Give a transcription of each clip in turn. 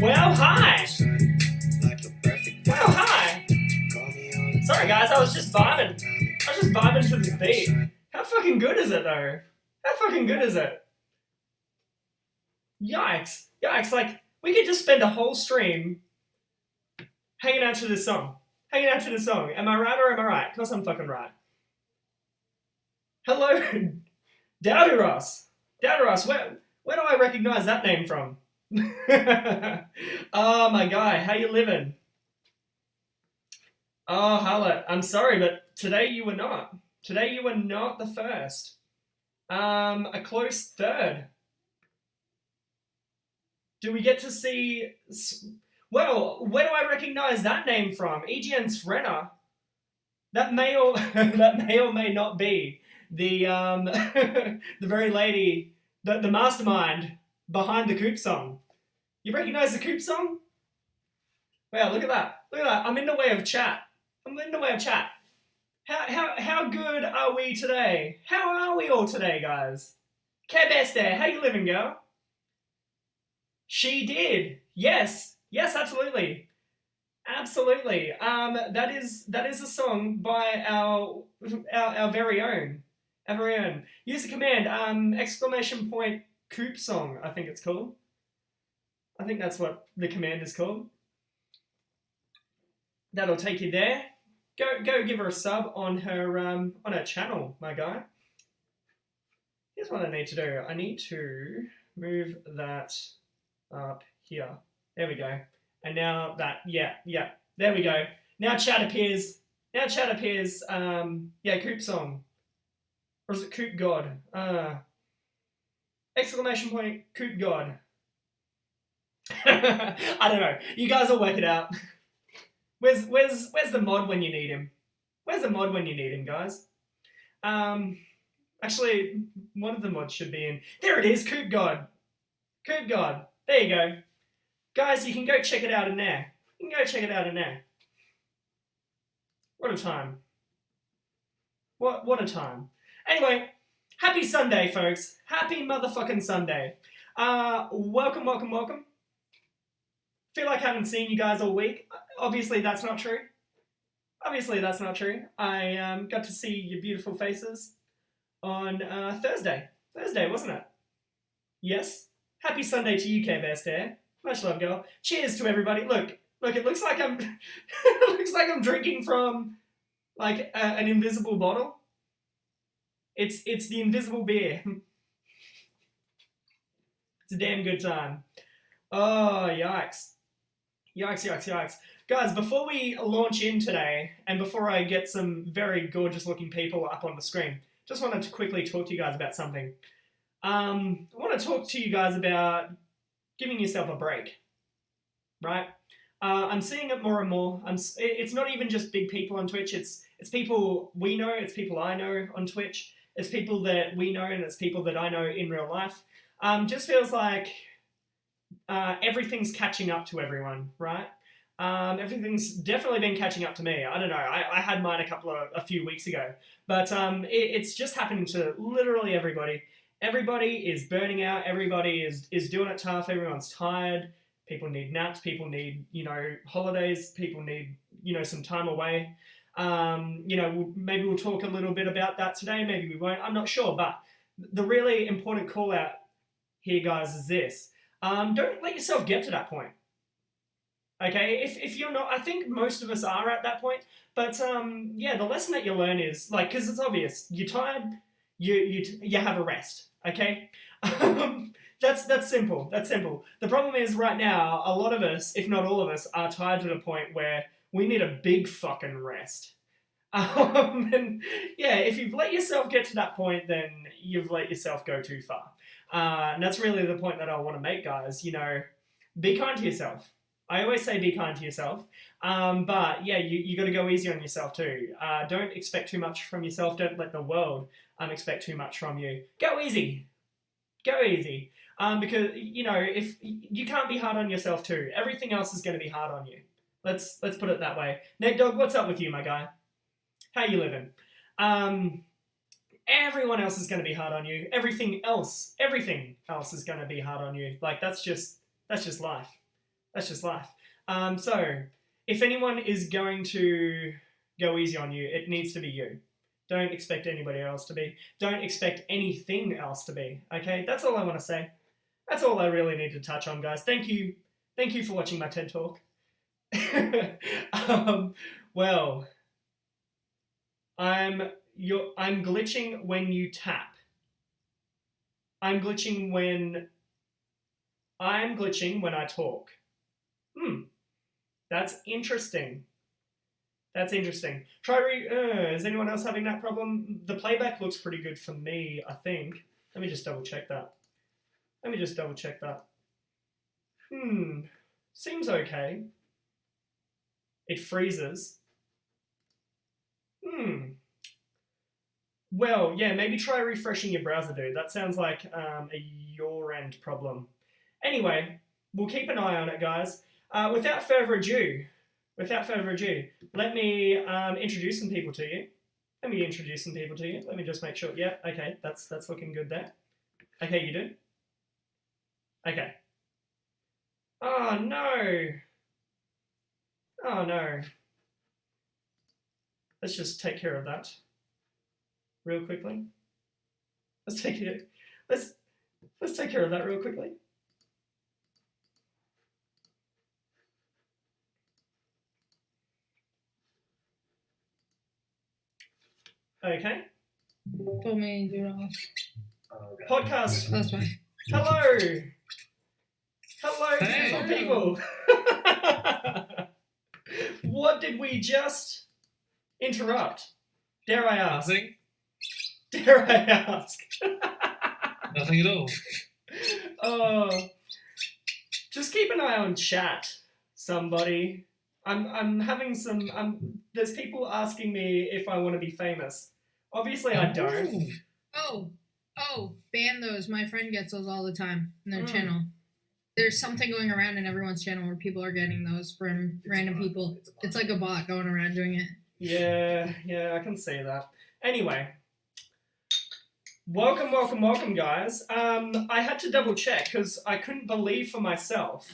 Well, hi. Well, hi. Sorry, guys, I was just vibing. I was just vibing to this beat. How fucking good is it, though? How fucking good is it? Yikes. Yikes, like, we could just spend a whole stream hanging out to this song. Hanging out to this song. Am I right or am I right? Of course I'm fucking right. Hello, Dalduros. Dalduros, where do I recognize that name from? Oh, my guy, how you living? Oh, Harlot, I'm sorry, but today you were not. Today you were not the first. A close third. Do we get to see... Well, where do I recognize that name from? EGNSsrenna. That may or may not be the the very lady, the mastermind behind the Coop song. You recognize the Coop song? Wow, look at that. Look at that. I'm in the way of chat. How good are we today? How are we all today, guys? Kebeste, how you living, girl? She did. Yes, absolutely. Absolutely. That is a song by our very own. Our very own. Use the command, exclamation point Coop song, I think it's called. I think that's what the command is called. That'll take you there. Go give her a sub on her channel, my guy. Here's what I need to do. I need to move that up here. There we go. And now that, yeah, there we go. Now chat appears, Coop song. Or is it Coop God? Exclamation point, Coop God. I don't know. You guys will work it out. Where's the mod when you need him? Where's the mod when you need him, guys? Actually, one of the mods should be in. There it is, Coop God. Coop God. There you go. Guys, you can go check it out in there. What a time. What a time. Anyway, happy Sunday, folks. Happy motherfucking Sunday. Welcome. Feel like I haven't seen you guys all week. Obviously, that's not true. I got to see your beautiful faces on Thursday. Thursday, wasn't it? Yes. Happy Sunday to you, K-Best Air. Much love, girl. Cheers to everybody. Look. It looks like I'm. It looks like I'm drinking from like an invisible bottle. It's the invisible beer. It's a damn good time. Oh, yikes. Guys, before we launch in today, and before I get some very gorgeous looking people up on the screen, just wanted to quickly talk to you guys about something. I want to talk to you guys about giving yourself a break, right? I'm seeing it more and more. It's not even just big people on Twitch. It's people we know. It's people I know on Twitch. It's people that we know, and it's people that I know in real life. Just feels like everything's catching up to everyone, right? Everything's definitely been catching up to me. I don't know. I had mine a few weeks ago, but it's just happening to literally everybody. Everybody is burning out. Everybody is doing it tough. Everyone's tired. People need naps. People need, holidays. People need, some time away. Maybe we'll talk a little bit about that today. Maybe we won't. I'm not sure. But the really important call out here, guys, is this. Don't let yourself get to that point. Okay? If you're not, I think most of us are at that point. But, the lesson that you learn is, because it's obvious. You're tired. You have a rest. Okay? That's simple. The problem is right now, a lot of us, if not all of us, are tired to the point where we need a big fucking rest. If you've let yourself get to that point, then you've let yourself go too far. And that's really the point that I want to make, guys. Be kind to yourself. I always say be kind to yourself. But you got to go easy on yourself too. Don't expect too much from yourself. Don't let the world expect too much from you. Go easy. Because if you can't be hard on yourself too, everything else is going to be hard on you. Let's put it that way. Nate Dog, what's up with you, my guy? How you living? Everyone else is going to be hard on you. Everything else is going to be hard on you. That's just life. That's just life. So, if anyone is going to go easy on you, it needs to be you. Don't expect anybody else to be. Don't expect anything else to be. Okay? That's all I want to say. That's all I really need to touch on, guys. Thank you. Thank you for watching my TED Talk. Well, I'm glitching when you tap. I'm glitching when I talk. That's interesting. That's interesting. Is anyone else having that problem? The playback looks pretty good for me, I think. Let me just double check that. Seems okay. It freezes. Well, yeah, maybe try refreshing your browser, dude. That sounds like a your end problem. Anyway, we'll keep an eye on it, guys. Without further ado, let me introduce some people to you. Let me just make sure. Yeah, okay, that's looking good there. Okay, you do? Okay. Oh, no. Oh, no. Let's just take care of that real quickly. Let's take care of that real quickly. Okay. Told me to do it off. Podcast. That's fine. Hello, Hey. beautiful people. What did we just interrupt? Dare I ask? Nothing. Dare I ask? Nothing at all. Oh, just keep an eye on chat, somebody. I'm having some. There's people asking me if I want to be famous. Obviously, I don't. Oh, ban those. My friend gets those all the time in their channel. There's something going around in everyone's channel where people are getting those from random people. It's like a bot going around doing it. Yeah, I can see that. Anyway, welcome, guys. I had to double check because I couldn't believe for myself.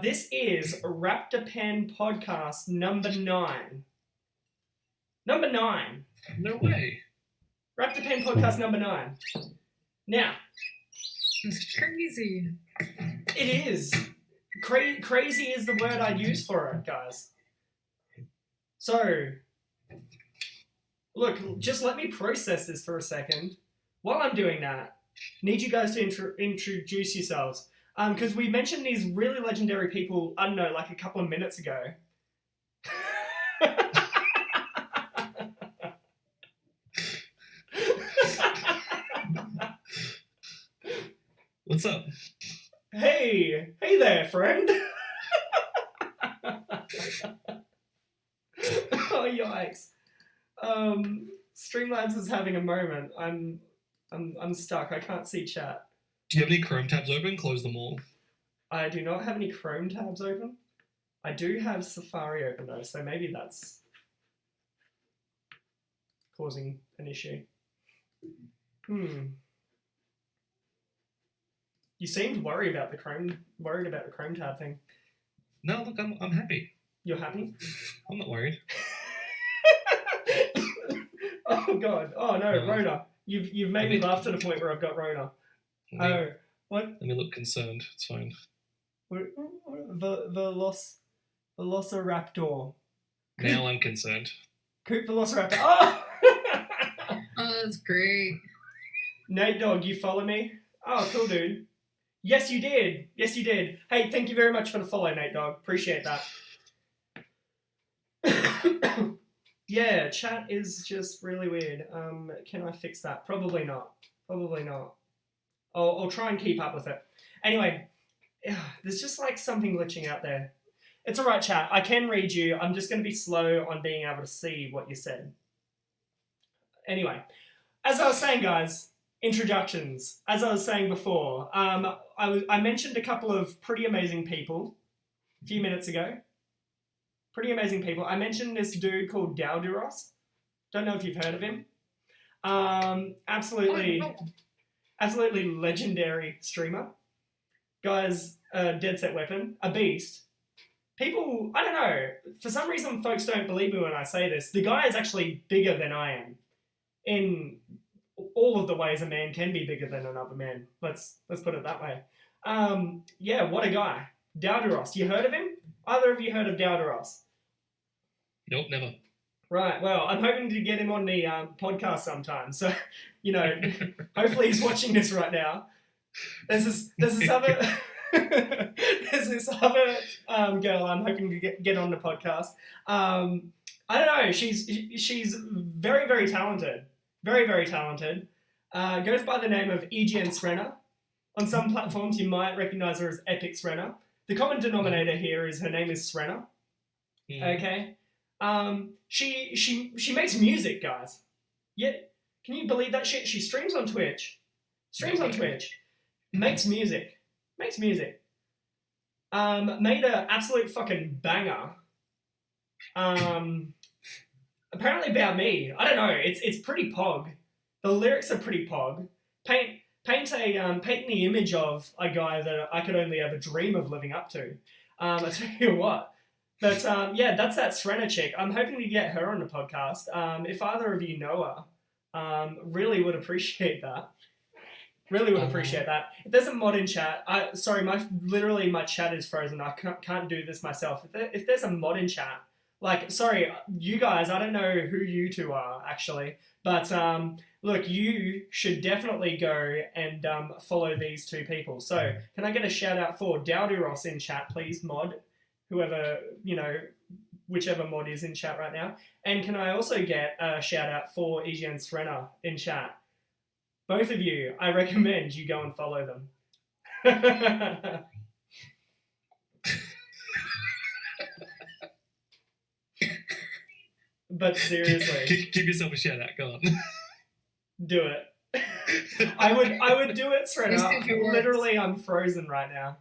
This is Raptor Pen podcast number 9. Number 9. No way. Raptor Pen podcast number 9. Now, It's crazy. it is. Crazy is the word I'd use for it, guys. So, look, just let me process this for a second. While I'm doing that, need you guys to introduce yourselves. Because we mentioned these really legendary people, I don't know, like a couple of minutes ago. What's up? Hey there, friend. Oh, yikes. Streamlabs is having a moment. I'm stuck. I can't see chat. Do you have any Chrome tabs open? Close them all. I do not have any Chrome tabs open. I do have Safari open though, so maybe that's causing an issue. You seemed worried about the Chrome tab thing. No, look, I'm happy. You're happy? I'm not worried. Oh god. Oh no, Rona. You've made me laugh to the point where I've got Rona. What? Let me look concerned. It's fine. Velociraptor. Now I'm concerned. Coop Velociraptor. Oh! Oh, that's great. Nate Dog, you follow me? Oh, cool, dude. Yes, you did. Hey, thank you very much for the follow, Nate Dog. Appreciate that. Yeah, chat is just really weird. Can I fix that? Probably not. I'll try and keep up with it. Anyway, there's just like something glitching out there. It's alright, chat. I can read you. I'm just going to be slow on being able to see what you said. Anyway, as I was saying, guys, introductions. As I was saying before, I mentioned a couple of pretty amazing people a few minutes ago. Pretty amazing people. I mentioned this dude called Dalduros. Don't know if you've heard of him. Absolutely legendary streamer. Guy's a dead set weapon, a beast. People, I don't know, for some reason folks don't believe me when I say this. The guy is actually bigger than I am in all of the ways a man can be bigger than another man. Let's put it that way. Yeah, what a guy. Dalduros, you heard of him? Either of you heard of Dalduros? Nope, never. Right, well, I'm hoping to get him on the podcast sometime. So, you know, hopefully he's watching this right now. There's this other girl I'm hoping to get on the podcast. I don't know. She's very, very talented. Very, very talented. Goes by the name of EGNSsrenna. On some platforms, you might recognize her as EpicSrenna. The common denominator here is her name is Srenna. Okay. She makes music, guys. Yeah, can you believe that shit? She streams on Twitch. Makes music. Made an absolute fucking banger. Apparently about me. I don't know. It's pretty pog. The lyrics are pretty pog. Paint the image of a guy that I could only ever dream of living up to. I tell you what. But yeah, that's that Srenna chick. I'm hoping to get her on the podcast. If either of you know her, really would appreciate that. Really would appreciate that. If there's a mod in chat, my chat is frozen. I can't do this myself. If there's a mod in chat, like, sorry, you guys, I don't know who you two are actually, but look, you should definitely go and follow these two people. So can I get a shout out for Dalduros in chat, please, mod? Whoever, you know, whichever mod is in chat right now. And can I also get a shout out for EGNSsrenna in chat? Both of you, I recommend you go and follow them. But seriously. Give yourself a shout out, go on. Do it. I would do it, Srenna. Literally, I'm frozen right now.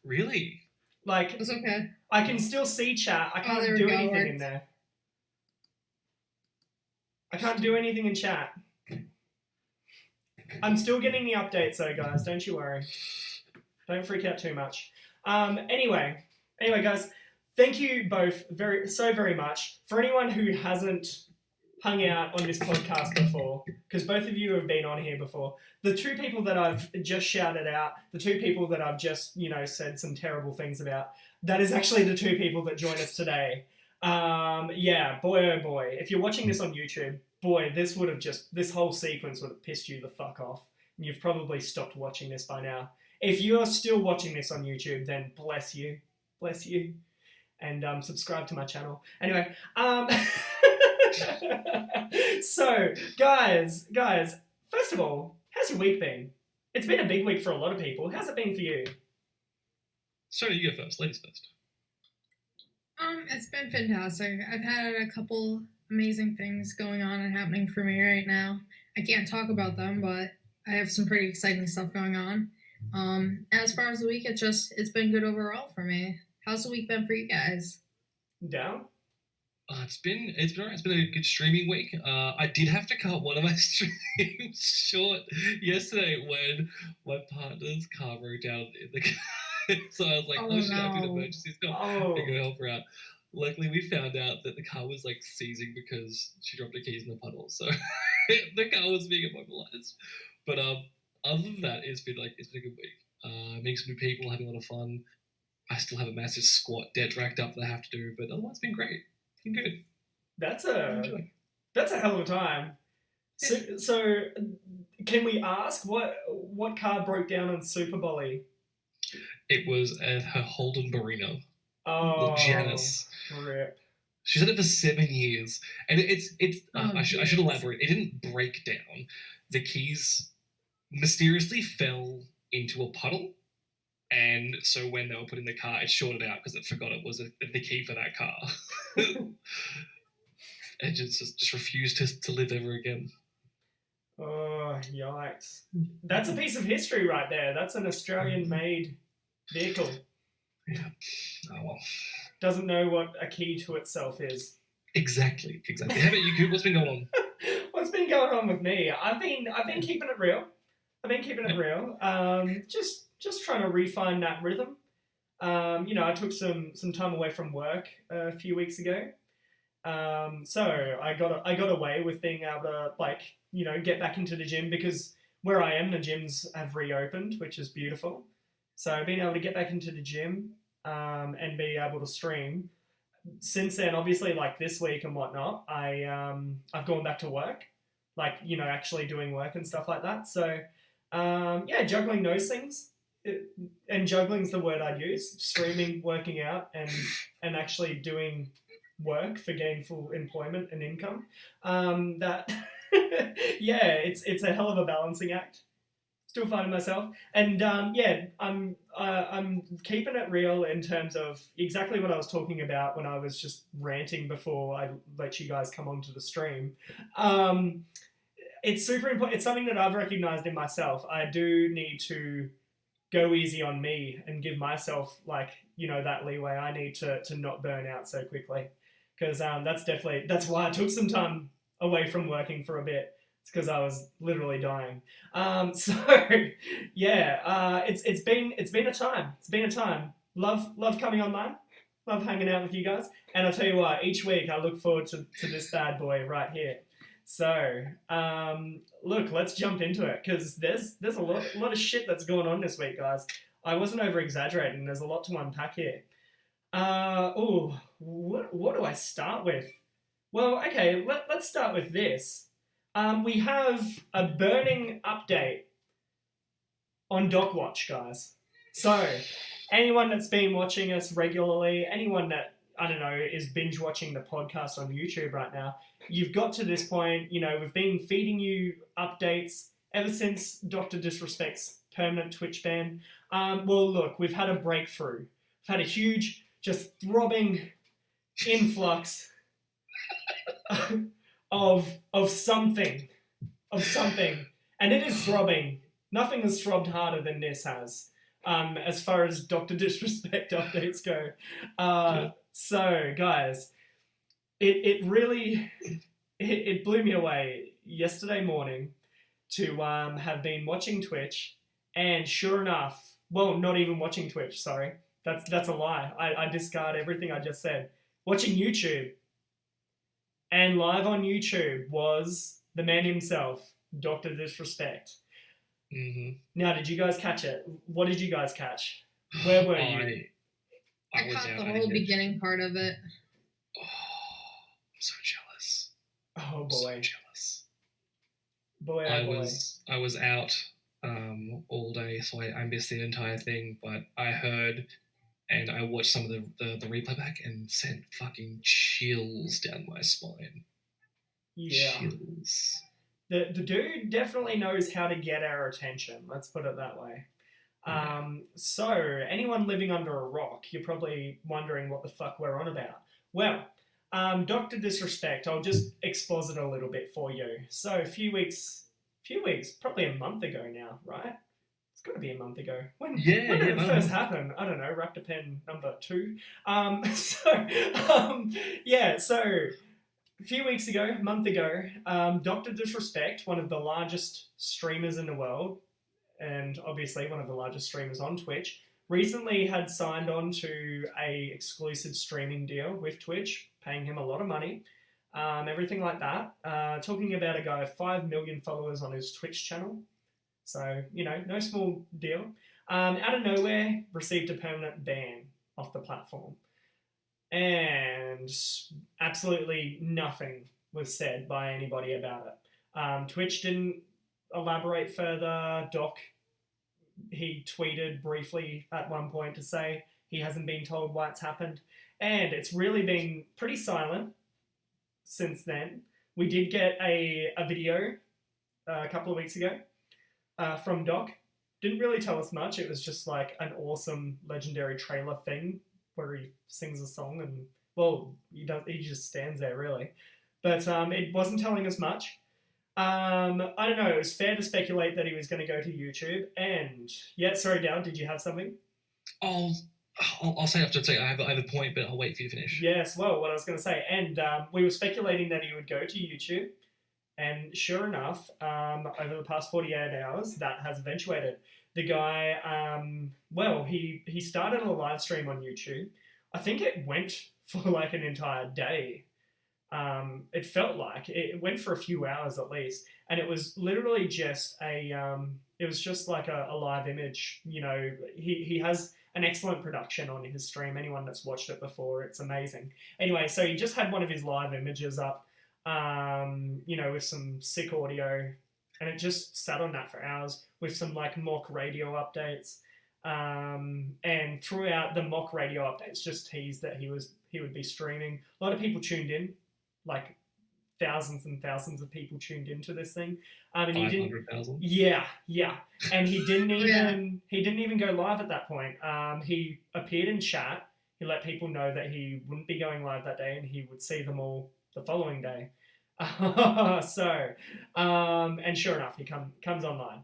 Really? Like, It's okay. I can still see chat. I can't do anything in there. I can't do anything in chat. I'm still getting the updates though, guys. Don't you worry. Don't freak out too much. Anyway, guys, thank you both so very much. For anyone who hasn't hung out on this podcast before, because both of you have been on here before, the two people that I've just shouted out, the two people that I've just, you know, said some terrible things about, that is actually the two people that join us today. Yeah, boy oh boy. If you're watching this on YouTube, boy, this whole sequence would have pissed you the fuck off. And you've probably stopped watching this by now. If you're still watching this on YouTube, then bless you. Bless you. And subscribe to my channel. Anyway, so, guys, first of all, how's your week been? It's been a big week for a lot of people. How's it been for you? Sorry, you go first. Ladies first. It's been fantastic. I've had a couple amazing things going on and happening for me right now. I can't talk about them, but I have some pretty exciting stuff going on. As far as the week, it's been good overall for me. How's the week been for you guys? Down? It's been alright. It's been a good streaming week. I did have to cut one of my streams short yesterday when my partner's car broke down in the car. So I was like, oh shit, I have an emergency. Go help her out. Luckily, we found out that the car was like seizing because she dropped her keys in the puddle. So the car was being immobilized. But other than that, it's been a good week. Meeting some new people, having a lot of fun. I still have a massive squat debt racked up that I have to do, but otherwise, it's been great. It's been good. That's a hell of a time. So can we ask what car broke down on Super Bolly? It was her Holden Barino. Oh, Janice. Rip. She's had it for 7 years, and I should elaborate. It didn't break down. The keys mysteriously fell into a puddle, and so when they were put in the car, it shorted out because it forgot it was the key for that car. And just refused to live ever again. Oh, yikes. That's a piece of history right there. That's an Australian-made vehicle. Yeah. Oh, well. Doesn't know what a key to itself is. Exactly. How about you, Coop? What's been going on? What's been going on with me? I've been keeping it real. Just just trying to refine that rhythm. I took some time away from work a few weeks ago. So I got away with being able to get back into the gym because where I am, the gyms have reopened, which is beautiful. So being able to get back into the gym and be able to stream. Since then, obviously, like this week and whatnot, I've gone back to work, actually doing work and stuff like that. So juggling those things, and juggling's the word I'd use. Streaming, working out, and actually doing work for gainful employment and income. That it's a hell of a balancing act. Still finding myself, and I'm keeping it real in terms of exactly what I was talking about when I was just ranting before I let you guys come onto the stream. It's super important. It's something that I've recognized in myself. I do need to go easy on me and give myself that leeway. I need to not burn out so quickly, because that's why I took some time away from working for a bit. It's because I was literally dying. It's been a time. It's been a time. Love coming online. Love hanging out with you guys. And I'll tell you what, each week I look forward to this bad boy right here. So, look, let's jump into it, because there's a lot of shit that's going on this week, guys. I wasn't over exaggerating. There's a lot to unpack here. What do I start with? Well, okay, let's start with this. We have a burning update on DocWatch, guys. So, anyone that's been watching us regularly, anyone that, I don't know, is binge watching the podcast on YouTube right now, you've got to this point. We've been feeding you updates ever since Dr. Disrespect's permanent Twitch ban. Well, look, we've had a breakthrough. We've had a huge, just throbbing influx of something, and it is throbbing. Nothing has throbbed harder than this has, as far as Dr. Disrespect updates go. So, guys, it really blew me away yesterday morning to have been watching Twitch, and sure enough, well, not even watching Twitch. Sorry, that's a lie. I discard everything I just said. Watching YouTube. And live on YouTube was the man himself, Dr. Disrespect. Mm-hmm. Now, did you guys catch it? What did you guys catch? Where were you? I caught the whole beginning part of it. Oh, I'm so jealous. Oh, boy. I'm so jealous. Boy, I was out all day, so I missed the entire thing, but I heard... And I watched some of the replay back and sent fucking chills down my spine. Yeah. Chills. The dude definitely knows how to get our attention. Let's put it that way. So, anyone living under a rock, you're probably wondering what the fuck we're on about. Well, Dr. Disrespect, I'll just exposit a little bit for you. So, a few weeks, probably a month ago now, right? It's got to be a month ago. When did it first happen? I don't know. Raptor Pen number 2. So a few weeks ago, a month ago, Dr. Disrespect, one of the largest streamers in the world, and obviously one of the largest streamers on Twitch, recently had signed on to a exclusive streaming deal with Twitch, paying him a lot of money, everything like that. Talking about a guy with 5 million followers on his Twitch channel. So, no small deal. Out of nowhere, received a permanent ban off the platform. And absolutely nothing was said by anybody about it. Twitch didn't elaborate further. Doc, he tweeted briefly at one point to say he hasn't been told why it's happened. And it's really been pretty silent since then. We did get a video a couple of weeks ago. From Doc. Didn't really tell us much. It was just like an awesome legendary trailer thing where he sings a song and, well, he just stands there really. But it wasn't telling us much. I don't know, it was fair to speculate that he was going to go to YouTube. And, yeah, sorry, Dal, did you have something? I'll say after I have a point, but I'll wait for you to finish. Yes, well, what I was going to say. And we were speculating that he would go to YouTube. And sure enough, over the past 48 hours, that has eventuated. the guy, well, he started a live stream on YouTube. I think it went for like an entire day. It felt like it went for a few hours at least, and it was literally just it was just like a live image. You know, he has an excellent production on his stream. Anyone that's watched it before, it's amazing. Anyway, so he just had one of his live images up, you know, with some sick audio, and it just sat on that for hours with some like mock radio updates. And throughout the mock radio updates, just teased that he would be streaming. A lot of people tuned in, like thousands and thousands of people tuned into this thing. And he didn't. 500,000. Yeah, and he didn't even he didn't even go live at that point. He appeared in chat. He let people know that he wouldn't be going live that day, and he would see them all the following day. So, and sure enough, he comes online.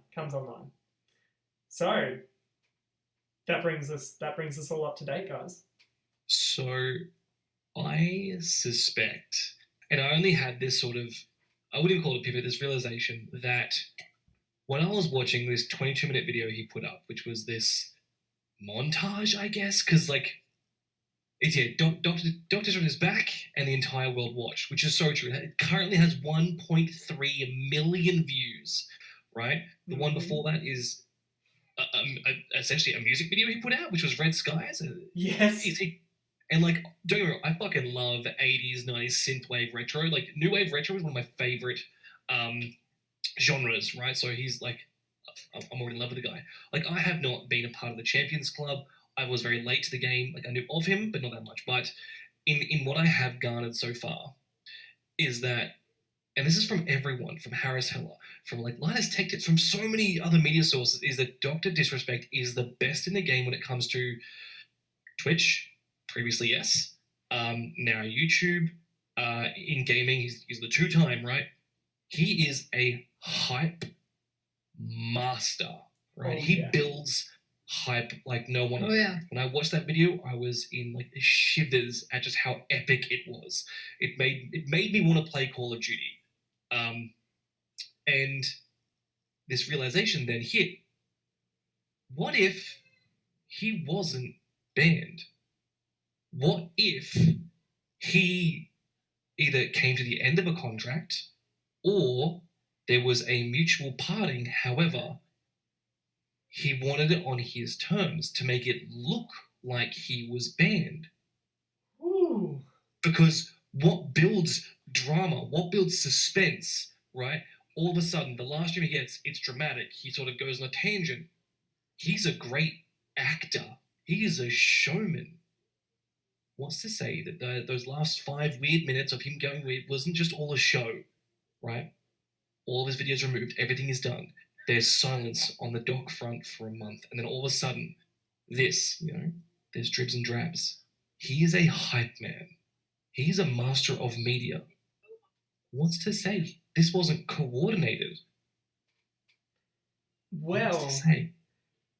So that brings us all up to date, guys. So I suspect, and I only had this sort of, I wouldn't call it a pivot, this realization that when I was watching this 22-minute video he put up, which was this montage, I guess, because like, it's Dr. Stone is back and the entire world watched, which is so true. It currently has 1.3 million views, right? The one before that is essentially a music video he put out, which was Red Skies. Yes. And like, don't get me wrong, I fucking love 80s, 90s synthwave retro. Like, new wave retro is one of my favorite genres, right? So he's like, I'm already in love with the guy. Like, I have not been a part of the Champions Club. I was very late to the game. Like, I knew of him, but not that much. But in what I have garnered so far is that, and this is from everyone, from Harris Heller, from like Linus Tech Tips, from so many other media sources, is that Dr. Disrespect is the best in the game when it comes to Twitch. Previously, yes. Now YouTube. In gaming, he's the two-time, right? He is a hype master, right? He builds hype like no one. When I watched that video, I was in like shivers at just how epic it was. It made me want to play Call of Duty. And this realization then hit. What if he wasn't banned? What if he either came to the end of a contract or there was a mutual parting, however, he wanted it on his terms to make it look like he was banned? Ooh. Because what builds drama, what builds suspense, right? All of a sudden, the last stream he gets, it's dramatic. He sort of goes on a tangent. He's a great actor. He is a showman. What's to say that those last 5 weird minutes of him going weird wasn't just all a show, right? All of his videos removed, everything is done. There's silence on the dock front for a month, and then all of a sudden, this, there's dribs and drabs. He is a hype man. He's a master of media. What's to say this wasn't coordinated? Well, what's to say?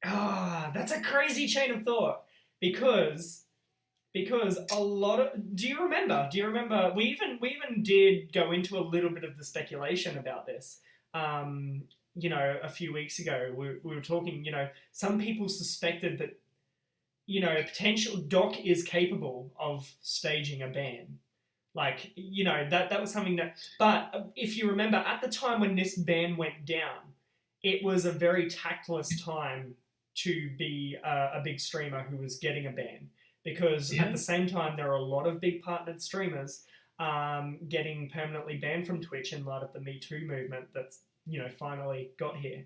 That's a crazy chain of thought because a lot of do you remember we even did go into a little bit of the speculation about this a few weeks ago. We were talking, some people suspected that potential Doc is capable of staging a ban, like that was something that, but if you remember at the time when this ban went down, it was a very tactless time to be a big streamer who was getting a ban. Because at the same time, there are a lot of big partnered streamers getting permanently banned from Twitch in light of the Me Too movement that's, finally got here.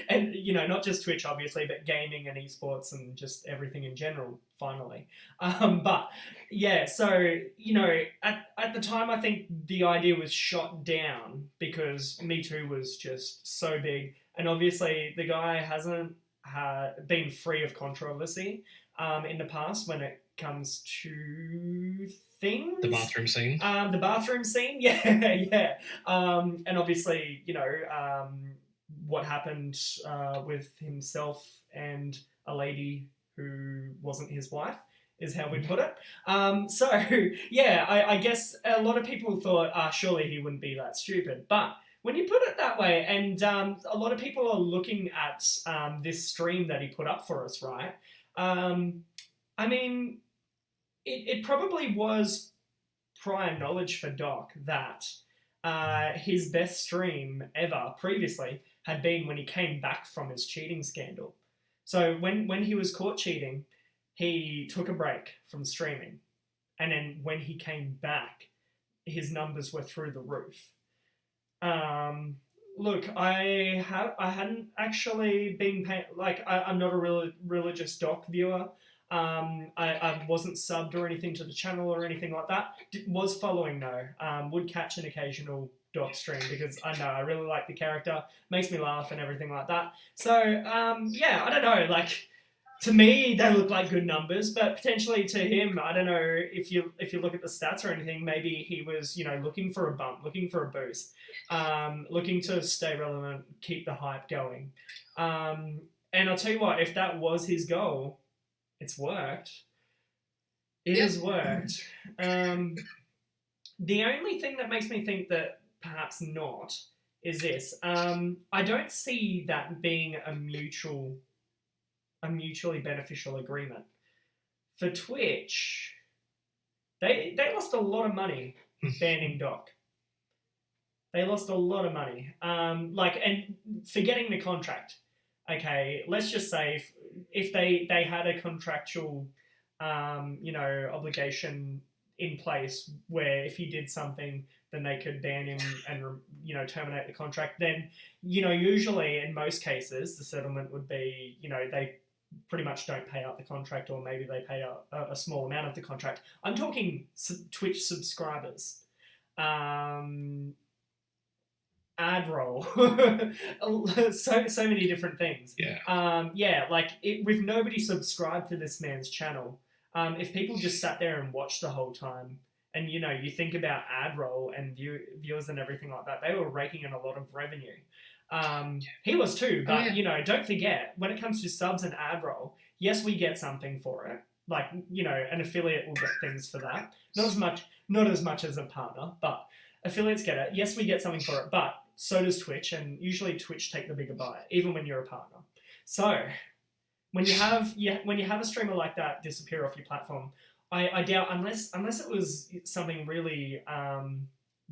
And, not just Twitch, obviously, but gaming and esports and just everything in general, finally. But, yeah, so, at the time, I think the idea was shot down because Me Too was just so big. And obviously, the guy hasn't been free of controversy in the past when it comes to things. The bathroom scene. The bathroom scene, yeah. And obviously, what happened with himself and a lady who wasn't his wife is how we put it. I guess a lot of people thought, surely he wouldn't be that stupid. But when you put it that way, and a lot of people are looking at this stream that he put up for us, right? I mean, it probably was prior knowledge for Doc that his best stream ever previously had been when he came back from his cheating scandal. So when he was caught cheating, he took a break from streaming. And then when he came back, his numbers were through the roof. Look, I hadn't actually been I'm not a religious Doc viewer. I wasn't subbed or anything to the channel or anything like that. Was following though. Would catch an occasional Doc stream because I know I really like the character, makes me laugh and everything like that. So yeah, I don't know. Like to me, they look like good numbers, but potentially to him, I don't know if you look at the stats or anything. Maybe he was looking for a bump, looking for a boost, looking to stay relevant, keep the hype going. And I'll tell you what, if that was his goal, it's worked. It has worked. The only thing that makes me think that perhaps not is this. I don't see that being a mutually beneficial agreement. For Twitch, they lost a lot of money banning Doc. They lost a lot of money. And forgetting the contract. Okay, let's just say if they had a contractual, obligation in place where if he did something, then they could ban him and terminate the contract. Then usually in most cases the settlement would be they pretty much don't pay out the contract, or maybe they pay out a small amount of the contract. I'm talking Twitch subscribers. Ad roll, so many different things. With nobody subscribed to this man's channel, if people just sat there and watched the whole time, and you think about ad roll and viewers and everything like that, they were raking in a lot of revenue. He was too, but don't forget, when it comes to subs and ad roll, yes, we get something for it. Like an affiliate will get things for that. Not as much as a partner, but affiliates get it. Yes, we get something for it, but so does Twitch, and usually Twitch take the bigger bite, even when you're a partner. So when you have a streamer like that disappear off your platform, I doubt, unless it was something really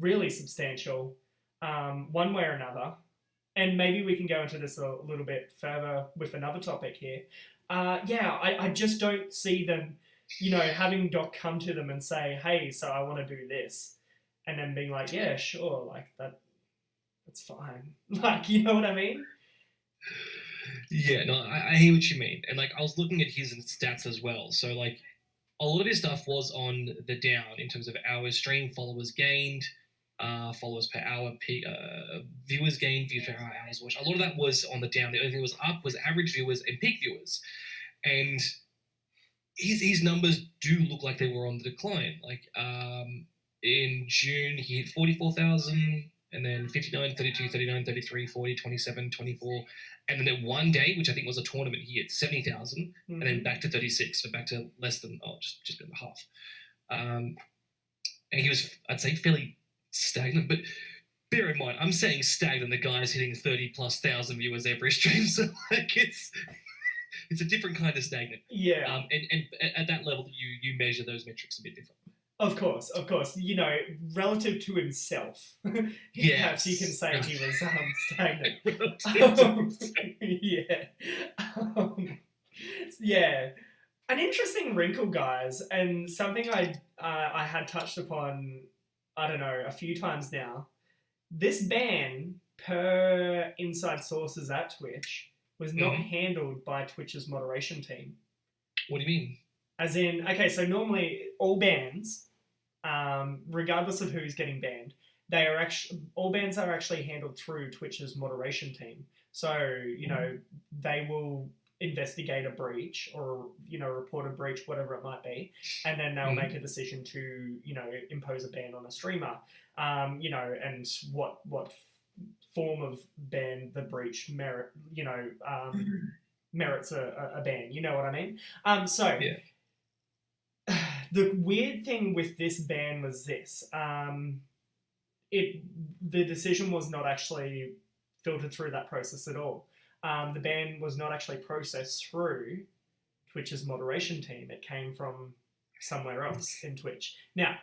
really substantial, one way or another, and maybe we can go into this a little bit further with another topic here. I just don't see them, having Doc come to them and say, hey, so I want to do this, and then being like, yeah, sure, like that's fine. Like, you know what I mean? Yeah, no, I hear what you mean. And like I was looking at his stats as well. So like a lot of his stuff was on the down in terms of hours streamed, followers gained, followers per hour, viewers gained, views per hour, hours watched. A lot of that was on the down. The only thing that was up was average viewers and peak viewers. And his numbers do look like they were on the decline. Like in June, he hit 44,000, and then 59, 32, 39, 33, 40, 27, 24. And then at one day, which I think was a tournament, he hit 70,000, and then back to 36, so back to less than, just been half. And he was, I'd say, fairly stagnant, but bear in mind, I'm saying stagnant, the guy's hitting 30,000+ viewers every stream, so like it's a different kind of stagnant. Yeah. And at that level, you measure those metrics a bit different. Of course. Relative to himself, perhaps you can say he was stagnant. Yeah. An interesting wrinkle, guys, and something I had touched upon, I don't know, a few times now. This ban, per inside sources at Twitch, was not handled by Twitch's moderation team. What do you mean? As in, okay, so normally all bans, regardless of who's getting banned, all bans are actually handled through Twitch's moderation team. So, they will investigate a breach or, report a breach, whatever it might be, and then they'll make a decision to, impose a ban on a streamer, and what form of ban the breach merits a ban. You know what I mean? The weird thing with this ban was this. the decision was not actually filtered through that process at all. The ban was not actually processed through Twitch's moderation team. It came from somewhere else in Twitch. Now,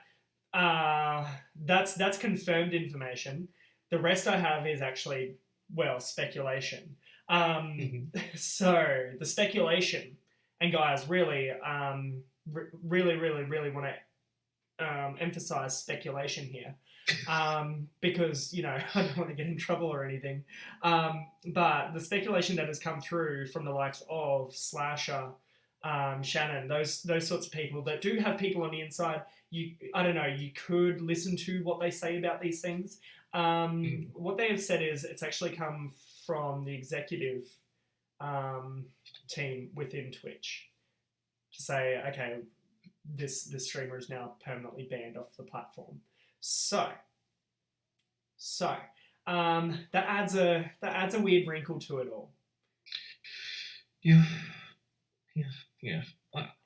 that's confirmed information. The rest I have is actually, well, speculation. So the speculation, and guys, really want to emphasize speculation here, because, you know, I don't want to get in trouble or anything. But the speculation that has come through from the likes of Slasher, Shannon, those sorts of people that do have people on the inside, I don't know, you could listen to what they say about these things. What they have said is it's actually come from the executive team within Twitch to say, okay, this streamer is now permanently banned off the platform. So that adds a weird wrinkle to it all. Yeah.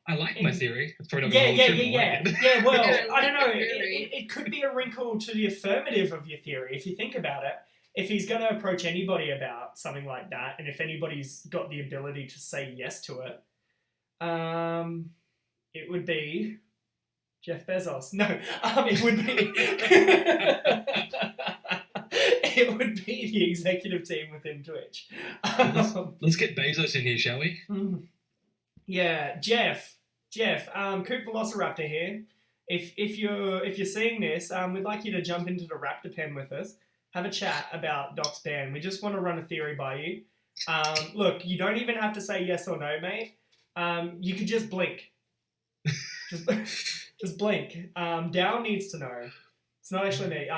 I like my theory. Yeah. Well, I don't know. Theory. It could be a wrinkle to the affirmative of your theory if you think about it. If he's going to approach anybody about something like that, and if anybody's got the ability to say yes to it, it would be Jeff Bezos. No, it would be it would be the executive team within Twitch. Let's get Bezos in here, shall we? Yeah, Jeff, Coop Velociraptor here. If you're seeing this, we'd like you to jump into the Raptor Pen with us. Have a chat about Doc's ban. We just want to run a theory by you. Look, you don't even have to say yes or no, mate. You could just blink. Just blink. Dow needs to know. It's not actually me.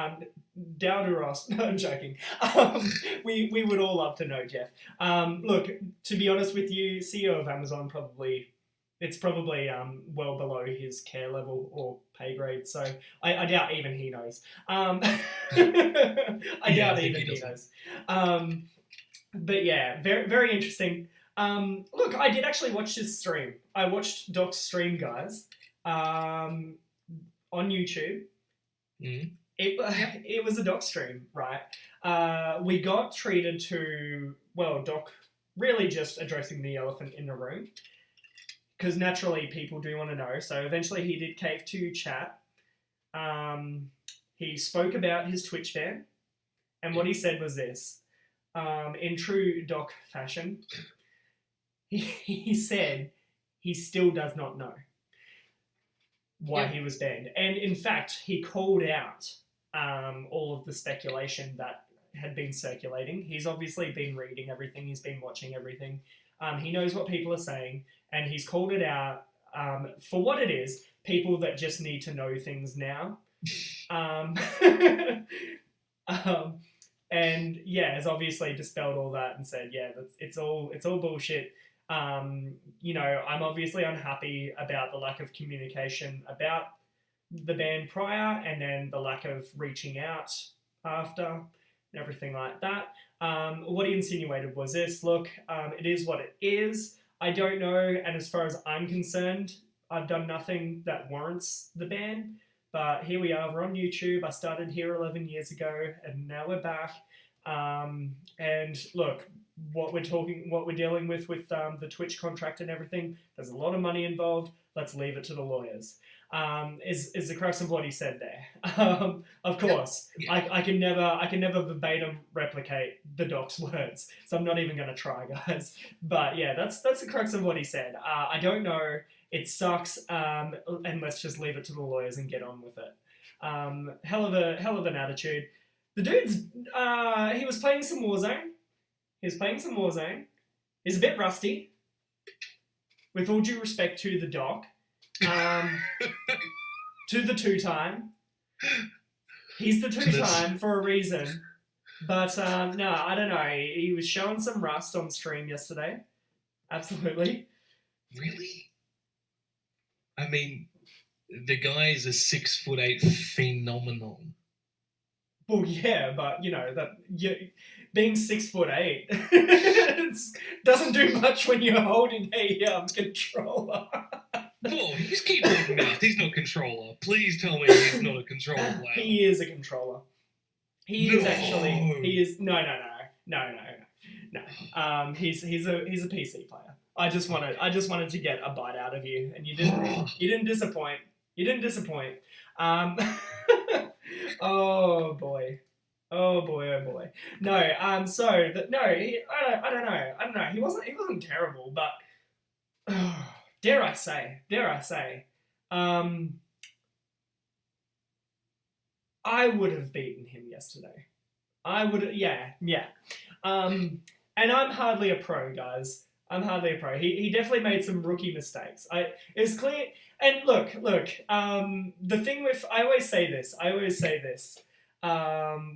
Dalduros. No, I'm joking. We would all love to know, Jeff. Look, to be honest with you, CEO of Amazon it's probably well below his care level or pay grade, so I doubt even he knows. I doubt even he knows. But yeah, very, very interesting. Look, I did actually watch his stream. I watched Doc's stream, guys, on YouTube. It was a Doc stream, right? We got treated to, well, Doc really just addressing the elephant in the room, because naturally people do want to know. So eventually he did cave to chat. He spoke about his Twitch ban, and what he said was this. In true Doc fashion, he said he still does not know why he was banned. And in fact, he called out all of the speculation that had been circulating. He's obviously been reading everything. He's been watching everything. He knows what people are saying, and he's called it out for what it is, people that just need to know things now. And yeah, has obviously dispelled all that and said, yeah, it's all bullshit. You know, I'm obviously unhappy about the lack of communication about the ban prior, and then the lack of reaching out after, and everything like that. What he insinuated was this: look, it is what it is. I don't know, and as far as I'm concerned, I've done nothing that warrants the ban. But here we are, we're on YouTube. I started here 11 years ago, and now we're back. And look, what we're dealing with the Twitch contract and everything, there's a lot of money involved. Let's leave it to the lawyers. Is the crux of what he said there. Of course, I can never verbatim replicate the Doc's words, so I'm not even going to try, guys. But yeah, that's the crux of what he said. I don't know. It sucks, and let's just leave it to the lawyers and get on with it. Hell of an attitude. The dude's he was playing some Warzone. He's a bit rusty. With all due respect to the Doc, to the two-time. He's the two-time for a reason. But no, I don't know. He was showing some rust on stream yesterday. Absolutely. Really? I mean, the guy is a 6'8" phenomenon. Well, yeah, but you know that being 6'8" doesn't do much when you're holding a controller. Whoa, you just keep holding mouth. He's not a controller. Please tell me he's not a controller player. He is a controller. He is actually. He is no. He's a PC player. I just wanted to get a bite out of you, and you didn't. You didn't disappoint. You didn't disappoint. Um, oh boy. Oh boy, oh boy. No, I don't know. He wasn't terrible, but dare I say, um, I would have beaten him yesterday. Yeah. And I'm hardly a pro, guys. I'm hardly a pro. He definitely made some rookie mistakes. It's clear. And look. The thing with I always say this.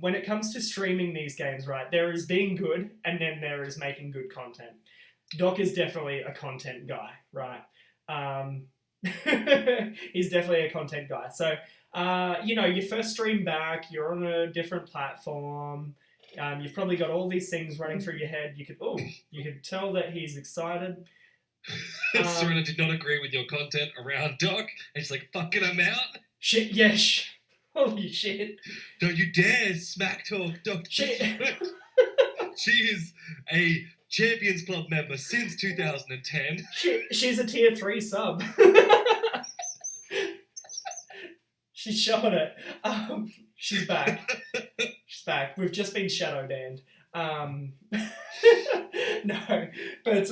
When it comes to streaming these games, right, there is being good, and then there is making good content. Doc is definitely a content guy, right? He's definitely a content guy. So, you first stream back, you're on a different platform. You've probably got all these things running through your head. You could tell that he's excited. Serena did not agree with your content around Doc, and she's like, fucking him out. Shit, yeah, holy shit. Don't you dare smack talk Doc. Shit. She is a Champions Club member since 2010. She's a tier 3 sub. She's showing it. She's back. She's back. We've just been shadow banned. No, but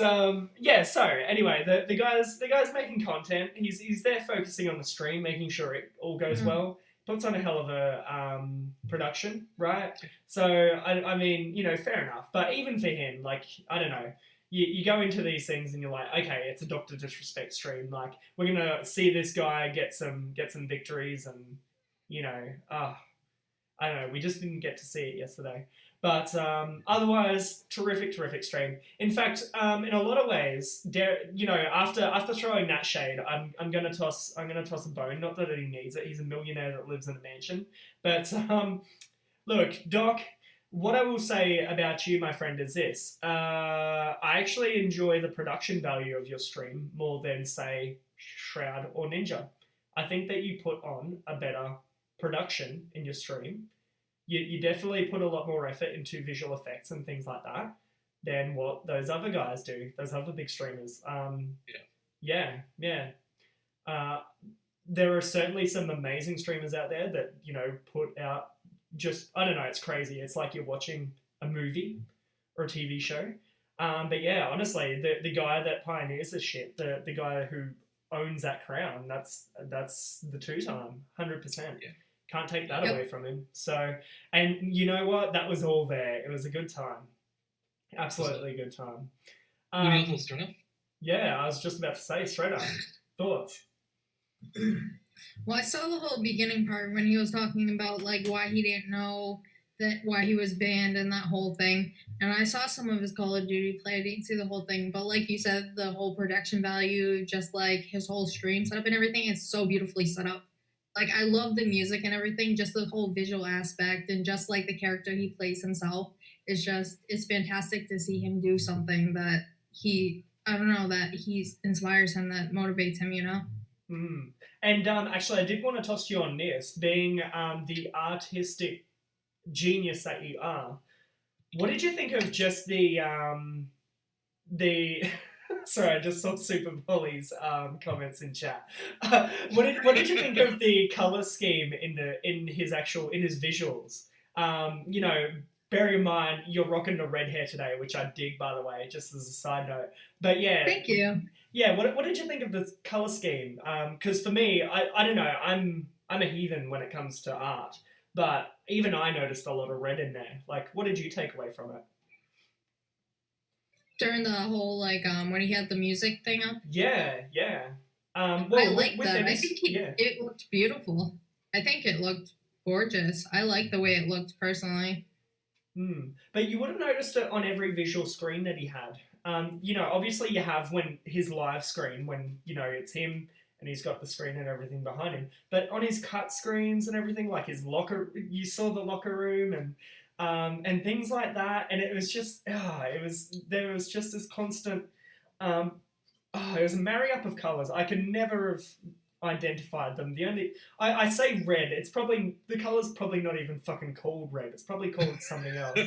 yeah. So anyway, the guy's making content. He's there focusing on the stream, making sure it all goes well. Puts on a hell of a production, right? So I mean, fair enough. But even for him, like, I don't know. You go into these things and you're like, okay, it's a Dr. Disrespect stream. Like, we're gonna see this guy get some victories, and I don't know. We just didn't get to see it yesterday. But otherwise, terrific stream. In fact, in a lot of ways, after throwing that shade, I'm gonna toss a bone. Not that he needs it. He's a millionaire that lives in a mansion. But look, Doc. What I will say about you, my friend, is this. I actually enjoy the production value of your stream more than, say, Shroud or Ninja. I think that you put on a better production in your stream. You definitely put a lot more effort into visual effects and things like that than what those other guys do, those other big streamers. Yeah. There are certainly some amazing streamers out there that, put out just, I don't know, it's crazy. It's like you're watching a movie or a TV show. But yeah, honestly, the guy that pioneers this shit, the guy who owns that crown, that's the 2-time, 100%. Yeah. Can't take that away from him. So, and you know what? That was all there. It was a good time. Absolutely good time. What are your thoughts, Shredder? Yeah, I was just about to say, Shredder. Thoughts? Well, I saw the whole beginning part when he was talking about like why he didn't know why he was banned and that whole thing. And I saw some of his Call of Duty play. I didn't see the whole thing, but like you said, the whole production value, just like his whole stream setup and everything, it's so beautifully set up. Like, I love the music and everything, just the whole visual aspect and just like the character he plays himself. It's fantastic to see him do something that that inspires him, that motivates him, Mm. And actually, I did want to toss you on this, being the artistic genius that you are. What did you think of just the Sorry, I just saw Super Polly's comments in chat. What did you think of the color scheme in his visuals? Bearing in mind you're rocking the red hair today, which I dig, by the way, just as a side note. But yeah, thank you. Yeah, what did you think of the color scheme? Because for me, I don't know, I'm a heathen when it comes to art, but even I noticed a lot of red in there. Like, what did you take away from it? During the whole, when he had the music thing up? Yeah. I like that. I think it looked beautiful. I think it looked gorgeous. I like the way it looked, personally. But you would have noticed it on every visual screen that he had. Obviously you have when his live screen, when, it's him and he's got the screen and everything behind him. But on his cut screens and everything, like his locker, you saw the locker room and things like that. And it was just, there was just this constant, it was a marry up of colours. I could never have identified them. I say red. It's probably the color's probably not even fucking called red. It's probably called something else.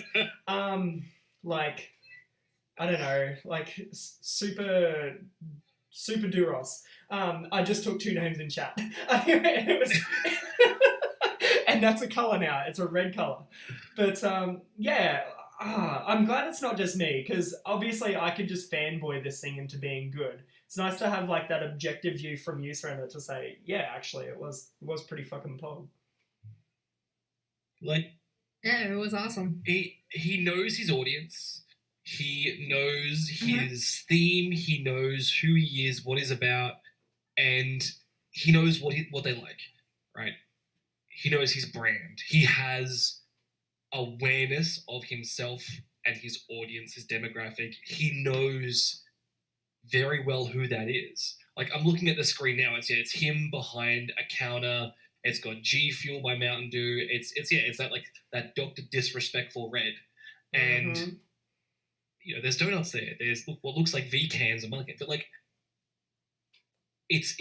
Like I don't know, like super duros. I just took 2 names in chat. It was, and that's a color now. It's a red color. But yeah. I'm glad it's not just me, because obviously I could just fanboy this thing into being good. It's nice to have like that objective view from you, Srenna, to say, yeah, actually it was pretty fucking pog. Like, yeah, it was awesome. He knows his audience. He knows his theme. He knows who he is, what he's about, and he knows what they like, right? He knows his brand. He has awareness of himself and his audience, his demographic. He knows very well who that is. Like, I'm looking at the screen now. It's him behind a counter. It's got G Fuel by Mountain Dew. It's that like that Dr. Disrespectful red, and you know, there's donuts there. There's what looks like V cans among it, but like it's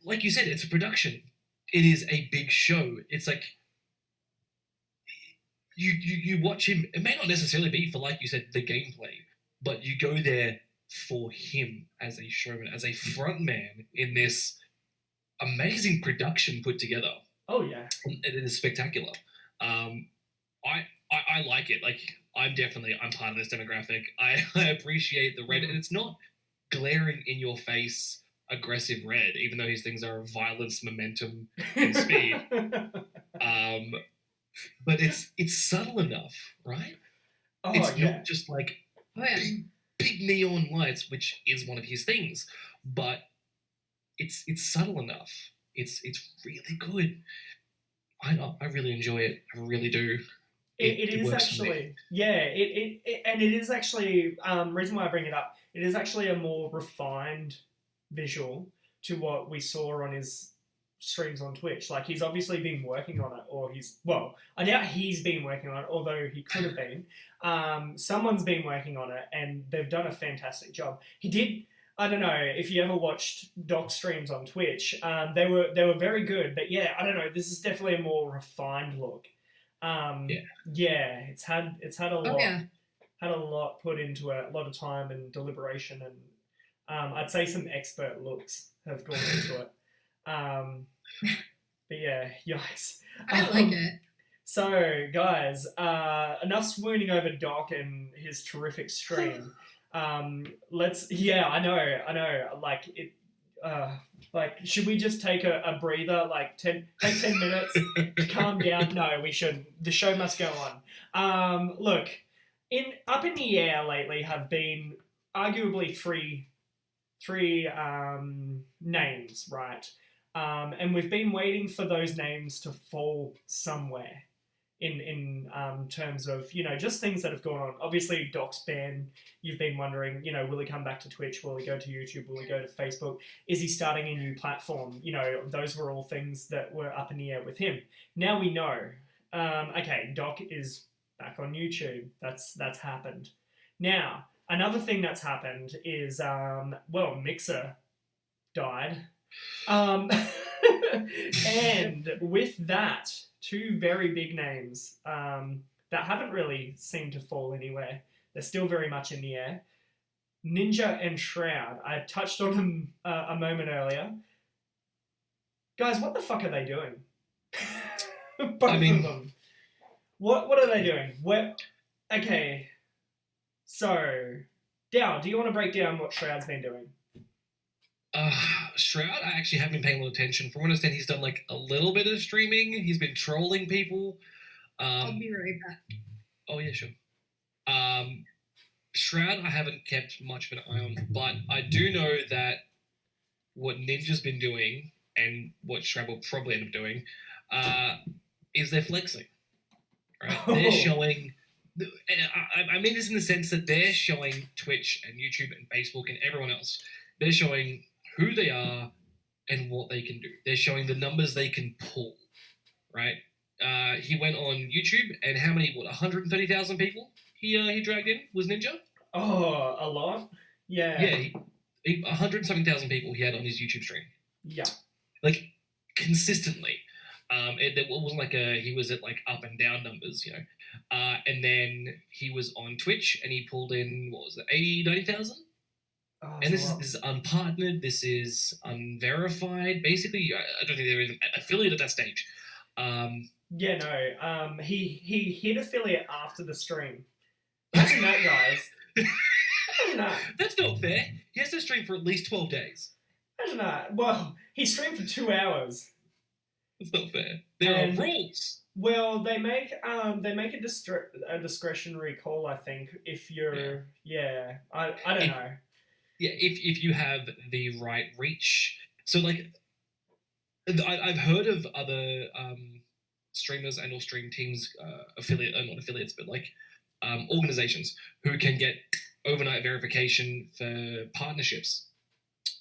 like you said, it's a production. It is a big show. It's like you watch him. It may not necessarily be for, like you said, the gameplay, but you go there for him as a showman, as a front man in this amazing production put together. Oh yeah, it is spectacular. I like it. Like, I'm part of this demographic. I appreciate the red, and it's not glaring in your face aggressive red, even though his things are violence, momentum, and speed. But it's subtle enough, right? Oh, it's yeah. not just like big neon lights, which is one of his things, but it's subtle enough. It's really good. I really enjoy it. I really do. It is actually, yeah. It is actually. Reason why I bring it up, it is actually a more refined visual to what we saw on his streams on Twitch. Like, he's obviously been working on it, or I doubt he's been working on it, although he could have been. Someone's been working on it, and they've done a fantastic job. He did. I don't know if you ever watched Doc streams on Twitch. They were very good, but yeah, I don't know. This is definitely a more refined look. Yeah, it's had a lot. Had a lot put into it, a lot of time and deliberation, and I'd say some expert looks have gone into it. But yeah, yikes. I like it. So, guys, enough swooning over Doc and his terrific stream. Yeah, I know. Like, it. Like, should we just take a breather? Like, take 10 minutes to calm down? No, we shouldn't. The show must go on. Look, up in the air lately have been arguably three names, right? And we've been waiting for those names to fall somewhere in terms of, you know, just things that have gone on. Obviously, Doc's ban, you've been wondering, you know, will he come back to Twitch? Will he go to YouTube? Will he go to Facebook? Is he starting a new platform? You know, those were all things that were up in the air with him. Now we know. Okay, Doc is back on YouTube. That's happened. Now, another thing that's happened is, Mixer died. And with that, 2 very big names that haven't really seemed to fall anywhere. They're still very much in the air. Ninja and Shroud. I touched on them a moment earlier. Guys, what the fuck are they doing? Both of them. What are they doing? Okay. So, Dow, do you want to break down what Shroud's been doing? Shroud, I actually haven't been paying a little attention. From what I understand, he's done like a little bit of streaming. He's been trolling people. I'll be right back. Oh yeah, sure. Shroud, I haven't kept much of an eye on, but I do know that what Ninja's been doing and what Shroud will probably end up doing is they're flexing. Right? Oh. They're showing. I mean this in the sense that they're showing Twitch and YouTube and Facebook and everyone else. They're showing who they are and what they can do. They're showing the numbers they can pull, right? He went on YouTube, and how many? 130,000 people he dragged in was Ninja. Oh, a lot. Yeah. Yeah, 170,000 people he had on his YouTube stream. Yeah. like consistently. It wasn't like he was at like up and down numbers, and then he was on Twitch and he pulled in, what was it, 80, 90,000? Oh, And it's a lot. this is unpartnered, this is unverified. Basically, I don't think they're even affiliate at that stage. Yeah, no. He hit affiliate after the stream. Imagine that, guys. Imagine that. That's not fair. He has to stream for at least 12 days. Imagine that. Well, he streamed for 2 hours. That's not fair. There are rules. Well, they make a discretionary call, I think, if you're I don't know. Yeah, if you have the right reach. So like I've heard of other streamers and or stream teams, not affiliates, but like organizations who can get overnight verification for partnerships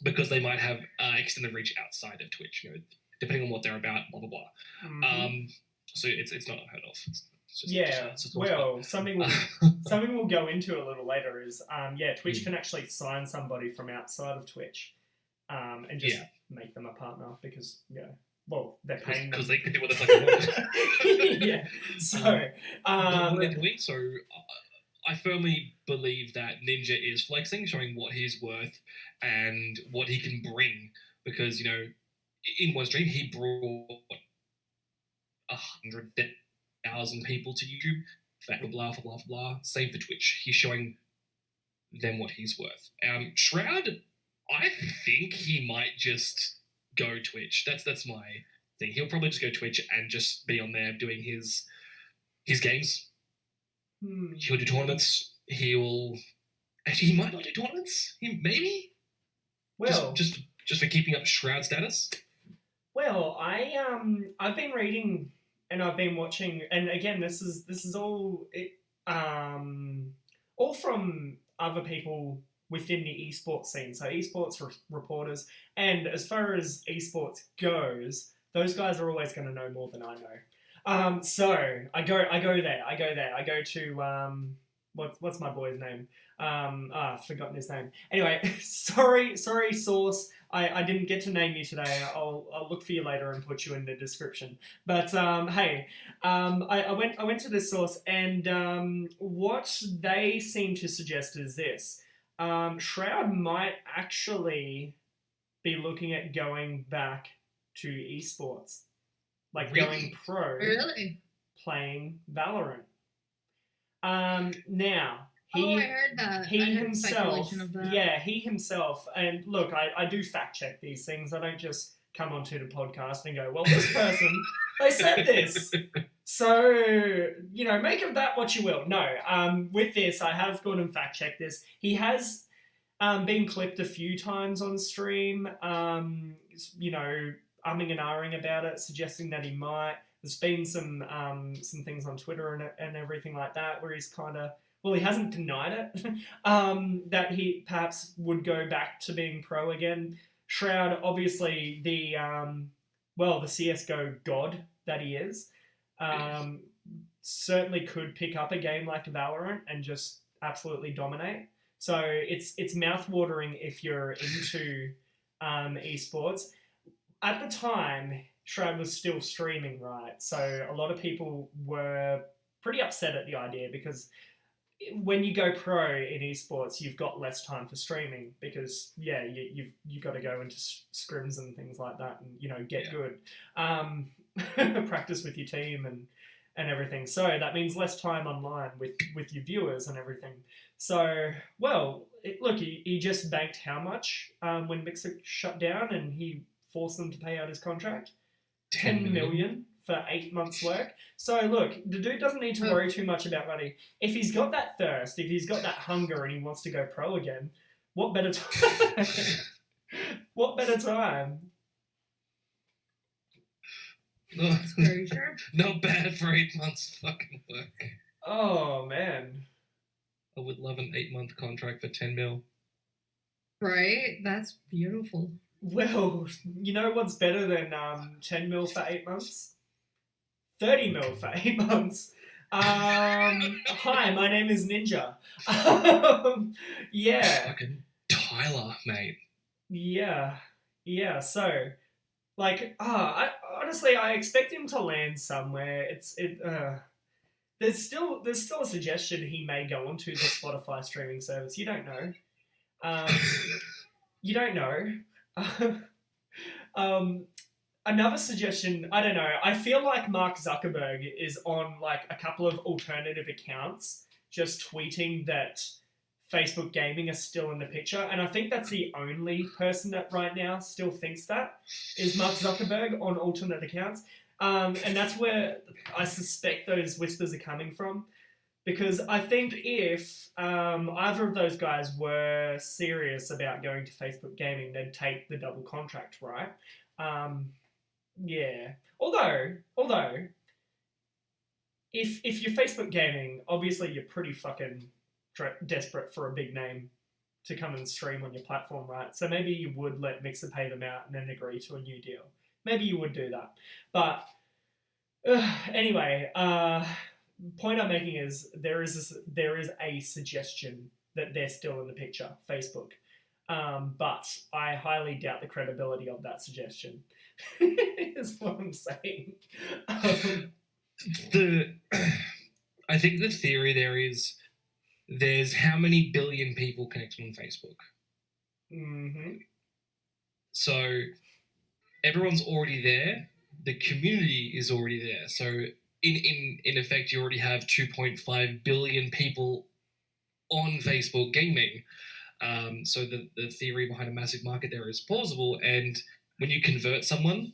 because they might have extended reach outside of Twitch, depending on what they're about, blah blah blah. Mm-hmm. So it's not unheard of. Something we'll go into a little later is Twitch can actually sign somebody from outside of Twitch, and just make them a partner because they're paying them because they can do what the fuck they want. Yeah. So what they're doing. So I firmly believe that Ninja is flexing, showing what he's worth and what he can bring. Because in one stream he brought 100,000 people to YouTube. Blah blah blah blah. Same for Twitch. He's showing them what he's worth. Shroud, I think he might just go Twitch. That's my thing. He'll probably just go Twitch and just be on there doing his games. He'll do tournaments. He might not do tournaments. Maybe. Well, just for keeping up Shroud status. Well, I've been reading and I've been watching, and again, this is all from other people within the esports scene. So esports reporters, and as far as esports goes, those guys are always going to know more than I know. So I go there. I go to what's my boy's name? I've forgotten his name. Anyway, sorry, source. I didn't get to name you today. I'll look for you later and put you in the description. But hey, I went to this source, and what they seem to suggest is this: Shroud might actually be looking at going back to esports, like going pro, playing Valorant. Now. I heard that. He himself, and look, I do fact check these things. I don't just come onto the podcast and go, well, this person, they said this. So, make of that what you will. No, with this, I have gone and fact checked this. He has been clipped a few times on stream, umming and ahhing about it, suggesting that he might. There's been some things on Twitter and everything like that where he's kind of... Well, he hasn't denied it, that he perhaps would go back to being pro again. Shroud, obviously, the CSGO god that he is, certainly could pick up a game like Valorant and just absolutely dominate. So it's mouth-watering if you're into esports. At the time, Shroud was still streaming, right? So a lot of people were pretty upset at the idea because... when you go pro in esports, you've got less time for streaming because you've got to go into scrims and things like that and get good, practice with your team and everything. So that means less time online with your viewers and everything. So he just banked how much when Mixer shut down and he forced them to pay out his contract, 10 million. For 8 months' work. So look, the dude doesn't need to worry too much about money. If he's got that thirst, if he's got that hunger and he wants to go pro again, what better time? What better time? Not bad for 8 months fucking work. Oh man. I would love an 8-month contract for 10 mil. Right? That's beautiful. Well, you know what's better than 10 mil for 8 months? 30 mil for 8 months. Hi, my name is Ninja. Fucking Tyler, mate. Yeah. So, Like, honestly, I expect him to land somewhere. There's still a suggestion he may go onto the Spotify streaming service. You don't know. Um, you don't know. um, Another suggestion, I don't know. I feel like Mark Zuckerberg is on like a couple of alternative accounts, just tweeting that Facebook gaming is still in the picture, and I think that's the only person that right now still thinks that is Mark Zuckerberg on alternate accounts, and that's where I suspect those whispers are coming from, because I think if either of those guys were serious about going to Facebook gaming, they'd take the double contract, right? Um, yeah. Although, if you're Facebook gaming, obviously you're pretty fucking desperate for a big name to come and stream on your platform, right? So maybe you would let Mixer pay them out and then agree to a new deal. Maybe you would do that. But anyway, point I'm making is there is a suggestion that they're still in the picture, Facebook. But I highly doubt the credibility of that suggestion. Is what I'm saying. I think the theory there is there's how many billion people connected on Facebook. Mm-hmm. So everyone's already there. The community is already there. So in effect, you already have 2.5 billion people on Facebook gaming. So the theory behind a massive market there is plausible. And when you convert someone,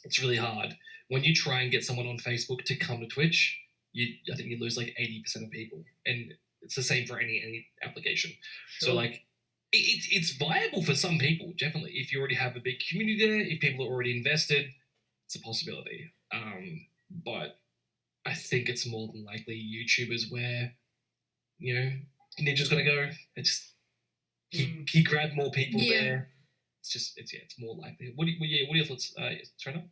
it's really hard. When you try and get someone on Facebook to come to Twitch, I think you lose like 80% of people. And it's the same for any application. Sure. So like it's viable for some people, definitely. If you already have a big community there, if people are already invested, it's a possibility. But I think it's more than likely YouTubers where, Ninja's gonna go. He grabbed more people there. It's more likely. What are your thoughts, Srenna?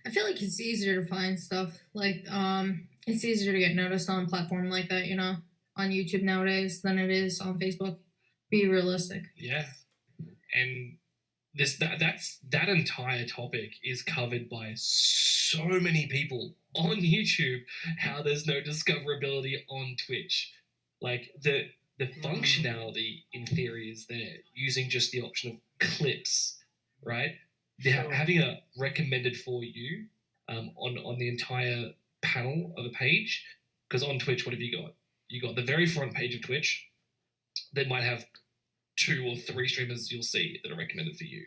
I feel like it's easier to find stuff. Like, it's easier to get noticed on a platform like that, on YouTube nowadays than it is on Facebook. Be realistic. Yeah. And that entire topic is covered by so many people on YouTube, how there's no discoverability on Twitch. Like the functionality in theory is there, using just the option of clips, right? Sure. Having a recommended for you on the entire panel of a page, because on Twitch, what have you got? You got the very front page of Twitch. They might have 2 or 3 streamers you'll see that are recommended for you.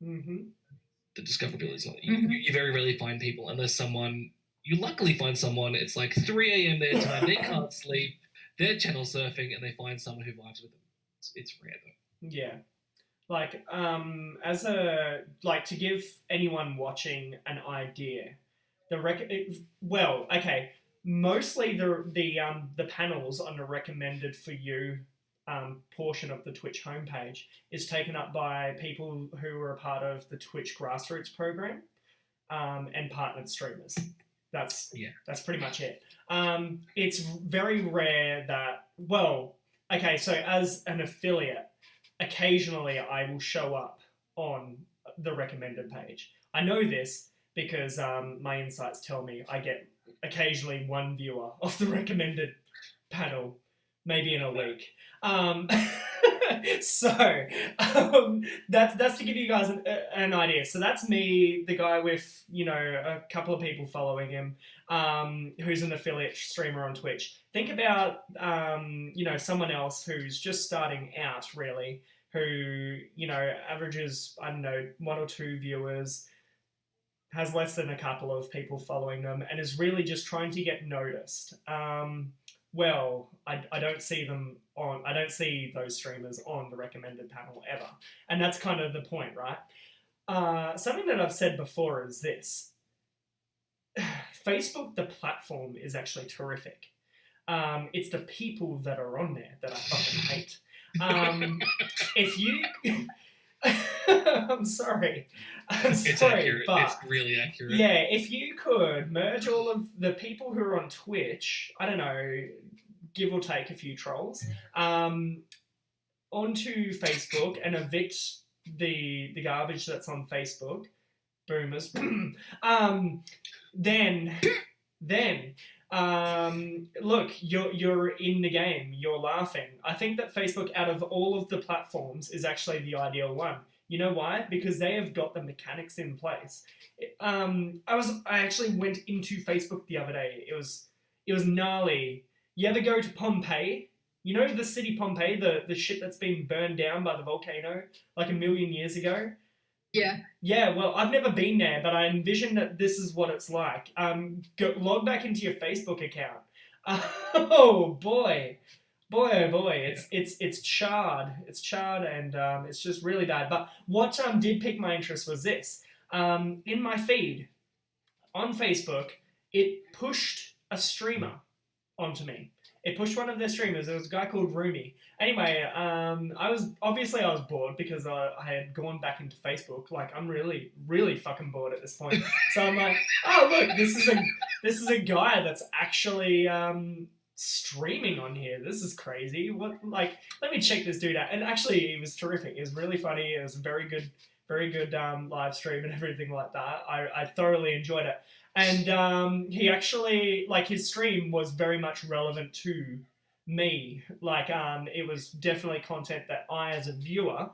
Mm-hmm. The discoverability is not. You very rarely find people unless you luckily find someone. It's like 3 a.m. their time. They can't sleep. They're channel surfing and they find someone who vibes with them. It's rare though. Yeah. Like, to give anyone watching an idea, mostly the panels on the recommended for you portion of the Twitch homepage is taken up by people who are a part of the Twitch grassroots program and partnered streamers. That's pretty much it. It's very rare that, so as an affiliate, occasionally I will show up on the recommended page. I know this because my insights tell me I get occasionally 1 viewer off the recommended panel, maybe in a week. That's to give you guys an idea. So that's me, the guy with a couple of people following him, who's an affiliate streamer on Twitch. Think about someone else who's just starting out, really, who averages 1 or 2 viewers, has less than a couple of people following them, and is really just trying to get noticed. I don't see them on. I don't see those streamers on the recommended panel ever, and that's kind of the point, right? Something that I've said before is this: Facebook, the platform, is actually terrific. It's the people that are on there that I fucking hate. If you, I'm sorry. It's accurate. It's really accurate. Yeah, if you could merge all of the people who are on Twitch, I don't know, give or take a few trolls, onto Facebook and evict the garbage that's on Facebook, boomers, then look, you're in the game, you're laughing. I think that Facebook, out of all of the platforms, is actually the ideal one. You know why? Because they have got the mechanics in place. I actually went into Facebook the other day. It was gnarly. You ever go to Pompeii? You know the city Pompeii, the shit that's been burned down by the volcano like 1,000,000 years ago? Yeah. Yeah, well, I've never been there, but I envision that this is what it's like. Log back into your Facebook account. Oh boy, oh boy, it's charred. It's charred, and it's just really bad. But what did pique my interest was this. In my feed on Facebook, it pushed a streamer onto me. It pushed one of their streamers. There was a guy called Rumi. Anyway, I was bored because I had gone back into Facebook. Like, I'm really, really fucking bored at this point. So I'm like, oh look, this is a guy that's actually streaming on here. This is crazy. What, like, let me check this dude out. And actually, he was terrific. It was really funny. It was a very good live stream and everything like that. I thoroughly enjoyed it. And he actually, like, his stream was very much relevant to me. Like, it was definitely content that I, as a viewer,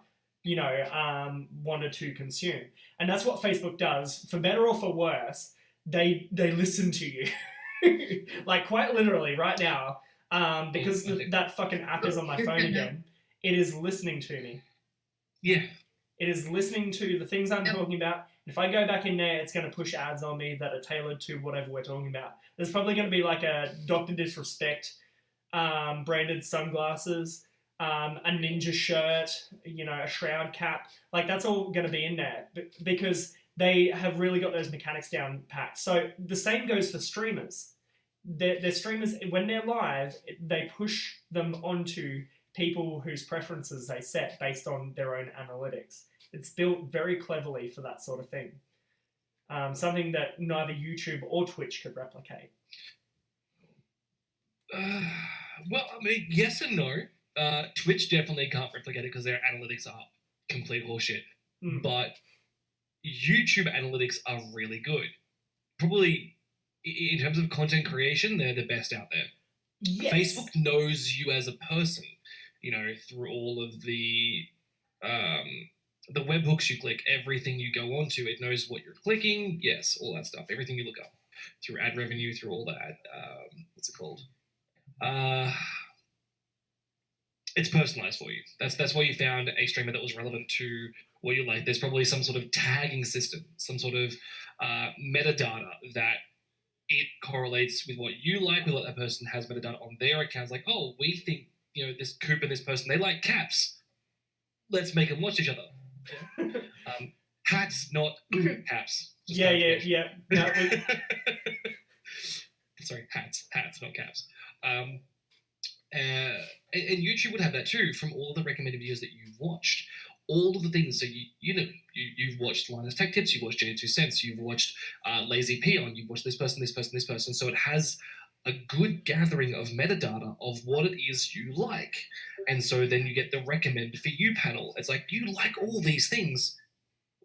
wanted to consume. And that's what Facebook does. For better or for worse, they listen to you. Like, quite literally right now, because that fucking app is on my phone again, it is listening to me. Yeah. It is listening to the things I'm talking about. If I go back in there, it's going to push ads on me that are tailored to whatever we're talking about. There's probably going to be like a Dr. Disrespect branded sunglasses, a ninja shirt, a Shroud cap. Like, that's all going to be in there because they have really got those mechanics down packed. So the same goes for streamers. Their streamers, when they're live, they push them onto people whose preferences they set based on their own analytics. It's built very cleverly for that sort of thing. Something that neither YouTube or Twitch could replicate. Well, I mean, yes and no. Twitch definitely can't replicate it because their analytics are complete horseshit. But YouTube analytics are really good. Probably, in terms of content creation, they're the best out there. Yes. Facebook knows you as a person, through all of the webhooks you click, everything you go onto, it knows what you're clicking, yes, all that stuff, everything you look up, through ad revenue, through all that, what's it called? It's personalized for you. That's why you found a streamer that was relevant to what you like. There's probably some sort of tagging system, some sort of metadata that it correlates with what you like, with what that person has metadata on their accounts. Like, oh, we think, this Coop and this person, they like caps. Let's make them watch each other. Hats, not caps. Yeah. No, Sorry, hats, not caps. And YouTube would have that too, from all the recommended videos that you've watched. All of the things, so you've watched Linus Tech Tips, you've watched Jenny 2 Cents, you've watched Lazy Peon, you've watched this person, so it has a good gathering of metadata of what it is you like. And so then you get the recommend for you panel. It's like, you like all these things.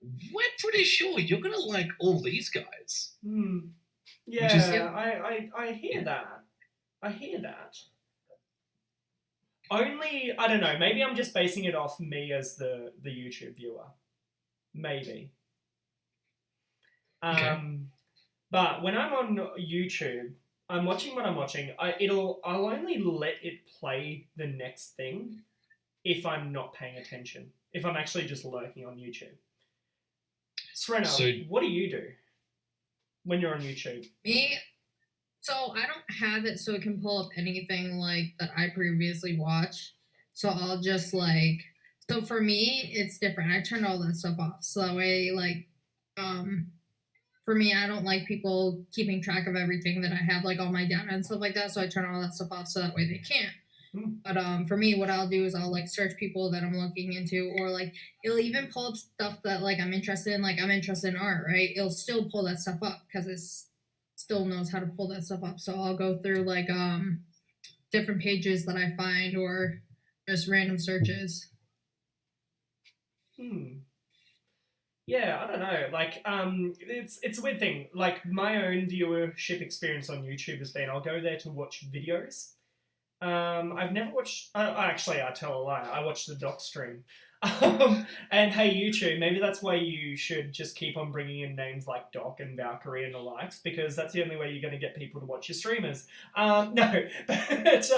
We're pretty sure you're going to like all these guys. Yeah, I hear that. I hear that. Only, I don't know, maybe I'm just basing it off me as the YouTube viewer. Maybe. Okay. But when I'm on YouTube, I'm watching what I'm watching. I'll only let it play the next thing if I'm not paying attention. If I'm actually just lurking on YouTube. Srenna, what do you do when you're on YouTube? Me? So I don't have it so it can pull up anything like that I previously watched. So I'll just so for me, it's different. I turned all that stuff off. So that way, for me, I don't like people keeping track of everything that I have, like all my data and stuff like that. So I turn all that stuff off so that way they can't. But for me, what I'll do is I'll search people that I'm looking into, or it'll even pull up stuff that I'm interested in. Like, I'm interested in art, right? It'll still pull that stuff up because it still knows how to pull that stuff up. So I'll go through different pages that I find, or just random searches. Yeah, I don't know. Like, it's a weird thing. Like, my own viewership experience on YouTube has been I'll go there to watch videos. I've never watched. Actually, I tell a lie. I watched the doc stream. And hey, YouTube, maybe that's why you should just keep on bringing in names like Doc and Valkyrie and the likes, because that's the only way you're going to get people to watch your streamers. No, but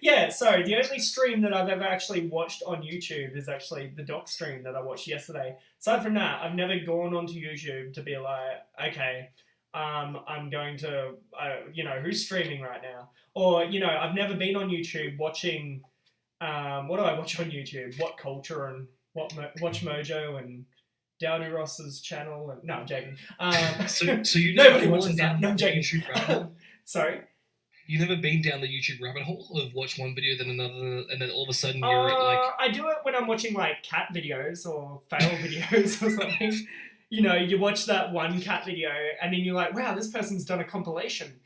yeah. So the only stream that I've ever actually watched on YouTube is actually the Doc stream that I watched yesterday. Aside from that, I've never gone onto YouTube to be like, okay, I'm going to, who's streaming right now? Or, I've never been on YouTube watching, what do I watch on YouTube? What Culture and Watch Mojo and Dalduros' channel. And, no, I'm joking. So you nobody never watches that. No, I'm joking. YouTube rabbit hole? Sorry? You've never been down the YouTube rabbit hole of watch one video, then another, and then all of a sudden you're at like... I do it when I'm watching like cat videos or fail videos or something. You watch that one cat video and then you're like, wow, this person's done a compilation.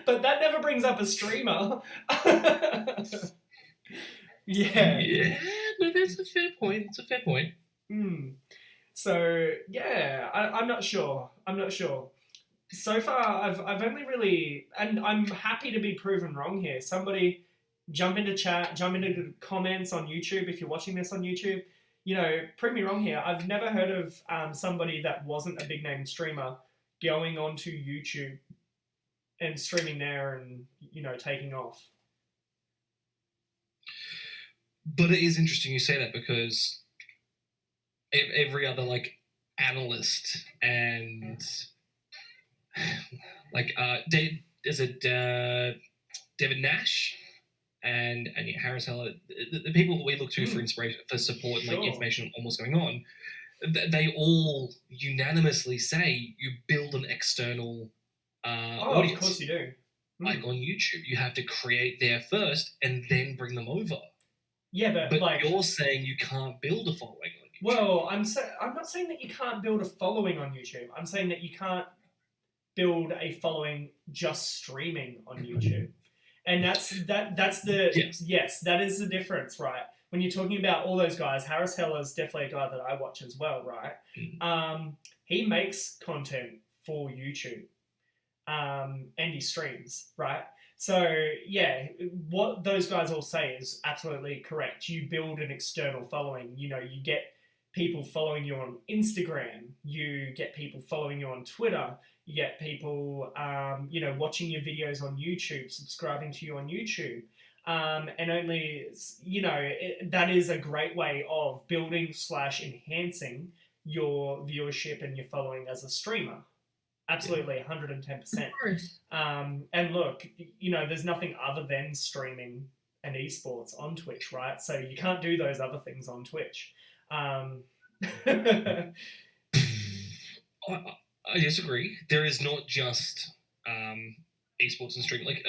But that never brings up a streamer. Yeah, no, that's a fair point. So, yeah, I'm not sure. So far, I've only really... And I'm happy to be proven wrong here. Somebody jump into chat, jump into the comments on YouTube if you're watching this on YouTube. Prove me wrong here. I've never heard of somebody that wasn't a big name streamer going onto YouTube and streaming there and, taking off. But it is interesting you say that, because every other, like, analyst and, like, David Nash and Harris Heller, the people that we look to for inspiration, for support, and like information on what's going on, they all unanimously say you build an external audience. Of course you do. Like on YouTube, you have to create there first and then bring them over. Yeah, but like, you're saying you can't build a following on YouTube. Well, I'm not saying that you can't build a following on YouTube. I'm saying that you can't build a following just streaming on YouTube. And that's the yes, that is the difference, right? When you're talking about all those guys, Harris Heller is definitely a guy that I watch as well, right? He makes content for YouTube, and he streams, right? So yeah, what those guys all say is absolutely correct. You build an external following. You get people following you on Instagram. You get people following you on Twitter. You get people, watching your videos on YouTube, subscribing to you on YouTube. And only, that is a great way of building / enhancing your viewership and your following as a streamer. Absolutely, 110%. And look, there's nothing other than streaming and esports on Twitch, right? So you can't do those other things on Twitch. I disagree. There is not just esports and streaming. Like,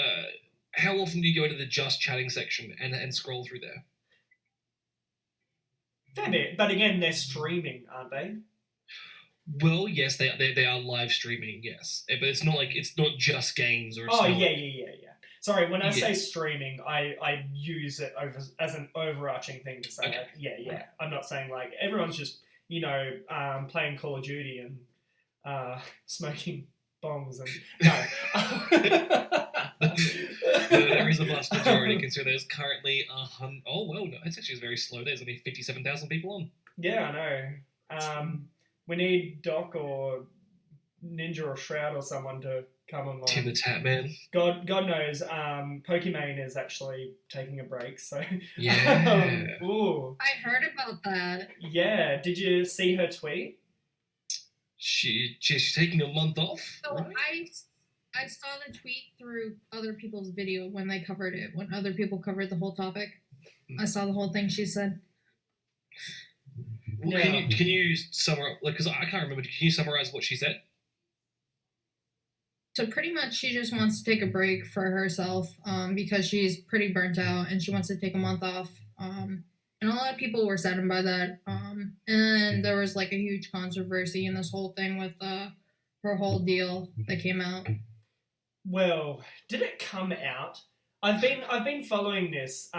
how often do you go into the just chatting section and scroll through there? Fair bit, but again, they're streaming, aren't they? Well, yes, they are live streaming, yes, but it's not just games or. Yeah. Sorry, when I say streaming, I use it as an overarching thing to say, okay. Yeah. I'm not saying like everyone's just playing Call of Duty and smoking bombs and no. There is a vast majority, considering there's currently no, it's actually very slow. There's only 57,000 people on. Yeah, I know. We need Doc or Ninja or Shroud or someone to come online. Tim the Tap Man. God knows. Pokimane is actually taking a break, so yeah. I heard about that. Yeah, did you see her tweet? She's taking a month off. So right? I saw the tweet through other people's video when they covered it. When other people covered the whole topic, I saw the whole thing she said. Well, yeah. Can you summarize? Like, because I can't remember. Can you summarize what she said? So pretty much, she just wants to take a break for herself because she's pretty burnt out and she wants to take a month off. And a lot of people were saddened by that. And there was like a huge controversy in this whole thing with her whole deal that came out. Well, did it come out? I've been following this.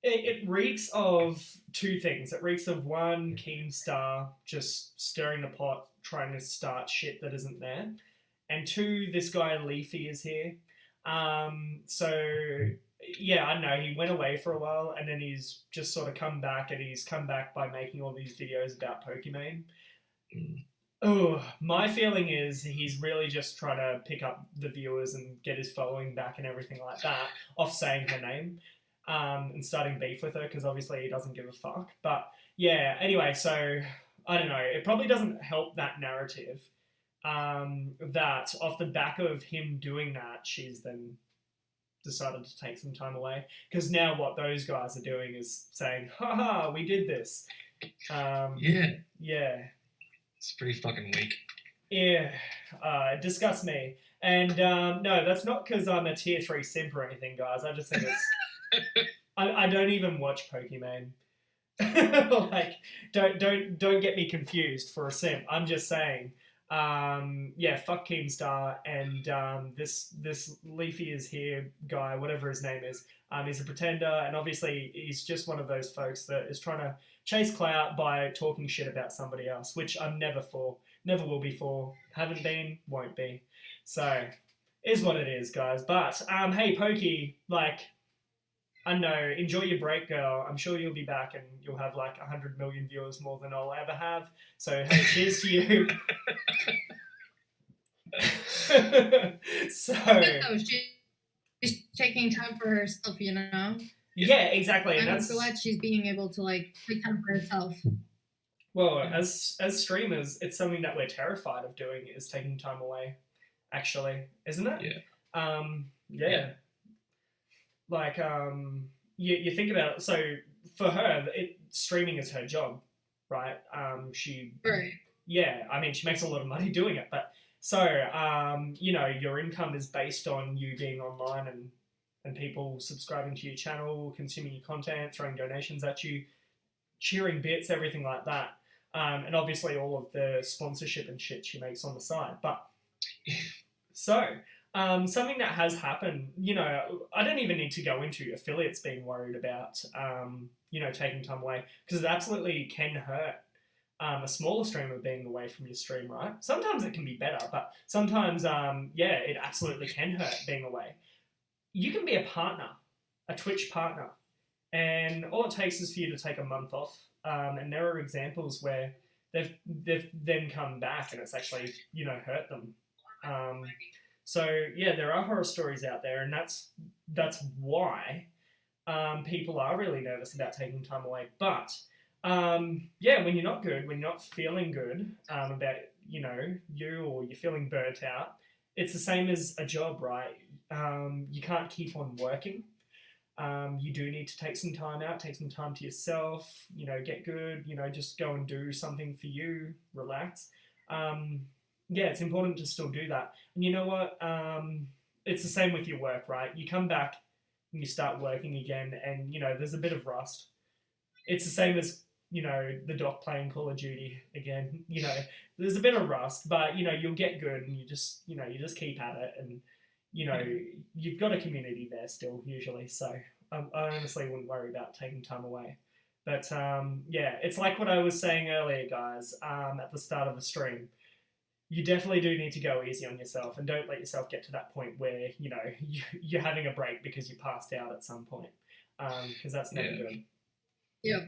It reeks of two things. It reeks of one, Keemstar just stirring the pot, trying to start shit that isn't there, and two, this guy Leafy is here. So yeah, I don't know. He went away for a while, and then he's just sort of come back, and he's come back by making all these videos about Pokemon. Mm. Oh, my feeling is he's really just trying to pick up the viewers and get his following back and everything like that off saying her name, and starting beef with her because obviously he doesn't give a fuck. But yeah, anyway, so I don't know. It probably doesn't help that narrative. That off the back of him doing that, she's then decided to take some time away because now what those guys are doing is saying, "Ha, we did this." Yeah, Yeah. it's pretty fucking weak. Yeah, it disgusts me. And no, that's not because I'm a tier 3 simp or anything, guys. I just think it's. I don't even watch Pokemon. Like, don't get me confused for a simp. I'm just saying. Yeah, fuck Keemstar and this Leafy is here guy, whatever his name is. He's a pretender, and obviously he's just one of those folks that is trying to chase clout by talking shit about somebody else, which I'm never for. Never will be for. Haven't been, won't be. So, is what it is, guys. But, hey, Pokey, like, I don't know, enjoy your break, girl. I'm sure you'll be back and you'll have like 100 million viewers more than I'll ever have. So, hey, cheers to you. So, No, she's taking time for herself, you know? yeah, exactly. And I'm that's glad she's being able to like take time for herself. well, as streamers, it's something that we're terrified of doing is taking time away. Actually, isn't it? Yeah. Yeah. Like you think about it. So for her, streaming is her job, right? She Right. yeah. I mean, she makes a lot of money doing it, but so you know, your income is based on you being online and people subscribing to your channel, consuming your content, throwing donations at you, cheering bits, everything like that. And obviously all of the sponsorship and shit she makes on the side. But so something that has happened, you know, I don't even need to go into affiliates being worried about, you know, taking time away because it absolutely can hurt. A smaller streamer being away from your stream, right? Sometimes it can be better, but sometimes, yeah, it absolutely can hurt being away. You can be a partner, a Twitch partner, and all it takes is for you to take a month off. And there are examples where they've then come back and it's actually, you know, hurt them. So yeah, there are horror stories out there, and that's why people are really nervous about taking time away. But yeah, when you're not good, when you're not feeling good about you know you or you're feeling burnt out, it's the same as a job, right? You can't keep on working. You do need to take some time out, take some time to yourself, you know, get good, you know, just go and do something for you, relax. Yeah, it's important to still do that. And you know what? It's the same with your work, right? You come back and you start working again, and, you know, there's a bit of rust. It's the same as, you know, the doc playing Call of Duty again. You know, there's a bit of rust, but, you know, you'll get good and you just keep at it and, you know, you've got a community there still usually, so I honestly wouldn't worry about taking time away. But yeah, it's like what I was saying earlier, guys, at the start of the stream. You definitely do need to go easy on yourself and don't let yourself get to that point where, you know, you're having a break because you passed out at some point, because that's never good. Yeah.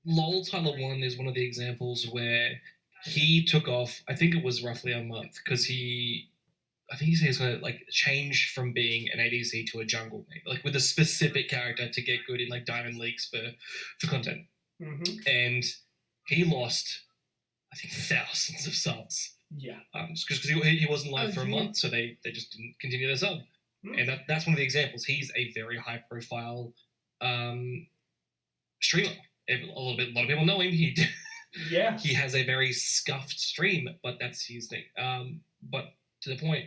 LOL Tyler 1 is one of the examples where he took off, I think it was roughly a month, because I think he said he's going to like change from being an ADC to a jungle mate, like with a specific character to get good in like diamond leagues for content. Mm-hmm. And he lost, I think, thousands of subs. Yeah. Because he wasn't live for a month, so they just didn't continue their sub. And that's one of the examples. He's a very high profile streamer. A lot of people know him. He has a very scuffed stream, but that's his thing. But to the point,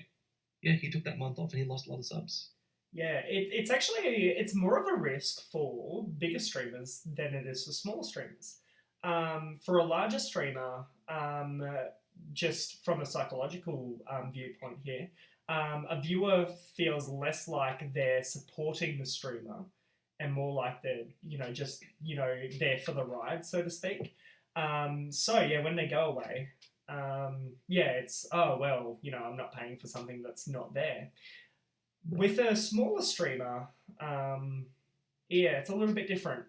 yeah, he took that month off and he lost a lot of subs. Yeah, it's actually more of a risk for bigger streamers than it is for smaller streamers. For a larger streamer, just from a psychological viewpoint here, a viewer feels less like they're supporting the streamer and more like they're, just, there for the ride, so to speak. So yeah, when they go away, it's, oh, well, I'm not paying for something that's not there. With a smaller streamer, it's a little bit different.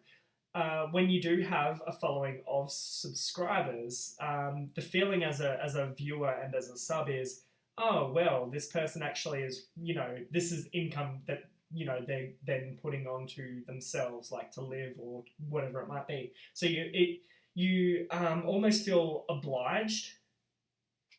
When you do have a following of subscribers, the feeling as a viewer and as a sub is, oh, well, this person actually is, this is income that, they're then putting onto themselves, like to live or whatever it might be. So you almost feel obliged,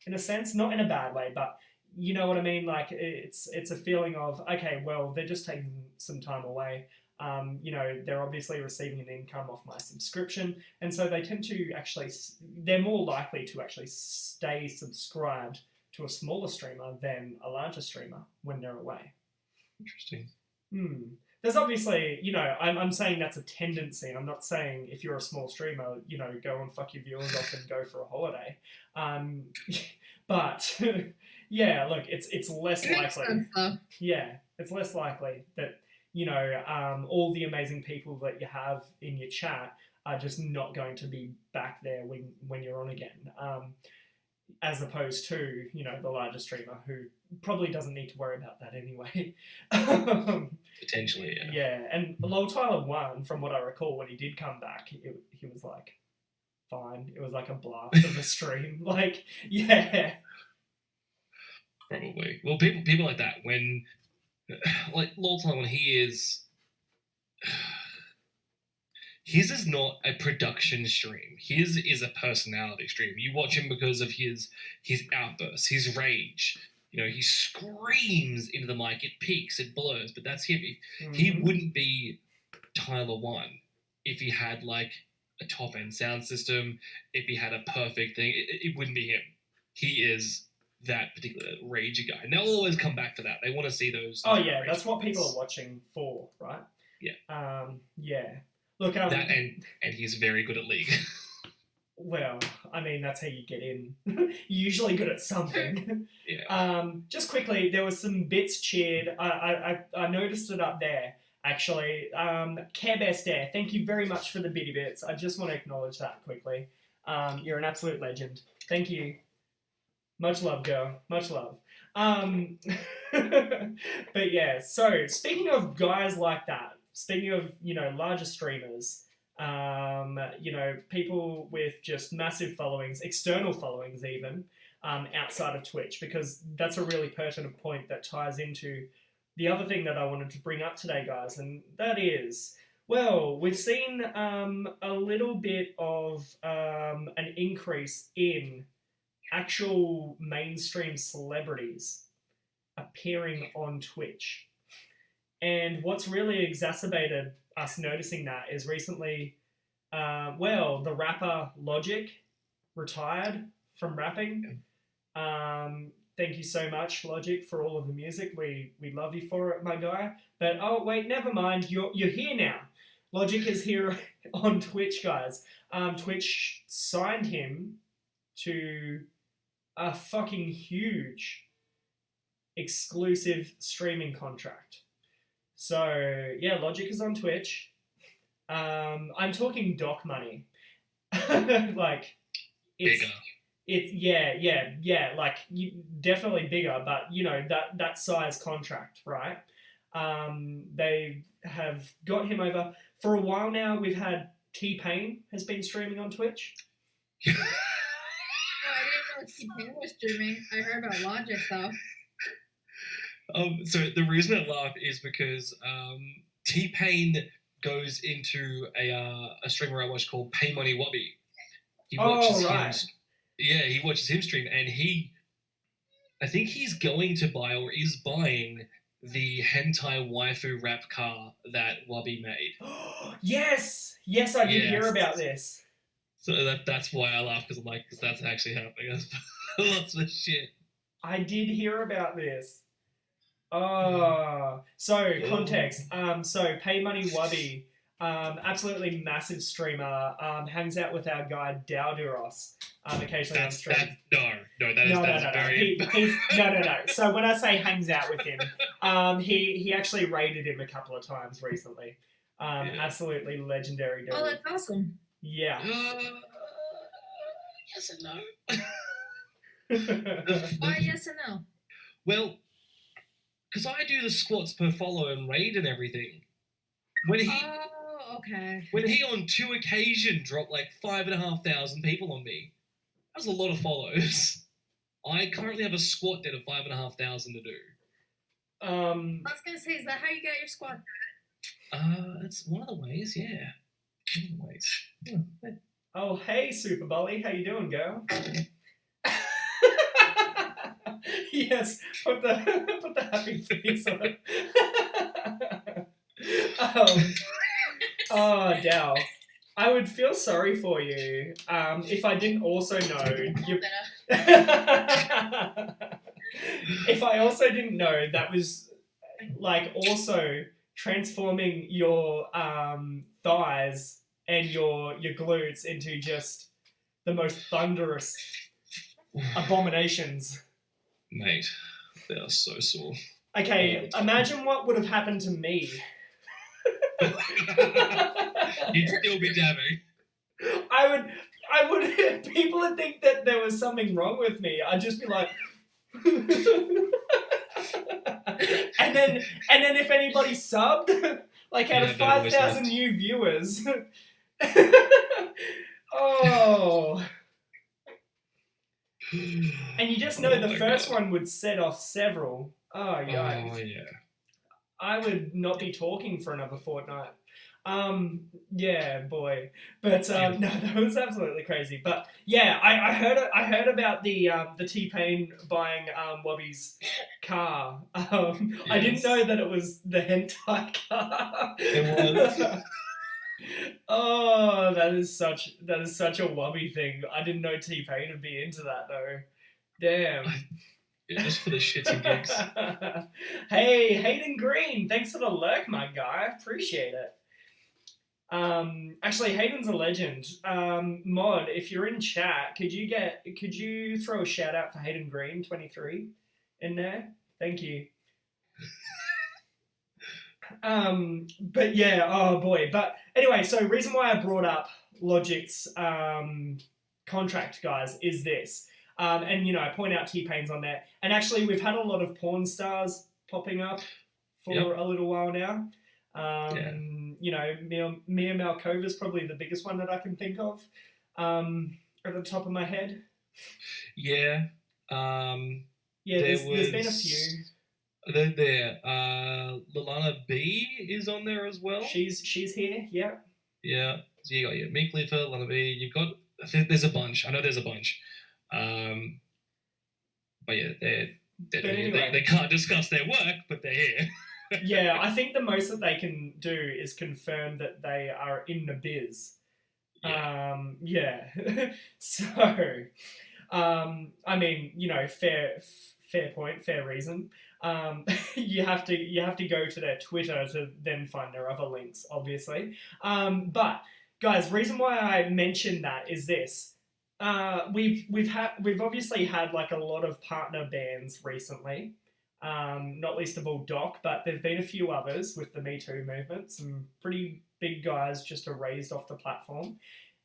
in a sense, not in a bad way, but you know what I mean? Like, it's a feeling of, okay, well, they're just taking some time away. They're obviously receiving an income off my subscription, and so they tend to they're more likely to actually stay subscribed to a smaller streamer than a larger streamer when they're away. Interesting. There's obviously, I'm saying that's a tendency. I'm not saying if you're a small streamer, go and fuck your viewers off and go for a holiday. But yeah, look, it's less likely. Makes sense, though. Yeah, it's less likely that all the amazing people that you have in your chat are just not going to be back there when you're on again. As opposed to, the larger streamer who probably doesn't need to worry about that anyway. Potentially, yeah. Yeah, and Lol Tyler won, from what I recall, when he did come back, he was like, fine. It was like a blast of a stream. Like, yeah. Probably. Well, people like that, when, like, Lol Tyler, when his is not a production stream. His is a personality stream. You watch him because of his outbursts, his rage. He screams into the mic. It peaks, it blurs, but that's him. He wouldn't be Tyler 1 if he had, like, a top-end sound system, if he had a perfect thing. It wouldn't be him. He is that particular rage guy. And they'll always come back to that. They want to see those. Oh, yeah, that's what people are watching for, right? Yeah. Yeah. Look, that and he's very good at League. Well, I mean, that's how you get in. You're usually good at something. Yeah. Just quickly, there was some bits cheered. I noticed it up there, actually. Care Bear Stare, thank you very much for the bitty bits. I just want to acknowledge that quickly. You're an absolute legend. Thank you. Much love, girl. Much love. But yeah, so speaking of guys like that, speaking of, larger streamers, people with just massive followings, external followings even, outside of Twitch, because that's a really pertinent point that ties into the other thing that I wanted to bring up today, guys, and that is, well, we've seen a little bit of an increase in actual mainstream celebrities appearing on Twitch. And what's really exacerbated us noticing that is recently, the rapper Logic retired from rapping. Thank you so much, Logic, for all of the music. We love you for it, my guy. But, oh, wait, never mind. You're here now. Logic is here on Twitch, guys. Twitch signed him to a fucking huge exclusive streaming contract. So, yeah, Logic is on Twitch. I'm talking doc money. Like, it's... Bigger. It's like definitely bigger, but that size contract, right? They have got him over for a while now. We've had T-Pain has been streaming on Twitch. Oh, I didn't know T-Pain was streaming. I heard about Logic though. So the reason I laugh is because T-Pain goes into a streamer I watch called Pay Money Wobby. He watches him. Yeah, he watches him stream, and I think he's going to buy or is buying the hentai waifu rap car that Wobby made. Yes, I did hear about this. So that's why I laugh, because I'm like, because that's actually happening. That's lots of shit. I did hear about this. Oh, so context. So Pay Money Wobby, absolutely massive streamer, hangs out with our guy Dalduros. Occasionally on stream. No. So when I say hangs out with him, he actually raided him a couple of times recently. Absolutely legendary dude. Oh, that's awesome. Yeah. Yes and no. Why yes and no? Well, because I do the squats per follow and raid and everything. When he Oh, okay. when he on 2 occasions dropped like 5,500 people on me, that's a lot of follows. I currently have a squat debt of 5,500 to do. I was gonna say, is that how you got your squat? That's one of the ways, yeah. One of the ways. Yeah. Oh, hey, Super Bully, how you doing, girl? Yes, put the happy face on it. Oh, Dal, I would feel sorry for you if I didn't also know you. If I also didn't know that was like also transforming your thighs and your glutes into just the most thunderous abominations. Mate, they are so sore. Okay, imagine what would have happened to me. You'd still be dabbing. I would. People would think that there was something wrong with me. I'd just be like, and then if anybody subbed, like out of 5,000 new viewers, oh. And you just know the first one would set off several. Oh, yikes. Oh, yeah. I would not be talking for another fortnight. Yeah, boy. But no, that was absolutely crazy. But yeah, I heard about the T-Pain buying Wobby's car. Yes. I didn't know that it was the hentai car. It was. Oh, that is such a Wobby thing. I didn't know T-Pain would be into that though. Damn. Yeah, just for the shits and gigs. Hey, Hayden Green, thanks for the lurk, my guy. Appreciate it. Actually, Hayden's a legend. Mod, if you're in chat, could you throw a shout out for Hayden Green 23 in there? Thank you. But yeah, oh boy. But anyway, so reason why I brought up Logic's contract, guys, is this. And you know, I point out T-Pain's on there. And actually, we've had a lot of porn stars popping up for a little while now. You know, Mia Malkova is probably the biggest one that I can think of at the top of my head. Yeah. There's been a few. They're there. Lalana B is on there as well. She's here, yeah. Yeah. So you got Meek Cliffer, Lalana B. You've got there's a bunch. I know there's a bunch. But yeah, they can't discuss their work, but they're here. Yeah, I think the most that they can do is confirm that they are in the biz. Yeah. So, I mean, you know, fair point, fair reason. You have to go to their Twitter to then find their other links, obviously. But guys, reason why I mentioned that is this. We've obviously had like a lot of partner bands recently. Not least of all Doc, but there've been a few others with the Me Too movement. Some pretty big guys just erased off the platform.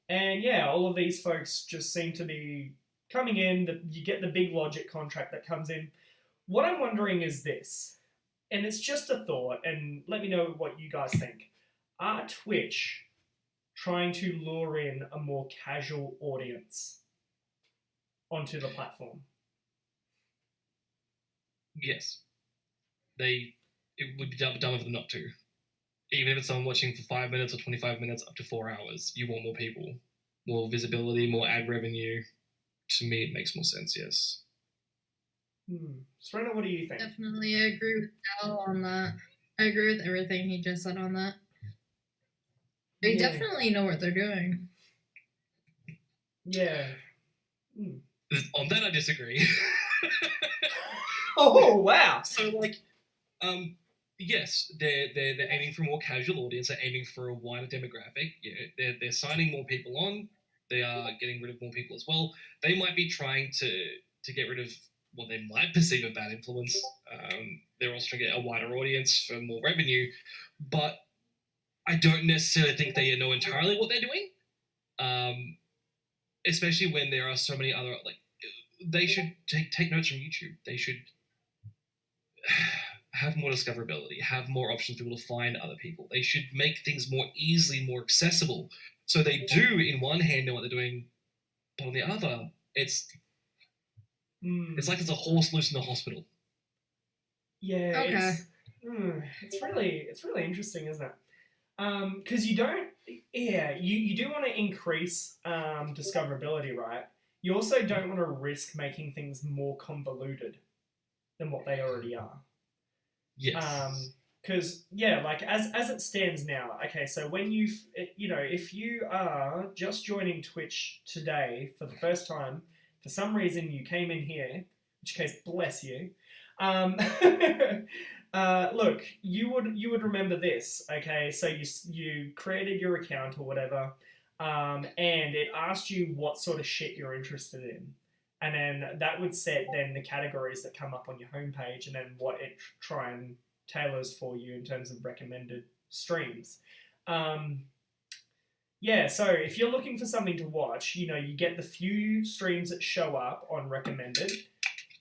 And yeah, all of these folks just seem to be coming in. You get the big Logic contract that comes in. What I'm wondering is this, and it's just a thought, and let me know what you guys think. Are Twitch trying to lure in a more casual audience onto the platform? Yes. It would be dumb of them not to. Even if it's someone watching for 5 minutes or 25 minutes up to 4 hours, you want more people, more visibility, more ad revenue. To me, it makes more sense, yes. Srenna, what do you think? Definitely, I agree with Dal on that. I agree with everything he just said on that. They definitely know what they're doing. Yeah. On that, I disagree. Oh wow! So like, yes, they're aiming for a more casual audience. They're aiming for a wider demographic. Yeah, they're signing more people on. They are getting rid of more people as well. They might be trying to get rid of what they might perceive as bad influence. They're also trying to get a wider audience for more revenue, but I don't necessarily think they know entirely what they're doing. Especially when there are so many other, like, they should take notes from YouTube. They should have more discoverability, have more options for people to find other people. They should make things more easily, more accessible. So they do, in one hand, know what they're doing, but on the other, it's like there's a horse loose in the hospital. Yeah, Okay. it's really interesting, isn't it? Because you don't, you do want to increase discoverability, right? You also don't want to risk making things more convoluted than what they already are. Yes. Because like as it stands now, okay, so when if you are just joining Twitch today for the first time, for some reason you came in here, in which case bless you. Look, you would remember this, okay? So you created your account or whatever, and it asked you what sort of shit you're interested in, and then that would set then the categories that come up on your homepage, and then what it try and tailors for you in terms of recommended streams. So if you're looking for something to watch, you get the few streams that show up on recommended.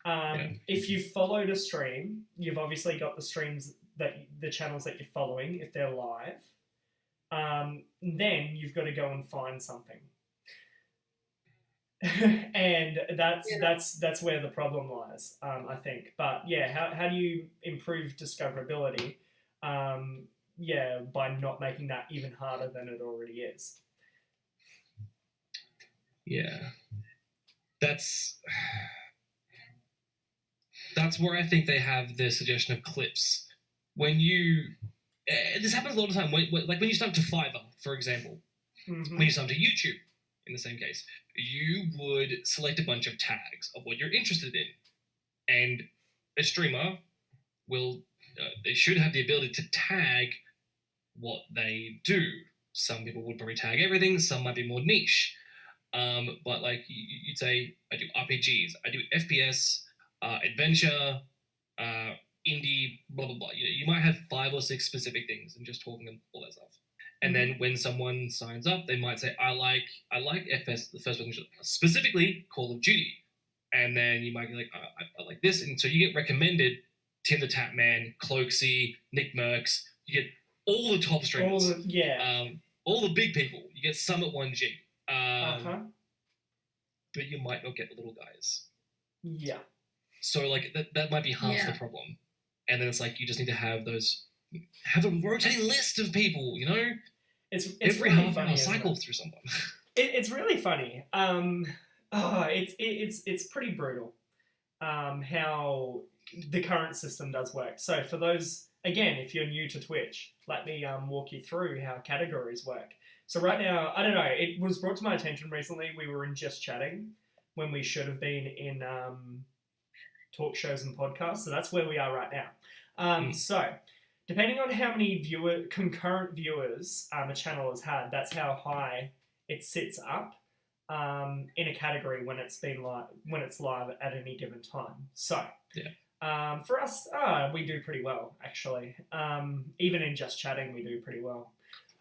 If you followed a stream, you've obviously got the streams the channels that you're following if they're live. Then you've got to go and find something, and that's where the problem lies, I think. But how do you improve discoverability? By not making that even harder than it already is. Yeah, that's where I think they have the suggestion of clips. When you, this happens a lot of time. When you start to Fiverr, for example, when you start to YouTube, in the same case, you would select a bunch of tags of what you're interested in, and a streamer will, they should have the ability to tag what they do. Some people would probably tag everything. Some might be more niche. But like you'd say, I do RPGs, I do FPS, adventure, indie, blah blah blah. You might have 5 or 6 specific things, and just talking all that stuff. And then when someone signs up, they might say, I like FPS, the first one, specifically Call of Duty. And then you might be like, I like this. And so you get recommended Tim the Tatman, Cloaksy, Nick Merckx. You get all the top streamers. All the big people. You get some at 1G. But you might not get the little guys. Yeah. So like that might be half the problem. And then it's like you just need to have a rotating list of people, It's every really half funny, hour cycle through someone. It's really funny. It's pretty brutal. How the current system does work. So for those, again, if you're new to Twitch, let me walk you through how categories work. So right now, I don't know, it was brought to my attention recently, we were in Just Chatting when we should have been in talk shows and podcasts. So that's where we are right now. So depending on how many concurrent viewers a channel has had, that's how high it sits up in a category when it's live at any given time. So for us, we do pretty well, actually. Even in Just Chatting, we do pretty well.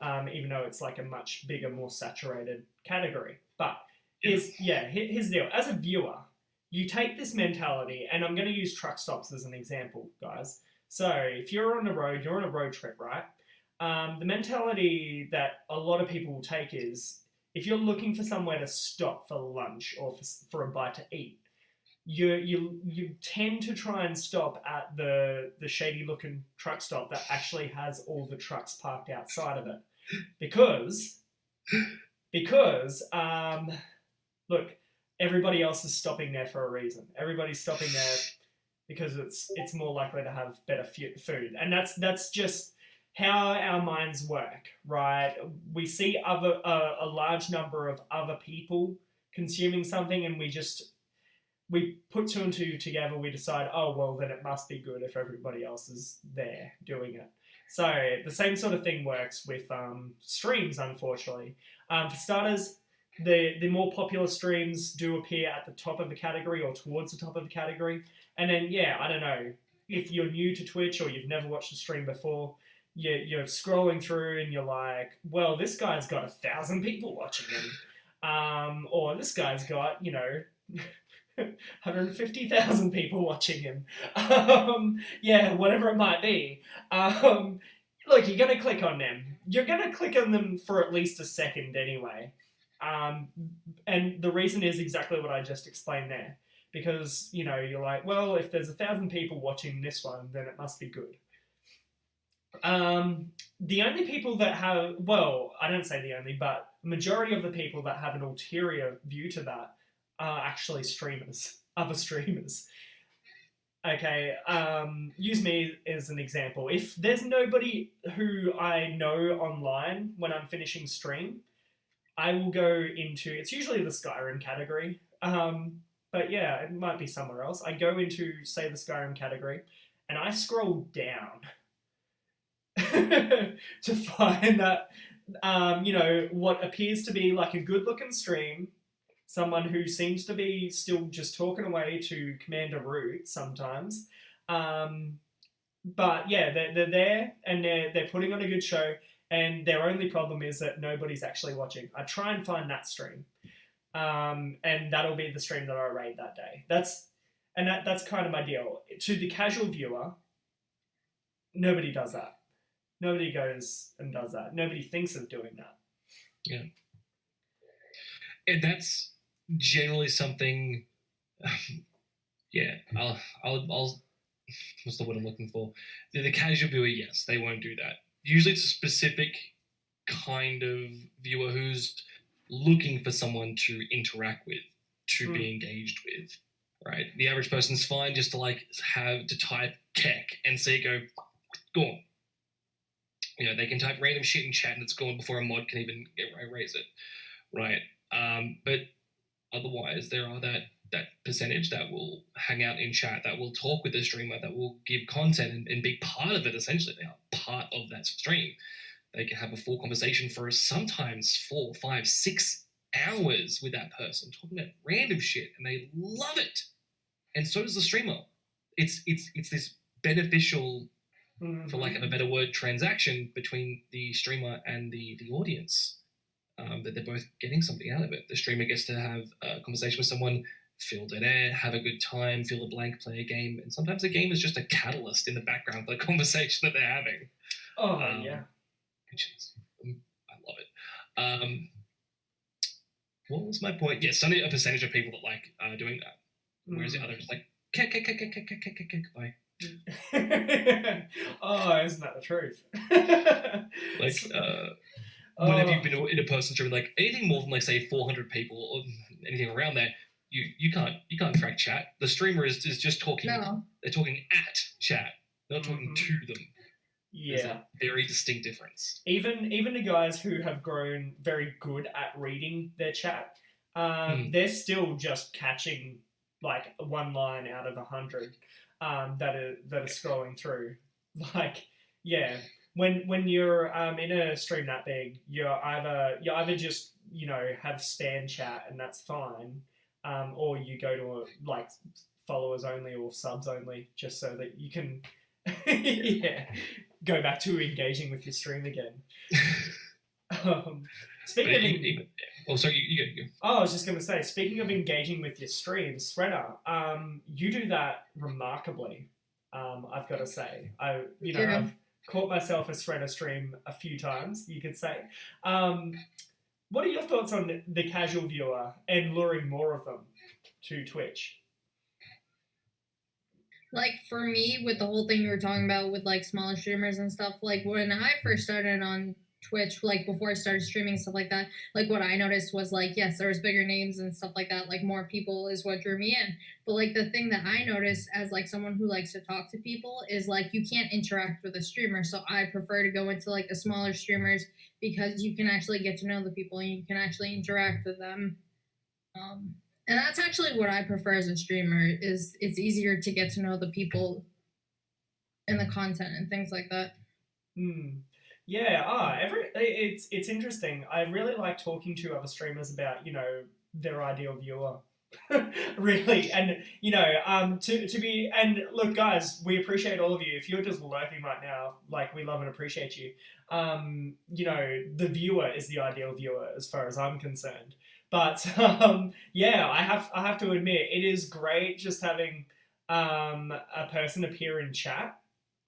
Even though it's like a much bigger, more saturated category. But here's the deal. As a viewer, you take this mentality, and I'm going to use truck stops as an example, guys. So if you're on a road trip, right? The mentality that a lot of people will take is, if you're looking for somewhere to stop for lunch or for a bite to eat, you tend to try and stop at the shady looking truck stop that actually has all the trucks parked outside of it, because look, everybody else is stopping there for a reason. Everybody's stopping there because it's more likely to have better food, and that's just how our minds work, right? We see a large number of other people consuming something, and we put 2 and 2 together. We decide, oh well, then it must be good if everybody else is there doing it. So the same sort of thing works with streams, unfortunately. For starters, the more popular streams do appear at the top of the category or towards the top of the category. And then, I don't know, if you're new to Twitch or you've never watched a stream before, you're scrolling through and you're like, well, this guy's got 1,000 people watching him, or this guy's got 150,000 people watching him. Yeah, whatever it might be. Look, you're gonna click on them. You're gonna click on them for at least a second anyway. And the reason is exactly what I just explained there. Because, you're like, well, if there's 1,000 people watching this one, then it must be good. The only people that have, well, I don't say the only, but majority of the people that have an ulterior view to that are actually streamers, other streamers. Okay, use me as an example. If there's nobody who I know online when I'm finishing stream, I will go into, it's usually the Skyrim category, but yeah, it might be somewhere else. I go into, say, the Skyrim category, and I scroll down to find that, what appears to be like a good-looking stream, someone who seems to be still just talking away to Commander Root sometimes. But yeah, they're there and they're putting on a good show, and their only problem is that nobody's actually watching. I try and find that stream. And that'll be the stream that I raid that day. That's kind of my deal. To the casual viewer, nobody does that. Nobody goes and does that. Nobody thinks of doing that. Yeah. And that's generally something, yeah, I'll what's the word I'm looking for? The casual viewer, yes, they won't do that. Usually it's a specific kind of viewer who's looking for someone to interact with, to be engaged with, right? The average person's fine just to have to type keck and see it go on. They can type random shit in chat and it's gone before a mod can even erase it, right? But otherwise, there are that percentage that will hang out in chat, that will talk with the streamer, that will give content and be part of it. Essentially, they are part of that stream. They can have a full conversation for sometimes 4, 5, 6 hours with that person, talking about random shit, and they love it. And so does the streamer. It's this beneficial, for lack of a better word, transaction between the streamer and the audience. That they're both getting something out of it. The streamer gets to have a conversation with someone, fill dead air, have a good time, fill a blank, play a game, and sometimes the game is just a catalyst in the background for the conversation that they're having. Oh, yeah. Which is, I love it. What was my point? Yes, only a percentage of people that like doing that. Whereas the others like, bye. Oh, isn't that the truth? Whenever you've been in a person stream, like anything more than say 400 people or anything around there, you can't track chat. The streamer is just talking. No. They're talking at chat, not talking to them. Yeah, there's a very distinct difference. Even the guys who have grown very good at reading their chat, they're still just catching like one line out of 100 that are scrolling through. Like, yeah. When you're in a stream that big, you either just have spam chat and that's fine, or you go to followers only or subs only, just so that you can go back to engaging with your stream again. Speaking of, sorry, you go. Oh, I was just going to say, speaking of engaging with your stream, Srenna, you do that remarkably. I've got to say, I've caught myself a Srenna stream a few times, you could say. What are your thoughts on the casual viewer and luring more of them to Twitch? Like, for me, with the whole thing you were talking about with, smaller streamers and stuff, when I first started on Twitch, before I started streaming, stuff like that, what I noticed was, yes, there was bigger names and stuff like that, more people is what drew me in. But, the thing that I noticed as, someone who likes to talk to people is, you can't interact with a streamer, so I prefer to go into, the smaller streamers because you can actually get to know the people and you can actually interact with them. And that's actually what I prefer as a streamer, is it's easier to get to know the people and the content and things like that. Yeah, it's interesting. I really like talking to other streamers about, their ideal viewer. Really. And to be, and look, guys, we appreciate all of you. If you're just lurking right now, like, we love and appreciate you. The viewer is the ideal viewer as far as I'm concerned. But yeah, I have to admit, it is great just having a person appear in chat.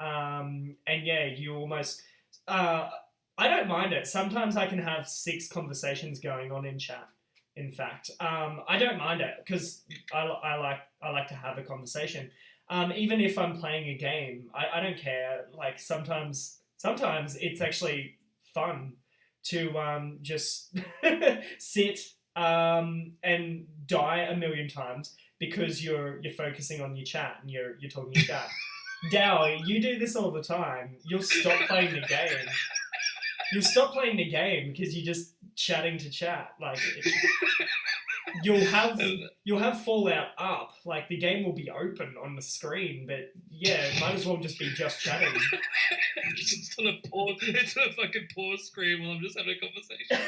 And yeah, you almost I don't mind it. Sometimes I can have 6 conversations going on in chat. In fact, I don't mind it because I like to have a conversation. Even if I'm playing a game, I don't care. Like, sometimes it's actually fun to just sit and die a million times because you're focusing on your chat and you're talking to chat. Dow, you do this all the time. You'll stop playing the game. You'll stop playing the game because you're just chatting to chat. Like, you'll have Fallout up. Like, the game will be open on the screen, but yeah, it might as well just be just chatting. It's on a pause. It's on a fucking pause screen while I'm just having a conversation.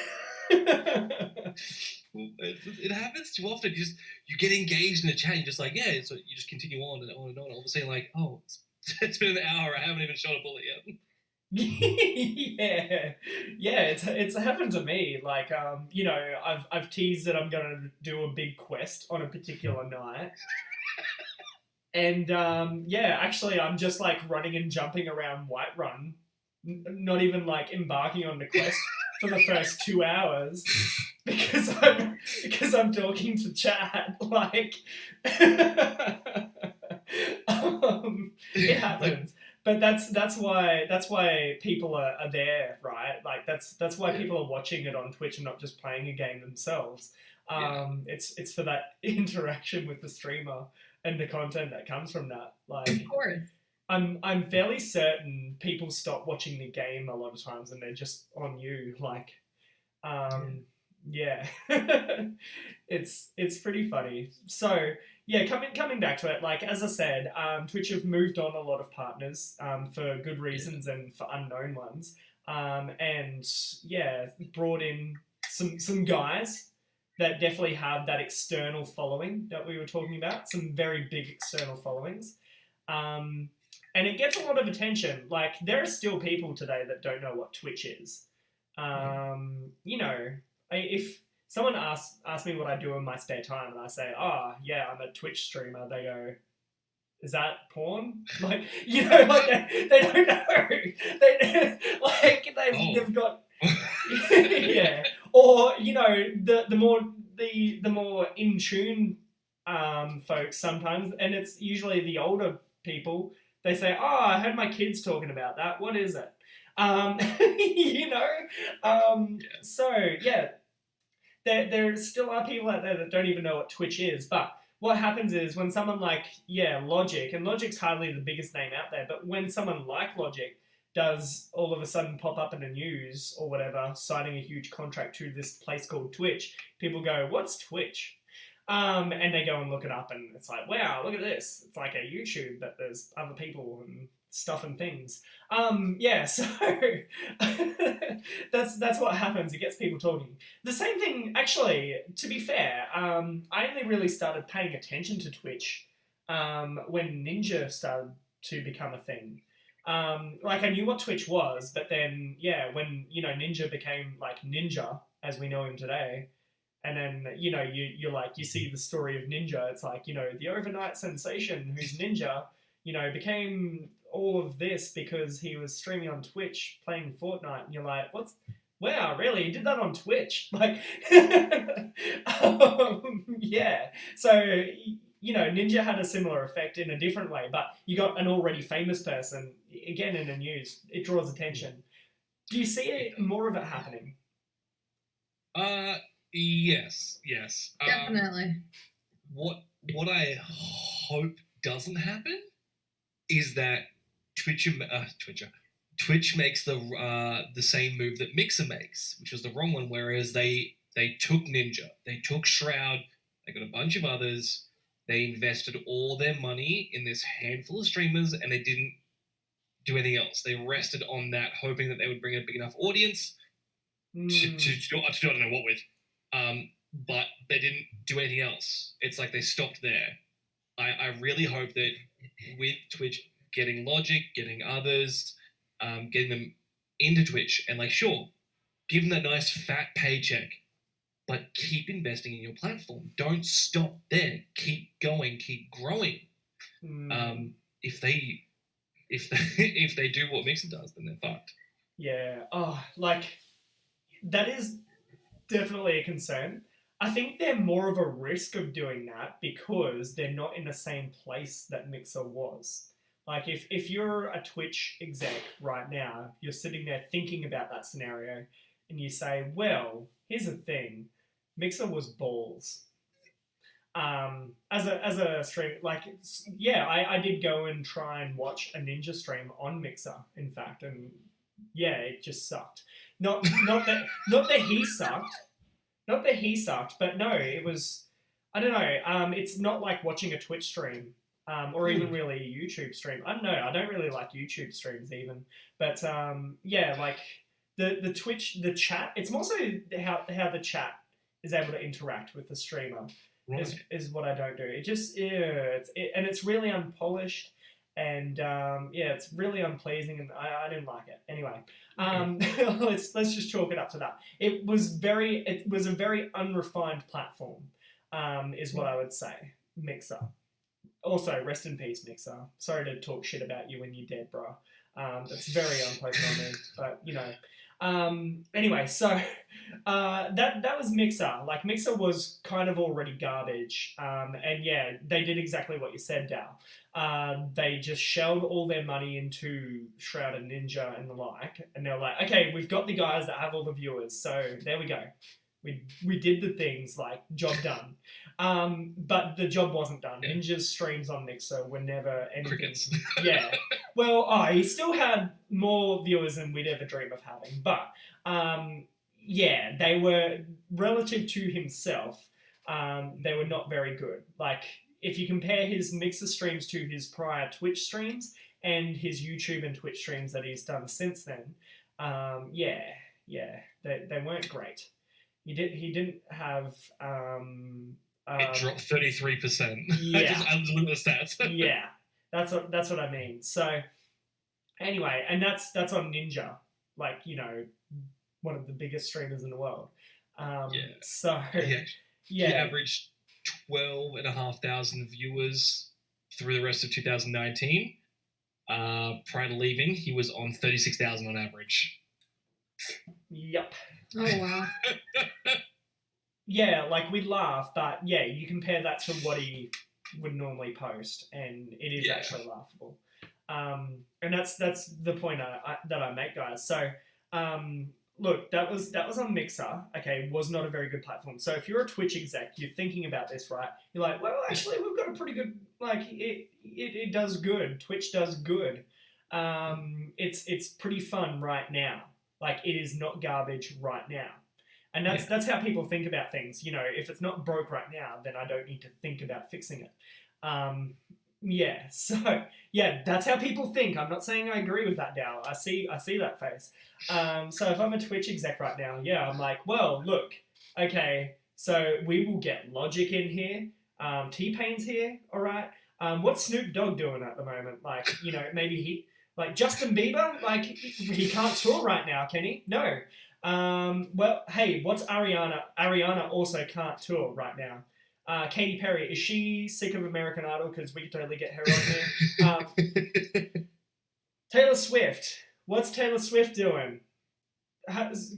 It happens too often. You get engaged in the chat. You're just like, yeah. So you just continue on and on and on. All of a sudden, like, oh, it's been an hour. I haven't even shot a bullet yet. Yeah, it's happened to me. Like, I've teased that I'm gonna do a big quest on a particular night, and yeah, actually, I'm just like running and jumping around Whiterun, not even like embarking on the quest for the first 2 hours because I'm talking to chat. Like, it happens. But that's why people are there, right? Like, that's why people are watching it on Twitch and not just playing a game themselves. It's for that interaction with the streamer and the content that comes from that. Like, of course. I'm fairly certain people stop watching the game a lot of times and they're just on you. Like, yeah, it's pretty funny. So yeah, coming back to it, like, as I said, Twitch have moved on a lot of partners for good reasons and for unknown ones, and yeah, brought in some guys that definitely have that external following that we were talking about, some very big external followings, and it gets a lot of attention. Like, there are still people today that don't know what Twitch is. If someone asks me what I do in my spare time, and I say, "Oh, yeah, I'm a Twitch streamer," they go, "Is that porn?" Like, like, they don't know. They've got yeah. Or the more in tune folks sometimes, and it's usually the older people. They say, "Oh, I heard my kids talking about that. What is it?" So yeah, there still are people out there that don't even know what Twitch is. But what happens is when someone like, Logic, and Logic's hardly the biggest name out there, but when someone like Logic does all of a sudden pop up in the news or whatever, signing a huge contract to this place called Twitch, people go, "What's Twitch?" And they go and look it up, and it's like, wow, look at this. It's like a YouTube, but there's other people and stuff and things. So that's what happens. It gets people talking. The same thing, actually, to be fair, I only really started paying attention to Twitch when Ninja started to become a thing. Like, I knew what Twitch was, but then, yeah, when, Ninja became, like, Ninja, as we know him today, and then, you see the story of Ninja, it's like, the overnight sensation who's Ninja, became all of this because he was streaming on Twitch playing Fortnite, and you're like, wow, really? He did that on Twitch? Like, yeah. So, Ninja had a similar effect in a different way, but you got an already famous person, again, in the news. It draws attention. Do you see more of it happening? Yes. Definitely. What I hope doesn't happen is that Twitch makes the same move that Mixer makes, which was the wrong one. Whereas they took Ninja, they took Shroud, they got a bunch of others. They invested all their money in this handful of streamers, and they didn't do anything else. They rested on that, hoping that they would bring a big enough audience to I don't know what with. but they didn't do anything else. It's like they stopped there. I really hope that with Twitch getting Logic, getting others, getting them into Twitch, and like, sure, give them that nice fat paycheck, but keep investing in your platform. Don't stop there. Keep going. Keep growing. If they if they do what Mixer does, then they're fucked. Yeah. Oh, like that is definitely a concern. I think they're more of a risk of doing that because they're not in the same place that Mixer was. Like if you're a Twitch exec right now, you're sitting there thinking about that scenario and you say, well, here's the thing, Mixer was balls. As a stream, like, yeah, I did go and try and watch a Ninja stream on Mixer, in fact, and yeah, it just sucked. Not that he sucked, not that he sucked, but no, it was, I don't know. It's not like watching a Twitch stream, or even really a YouTube stream. I don't know. I don't really like YouTube streams even, but yeah, like the Twitch, the chat. It's more so how the chat is able to interact with the streamer. Right. Is what I don't do. It just and it's really unpolished, and yeah, it's really unpleasing, and I didn't like it. Anyway, let's just chalk it up to that. It was a very unrefined platform, is what I would say. Mixer. Also, rest in peace, Mixer. Sorry to talk shit about you when you're dead, bro. That's very unpleasant on me, but you know. Anyway, so that was Mixer. Like Mixer was kind of already garbage. And yeah, they did exactly what you said, Dal. They just shelled all their money into Shroud and Ninja and the like, and they're like, okay, we've got the guys that have all the viewers, so there we go. We did the things, like, job done. But the job wasn't done. Yeah. Ninja's streams on Mixer were never anything. Crickets. Yeah. Well, he still had more viewers than we'd ever dream of having. But, yeah, they were, relative to himself, they were not very good. Like, if you compare his Mixer streams to his prior Twitch streams and his YouTube and Twitch streams that he's done since then, yeah, they weren't great. He didn't have. It dropped 33%. Yeah, I just looked at the stats. Yeah, that's what I mean. So anyway, and that's on Ninja, like, you know, one of the biggest streamers in the world. Yeah. So yeah. He yeah, averaged 12,500 viewers through the rest of 2019. Prior to leaving, he was on 36,000 on average. Yep. Oh, wow. Yeah, like, we laugh, but yeah, you compare that to what he would normally post, and it is actually laughable. And that's the point that I make, guys. So, look, that was on Mixer. Okay, was not a very good platform. So if you're a Twitch exec, you're thinking about this, right? You're like, well, actually, we've got a pretty good, like, it does good. Twitch does good. It's pretty fun right now. Like, it is not garbage right now. And that's how people think about things. You know, if it's not broke right now, then I don't need to think about fixing it. Yeah, so yeah, that's how people think. I'm not saying I agree with that, Dal. I see that face. So if I'm a Twitch exec right now, yeah, I'm like, well, look, okay, so we will get Logic in here. T-Pain's here, all right. What's Snoop Dogg doing at the moment? Like, you know, maybe he, like, Justin Bieber, like, he can't tour right now, can he? No. Well, hey, what's Ariana? Ariana also can't tour right now. Katy Perry, is she sick of American Idol? Because we could totally get her on here. Taylor Swift. What's Taylor Swift doing?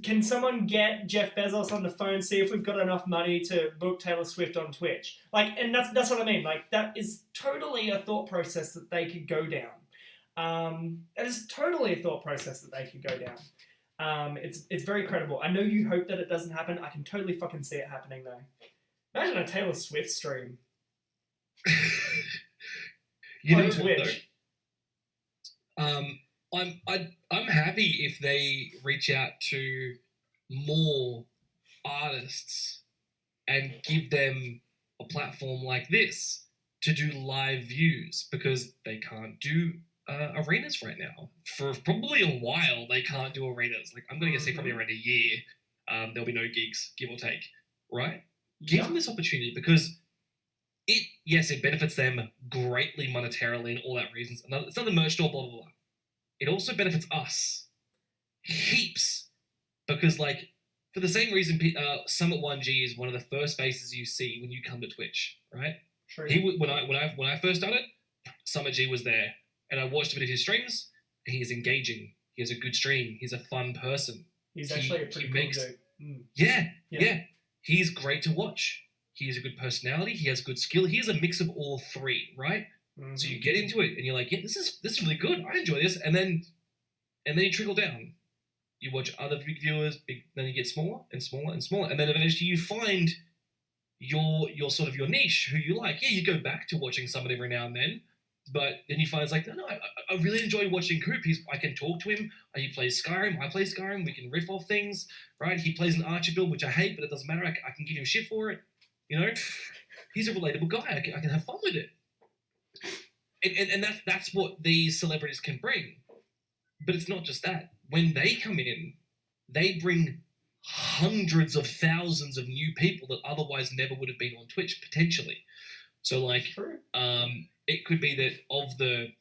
Can someone get Jeff Bezos on the phone, see if we've got enough money to book Taylor Swift on Twitch? Like, and that's what I mean. Like, that is totally a thought process that they could go down. That is totally a thought process that they could go down. It's very credible. I know you hope that it doesn't happen. I can totally fucking see it happening, though. Imagine a Taylor Swift stream. On Twitch. I'm happy if they reach out to more artists and give them a platform like this to do live views, because they can't do arenas right now. For probably a while, they can't do arenas. Like, I'm going to say probably around a year, there'll be no gigs, give or take, right? Give them this opportunity because it benefits them greatly monetarily and all that reasons. It's not the merch store, blah, blah, blah. It also benefits us heaps because, like, for the same reason, Summit 1G is one of the first faces you see when you come to Twitch, right? True. When I first started, Summit G was there, and I watched a bit of his streams. He is engaging. He has a good stream. He's a fun person. He's actually a pretty cool dude. Mm. Yeah. He's great to watch. He has a good personality. He has good skill. He has a mix of all three, right? Mm-hmm. So you get into it, and you're like, yeah, this is really good. I enjoy this, and then you trickle down. You watch other big viewers, then you get smaller and smaller and smaller, and then eventually you find your sort of your niche, who you like. Yeah, you go back to watching someone every now and then, but then you find it's like, no, I really enjoy watching Coop. I can talk to him. He plays Skyrim. I play Skyrim. We can riff off things, right? He plays an Archer build, which I hate, but it doesn't matter. I can give him shit for it. You know, he's a relatable guy. I can have fun with it, and that's what these celebrities can bring. But it's not just that. When they come in, they bring hundreds of thousands of new people that otherwise never would have been on Twitch, potentially. So, like, it could be that of the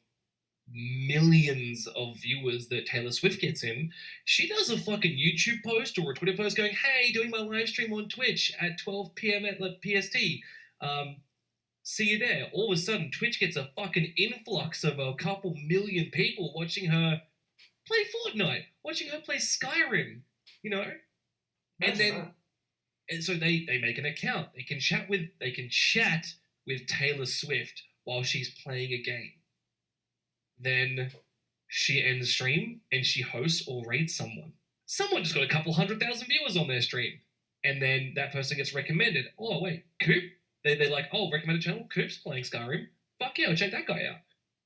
millions of viewers that Taylor Swift gets in, she does a fucking YouTube post or a Twitter post going, hey, doing my live stream on Twitch at 12 p.m. at PST. See you there. All of a sudden, Twitch gets a fucking influx of a couple million people watching her play Fortnite, watching her play Skyrim, you know? And so they make an account. They can chat with Taylor Swift while she's playing a game. Then she ends stream and she hosts or raids someone. Someone just got a couple 100,000 viewers on their stream. And then that person gets recommended. Oh, wait, Coop? They're like, oh, recommended channel? Coop's playing Skyrim. Fuck yeah, I'll check that guy out.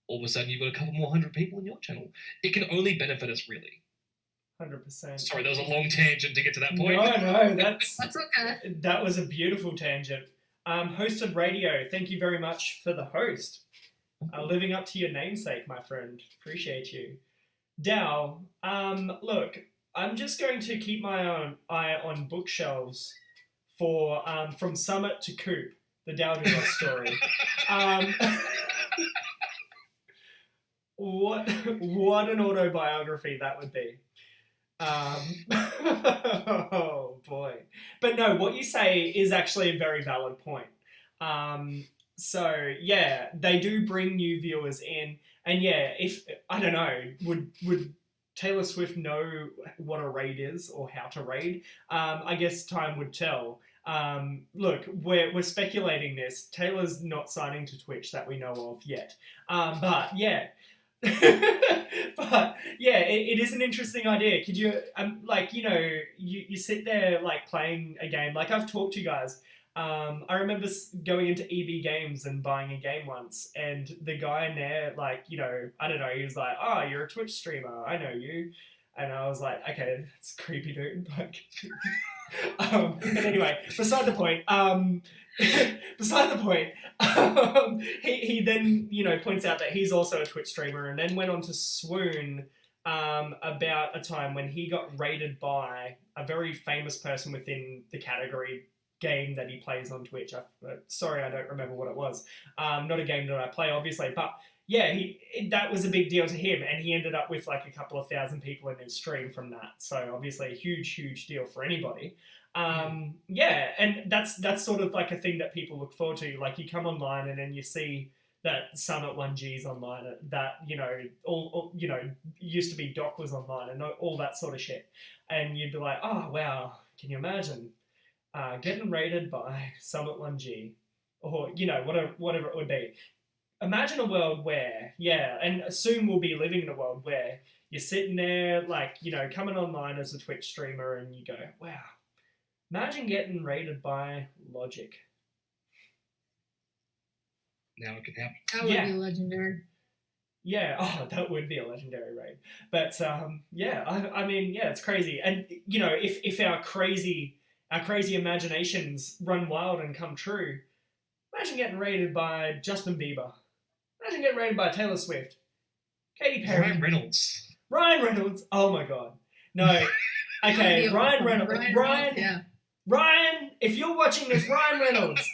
All of a sudden, you've got a couple more 100 people in your channel. It can only benefit us, really. 100%. Sorry, that was a long tangent to get to that point. No, that's okay. That was a beautiful tangent. Hosted Radio, thank you very much for the host. Living up to your namesake, my friend. Appreciate you. Dow, look, I'm just going to keep my eye on bookshelves for From Summit to Coop, the Dalduros story. What an autobiography that would be. Oh boy. But no, what you say is actually a very valid point. So yeah, they do bring new viewers in, and yeah, if I don't know, would Taylor Swift know what a raid is or how to raid? I guess time would tell. Look, we're speculating this. Taylor's not signing to Twitch that we know of yet. But yeah. But yeah, it is an interesting idea. Could you, like, you know, you sit there like playing a game. Like I've talked to you guys. I remember going into EB Games and buying a game once, and the guy in there, like, you know, I don't know, he was like, "Oh, you're a Twitch streamer. I know you." And I was like, "Okay, that's creepy, dude." Like, but anyway, beside the point. He then, you know, points out that he's also a Twitch streamer, and then went on to swoon about a time when he got raided by a very famous person within the category game that he plays on Twitch. Sorry, I don't remember what it was. Not a game that I play, obviously, but yeah, that was a big deal to him, and he ended up with like a couple of thousand people in his stream from that. So obviously a huge deal for anybody. Yeah, and that's sort of like a thing that people look forward to. Like you come online and then you see that Summit 1G's online, that, you know, all you know, used to be Doc was online and all that sort of shit. And you'd be like, oh wow, can you imagine getting raided by Summit 1G, or, you know, whatever it would be. Imagine a world where, yeah, and soon we'll be living in a world where you're sitting there, like, you know, coming online as a Twitch streamer, and you go, wow, imagine getting raided by Logic. Now it can happen. That would be legendary. Yeah, oh, that would be a legendary raid. But yeah, I mean, yeah, it's crazy. And, you know, if our crazy imaginations run wild and come true, imagine getting raided by Justin Bieber. Imagine getting raided by Taylor Swift, Katy Perry, Ryan Reynolds. Oh my god, no. Okay, Ryan Reynolds. Yeah. Ryan, if you're watching this, Ryan Reynolds.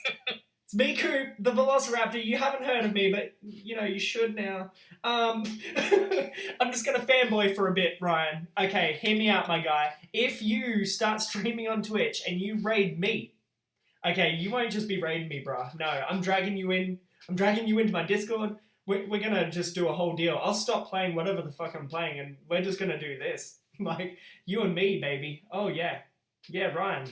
It's me, Coop, the Velociraptor. You haven't heard of me, but you should now. I'm just gonna fanboy for a bit, Ryan. Okay, hear me out, my guy. If you start streaming on Twitch and you raid me, okay, you won't just be raiding me, bruh. No, I'm dragging you in. I'm dragging you into my Discord. We're gonna just do a whole deal. I'll stop playing whatever the fuck I'm playing, and we're just gonna do this. Like, you and me, baby. Oh, yeah. Yeah, Ryan.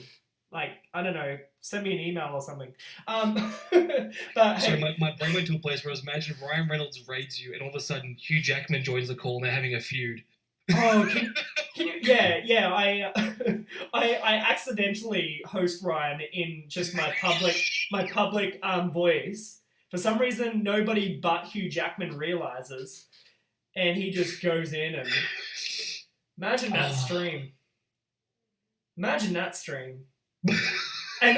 Like, I don't know, send me an email or something. But So hey, my brain went to a place where I was imagining Ryan Reynolds raids you, and all of a sudden Hugh Jackman joins the call, and they're having a feud. oh, can you, yeah, I accidentally host Ryan in just my public voice. For some reason, nobody but Hugh Jackman realizes, and he just goes in and imagine that stream. Imagine that stream. And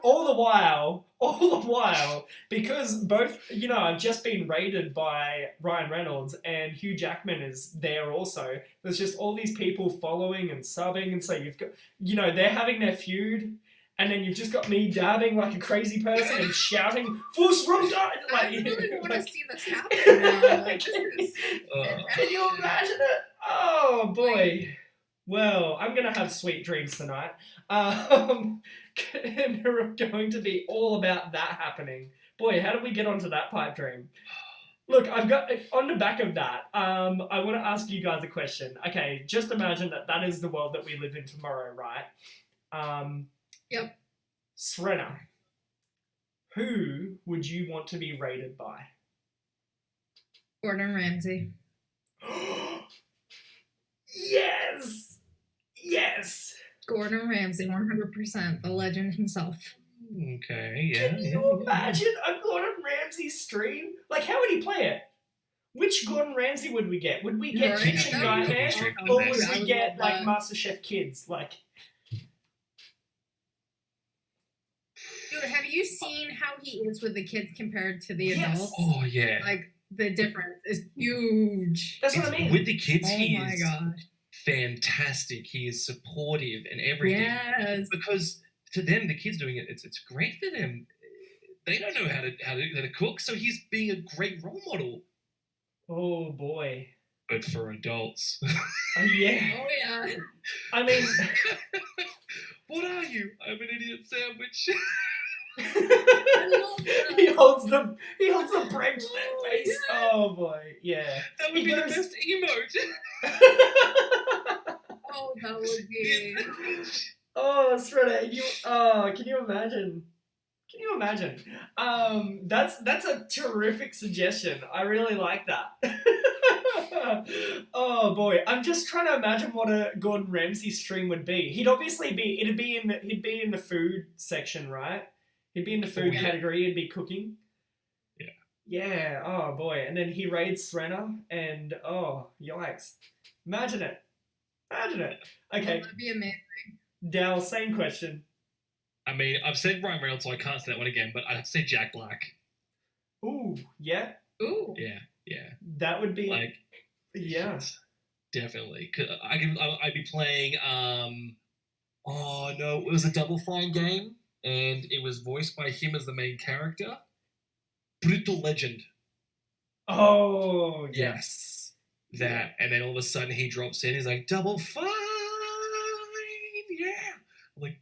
all the while, because both, I've just been raided by Ryan Reynolds and Hugh Jackman is there also. There's just all these people following and subbing, and so you've got, they're having their feud, and then you've just got me dabbing like a crazy person and shouting, "Force Road!" I really want to see this happen now. Like, Can you imagine it? Oh boy. Well, I'm gonna have sweet dreams tonight. And they're going to be all about that happening. Boy, how did we get onto that pipe dream? Look, I've got on the back of that. I want to ask you guys a question. Okay, just imagine that is the world that we live in tomorrow, right? Yep. Srenna, who would you want to be raided by? Gordon Ramsay. Yes! Yes! Gordon Ramsay, 100%, the legend himself. Okay, yeah. Can you imagine a Gordon Ramsay stream? Like, how would he play it? Which Gordon Ramsay would we get? Would we get Right, Kitchen that'd be Nightmare? interesting. Or I would we would get, love like, that. MasterChef Kids? Like, Dude, have you seen how he is with the kids compared to the Yes. adults? Oh, yeah. Like, the difference is huge. that's what I mean. With the kids, Oh he my is gosh. fantastic. He is supportive and everything. Yes. Because to them, the kids doing it, it's great for them. They don't know how to cook, so he's being a great role model. Oh, boy. But for adults, Oh, yeah. Oh, yeah. I mean... what are you? I'm an idiot sandwich. he holds the bread to their face. Oh, boy. Yeah. That would He be goes- the best emote. Oh, that would be. Oh, Srenna, can you imagine? Can you imagine? That's a terrific suggestion. I really like that. Oh boy, I'm just trying to imagine what a Gordon Ramsay stream would be. He'd be in the food section, right? He'd be in the food Yeah. category. He'd be cooking. Yeah. Yeah. Oh boy, and then he raids Srenna, and oh yikes! Imagine it. Imagine it. Okay, That'd be amazing. Dal, same question. I mean, I've said Ryan Reynolds, so I can't say that one again, but I'd say Jack Black. Ooh, yeah, Ooh. Yeah. that would be Like, yeah. definitely. 'Cause I'd be playing, oh no, it was a Double Fine game, and it was voiced by him as the main character. Brutal Legend. Oh Yes. That, and then all of a sudden he drops in, he's like, Double Fine! Yeah! I'm like,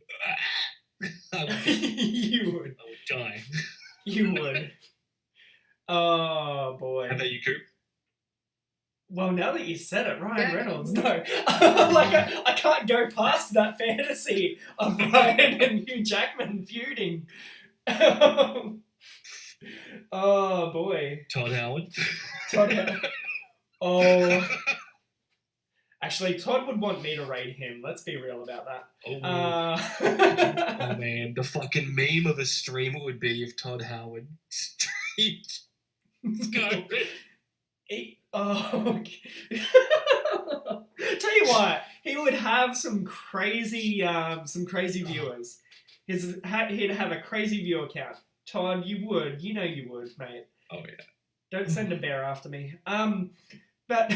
I would you would. die. You would. Oh boy. How about you, Coop? Well, now that you said it, Ryan Yeah. Reynolds. No, like I can't go past that fantasy of Ryan and Hugh Jackman feuding. Oh boy. Todd Howard. Todd. Oh. Actually, Todd would want me to raid him. Let's be real about that. Oh man, the fucking meme of a streamer would be if Todd Howard streamed Skyrim. Okay. Tell you what, he would have some crazy viewers. He'd have a crazy viewer count. Todd, you would, mate. Oh yeah. Don't send a bear after me. But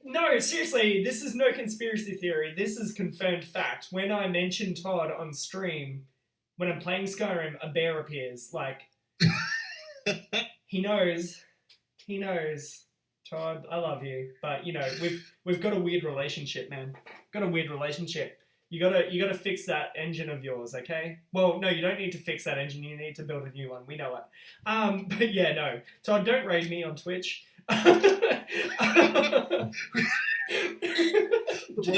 No, seriously, this is no conspiracy theory. This is confirmed fact. When I mention Todd on stream, when I'm playing Skyrim, a bear appears. Like, he knows. He knows. Todd, I love you, but you know we've got a weird relationship, man. Got a weird relationship. You gotta fix that engine of yours, okay? Well, no, you don't need to fix that engine. You need to build a new one. We know it. But yeah, no, Todd, don't raid me on Twitch. One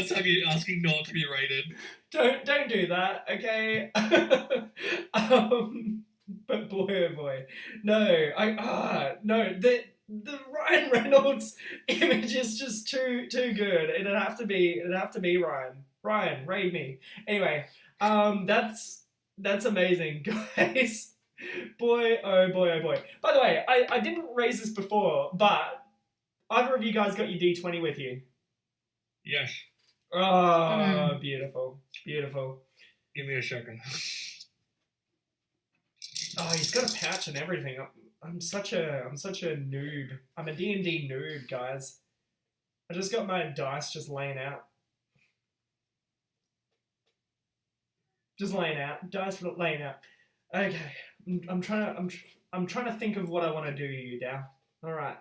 time you're asking not to be raided. Don't do that, okay? But boy, oh boy, no, no, the Ryan Reynolds image is just too good. It'd have to be Ryan. Ryan, raid me. Anyway, that's amazing, guys. Boy, oh boy, oh boy. By the way, I didn't raise this before, but either of you guys got your D20 with you? Yes. Oh, beautiful, beautiful. Give me a second. Oh, he's got a pouch and everything. I'm such a noob. I'm a D&D noob, guys. I just got my dice just laying out. Just laying out. Dice laying out. Okay. I'm trying to think of what I want to do, you Dow. All right.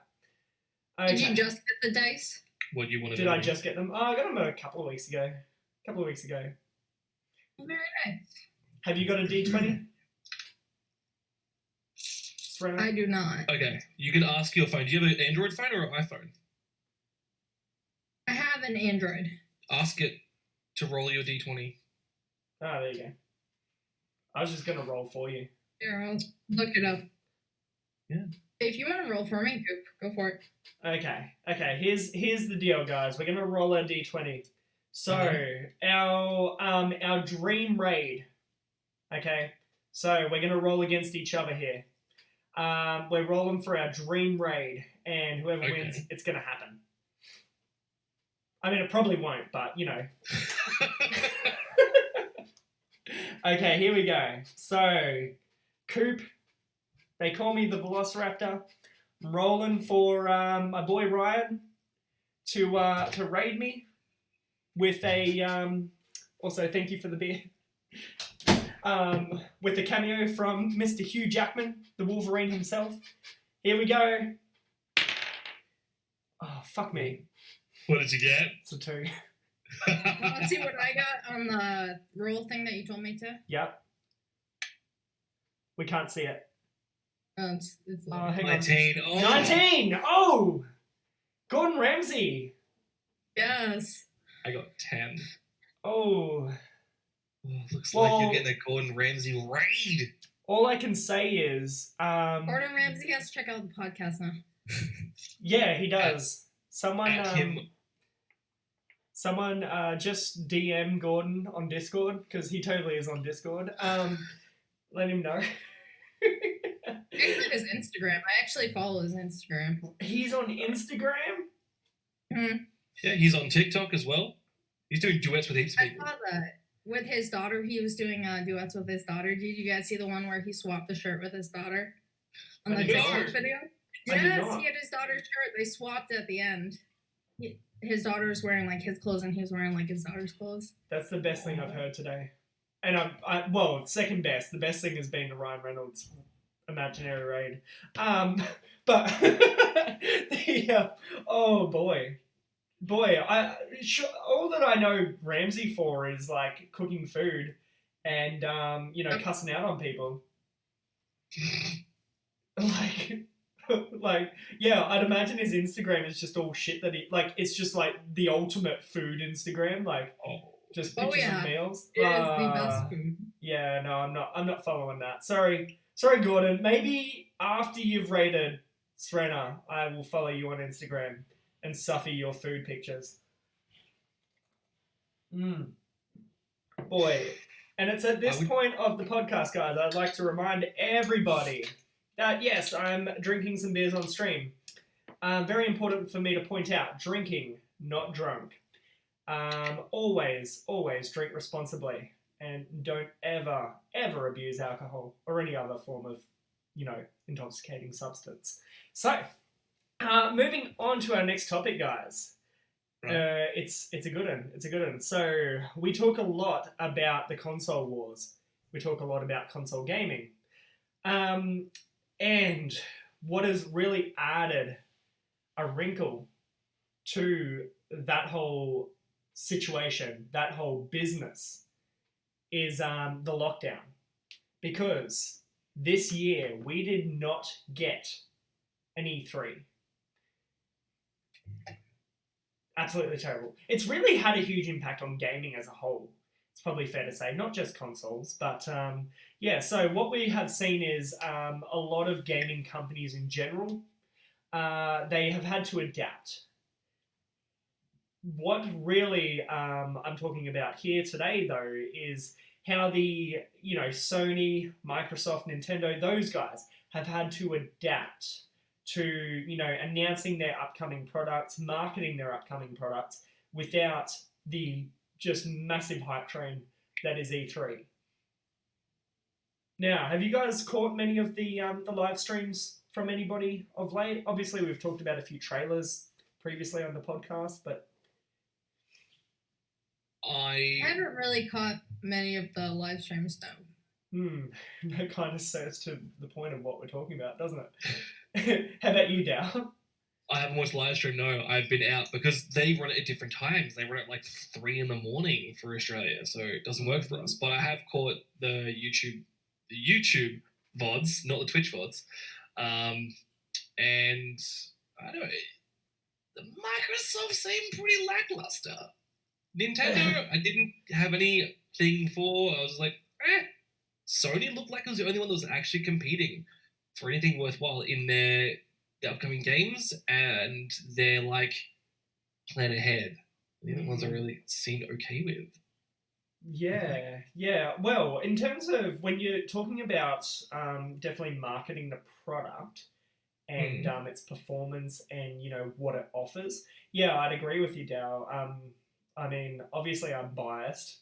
Okay. Did you just get the dice? What do you want to do? Did I just get them? Oh, I got them a couple of weeks ago. Very nice. Have you got a D20? I do not. Okay, you can ask your phone. Do you have an Android phone or an iPhone? I have an Android. Ask it to roll your D20. Oh, there you go. I was just going to roll for you. Here, I'll look it up. Yeah. If you want to roll for me, go for it. Okay. Here's the deal, guys. We're gonna roll our D20. So our dream raid. Okay. So we're gonna roll against each other here. We're rolling for our dream raid, and whoever wins, it's gonna happen. I mean, it probably won't, but you know. Okay, here we go. So, Coop. They call me the Velociraptor. I'm rolling for my boy Ryan to raid me with a also thank you for the beer. With a cameo from Mr. Hugh Jackman, the Wolverine himself. Here we go. Oh, fuck me. What did you get? It's a 2. Let's see what I got on the roll thing that you told me to. Yep. We can't see it. Oh, it's hang 19. on. Oh. 19! Oh! Gordon Ramsay. Yes. I got 10. Oh. Looks like you're getting a Gordon Ramsay raid. All I can say is... Gordon Ramsay has to check out the podcast now. Yeah, he does. Someone just DM Gordon on Discord, because he totally is on Discord. Let him know. I his Instagram. I actually follow his Instagram. He's on Instagram? Mm-hmm. Yeah, he's on TikTok as well. He's doing duets with heaps of people. I saw that. With his daughter, he was doing duets with his daughter. Did you guys see the one where he swapped the shirt with his daughter? On the TikTok video? Yes, he had his daughter's shirt. They swapped at the end. His daughter was wearing like his clothes and he was wearing like his daughter's clothes. That's the best thing I've heard today. And second best. The best thing has been the Ryan Reynolds imaginary raid. But oh boy, all that I know Ramsay for is like cooking food and cussing out on people. Like yeah, I'd imagine his Instagram is just all shit that he like. It's just like the ultimate food Instagram, like just pictures of meals. It is the best food. Yeah, no, I'm not following that. Sorry, Gordon. Maybe after you've rated Srenna, I will follow you on Instagram and suffer your food pictures. Boy. And it's at this point of the podcast, guys, I'd like to remind everybody that, yes, I'm drinking some beers on stream. Very important for me to point out, drinking, not drunk. Always drink responsibly. And don't ever abuse alcohol or any other form of, intoxicating substance. So, Moving on to our next topic, guys. Right. It's a good one. It's a good one. So we talk a lot about the console wars. We talk a lot about console gaming. Um, and what has really added a wrinkle to that whole situation, that whole business, is the lockdown. Because this year we did not get an E3. Absolutely terrible. It's really had a huge impact on gaming as a whole. It's probably fair to say, not just consoles, but yeah. So what we have seen is a lot of gaming companies in general. They have had to adapt. What really I'm talking about here today, though, is how the Sony, Microsoft, Nintendo, those guys have had to adapt to announcing their upcoming products, marketing their upcoming products without the just massive hype train that is E3. Now, have you guys caught many of the live streams from anybody of late? Obviously, we've talked about a few trailers previously on the podcast, but I haven't really caught many of the live streams though. That kind of serves to the point of what we're talking about, doesn't it? How about you, Dow? I haven't watched live stream. No, I've been out because they run it at different times. They run it like 3 in the morning for Australia, so it doesn't work for us. But I have caught the YouTube VODs, not the Twitch VODs, and I don't know. The Microsoft seemed pretty lackluster. Nintendo, I didn't have anything for. I was like, Sony looked like it was the only one that was actually competing for anything worthwhile in the upcoming games, and they're like plan ahead. The other ones I really seemed okay with. Yeah. Well, in terms of when you're talking about definitely marketing the product and its performance and what it offers, yeah, I'd agree with you, Dow. I mean, obviously I'm biased,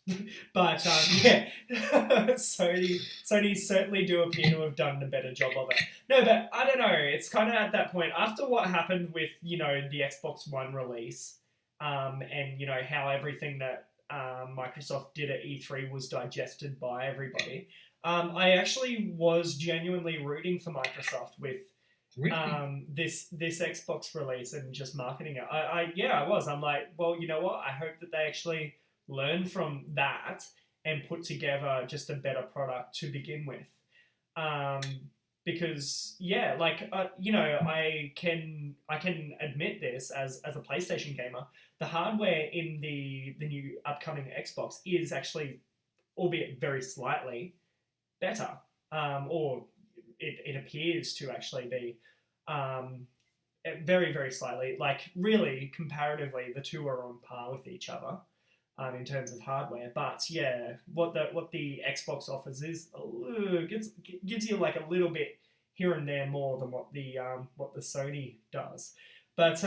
but yeah, Sony certainly do appear to have done a better job of it. No, but I don't know. It's kind of at that point after what happened with the Xbox One release, and how everything that Microsoft did at E3 was digested by everybody. I actually was genuinely rooting for Microsoft with Really? this Xbox release and just marketing it. I was. I'm like, well, you know what? I hope that they actually learn from that and put together just a better product to begin with. Because yeah, like I can admit this as a PlayStation gamer. The hardware in the new upcoming Xbox is actually, albeit very slightly, better. Or it appears to actually be very, very slightly. Like, really, comparatively, the two are on par with each other in terms of hardware. But yeah, what the Xbox offers is gives you like a little bit here and there more than what the Sony does. But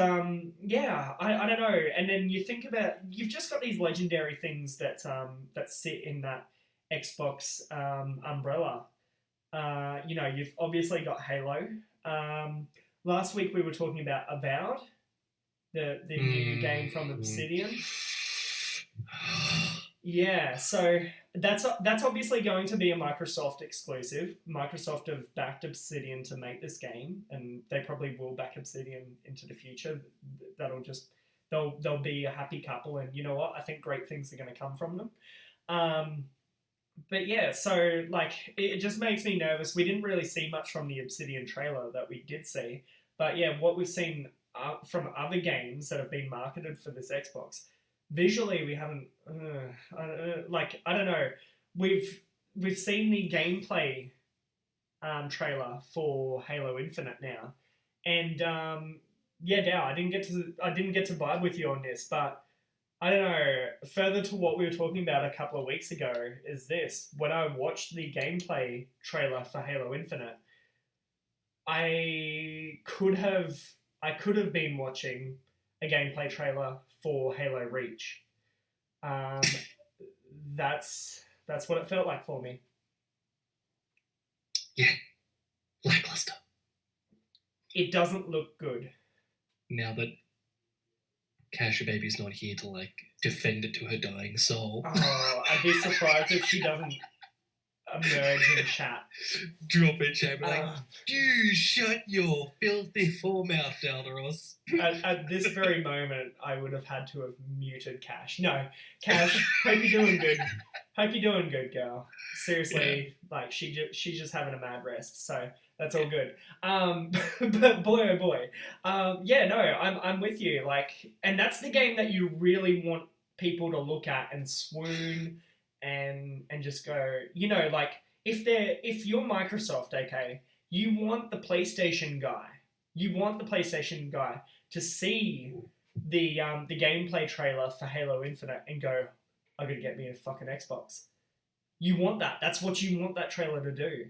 yeah, I don't know. And then you think about you've just got these legendary things that that sit in that Xbox umbrella. You've obviously got Halo. Last week we were talking about Avowed, the new game from Obsidian. Yeah, so that's obviously going to be a Microsoft exclusive. Microsoft have backed Obsidian to make this game, and they probably will back Obsidian into the future. They'll be a happy couple, and you know what? I think great things are going to come from them. But yeah, so like it just makes me nervous. We didn't really see much from the Obsidian trailer that we did see, but yeah, what we've seen from other games that have been marketed for this Xbox, visually we haven't. I don't know. We've seen the gameplay trailer for Halo Infinite now, and yeah, Dow, I didn't get to vibe with you on this, but I don't know. Further to what we were talking about a couple of weeks ago is this. When I watched the gameplay trailer for Halo Infinite, I could have been watching a gameplay trailer for Halo Reach. That's what it felt like for me. Yeah, lackluster. It doesn't look good. now that Cashew Baby's not here to like defend it to her dying soul. Oh, I'd be surprised if she doesn't emerge in chat. Drop in chat, be like, Uh, you shut your filthy foremouth, Dalduros. at this very moment, I would have had to have muted Cash. No, Cash, hope you're doing good. Hope you're doing good, girl. Seriously, like she's just having a mad rest, so that's all good. But boy, oh boy, yeah, no, I'm with you. Like, and that's the game that you really want people to look at and swoon and just go, you know, like if you're Microsoft, okay, you want the PlayStation guy. You want the PlayStation guy to see the gameplay trailer for Halo Infinite and go, I gotta get me a fucking Xbox. You want that. That's what you want that trailer to do.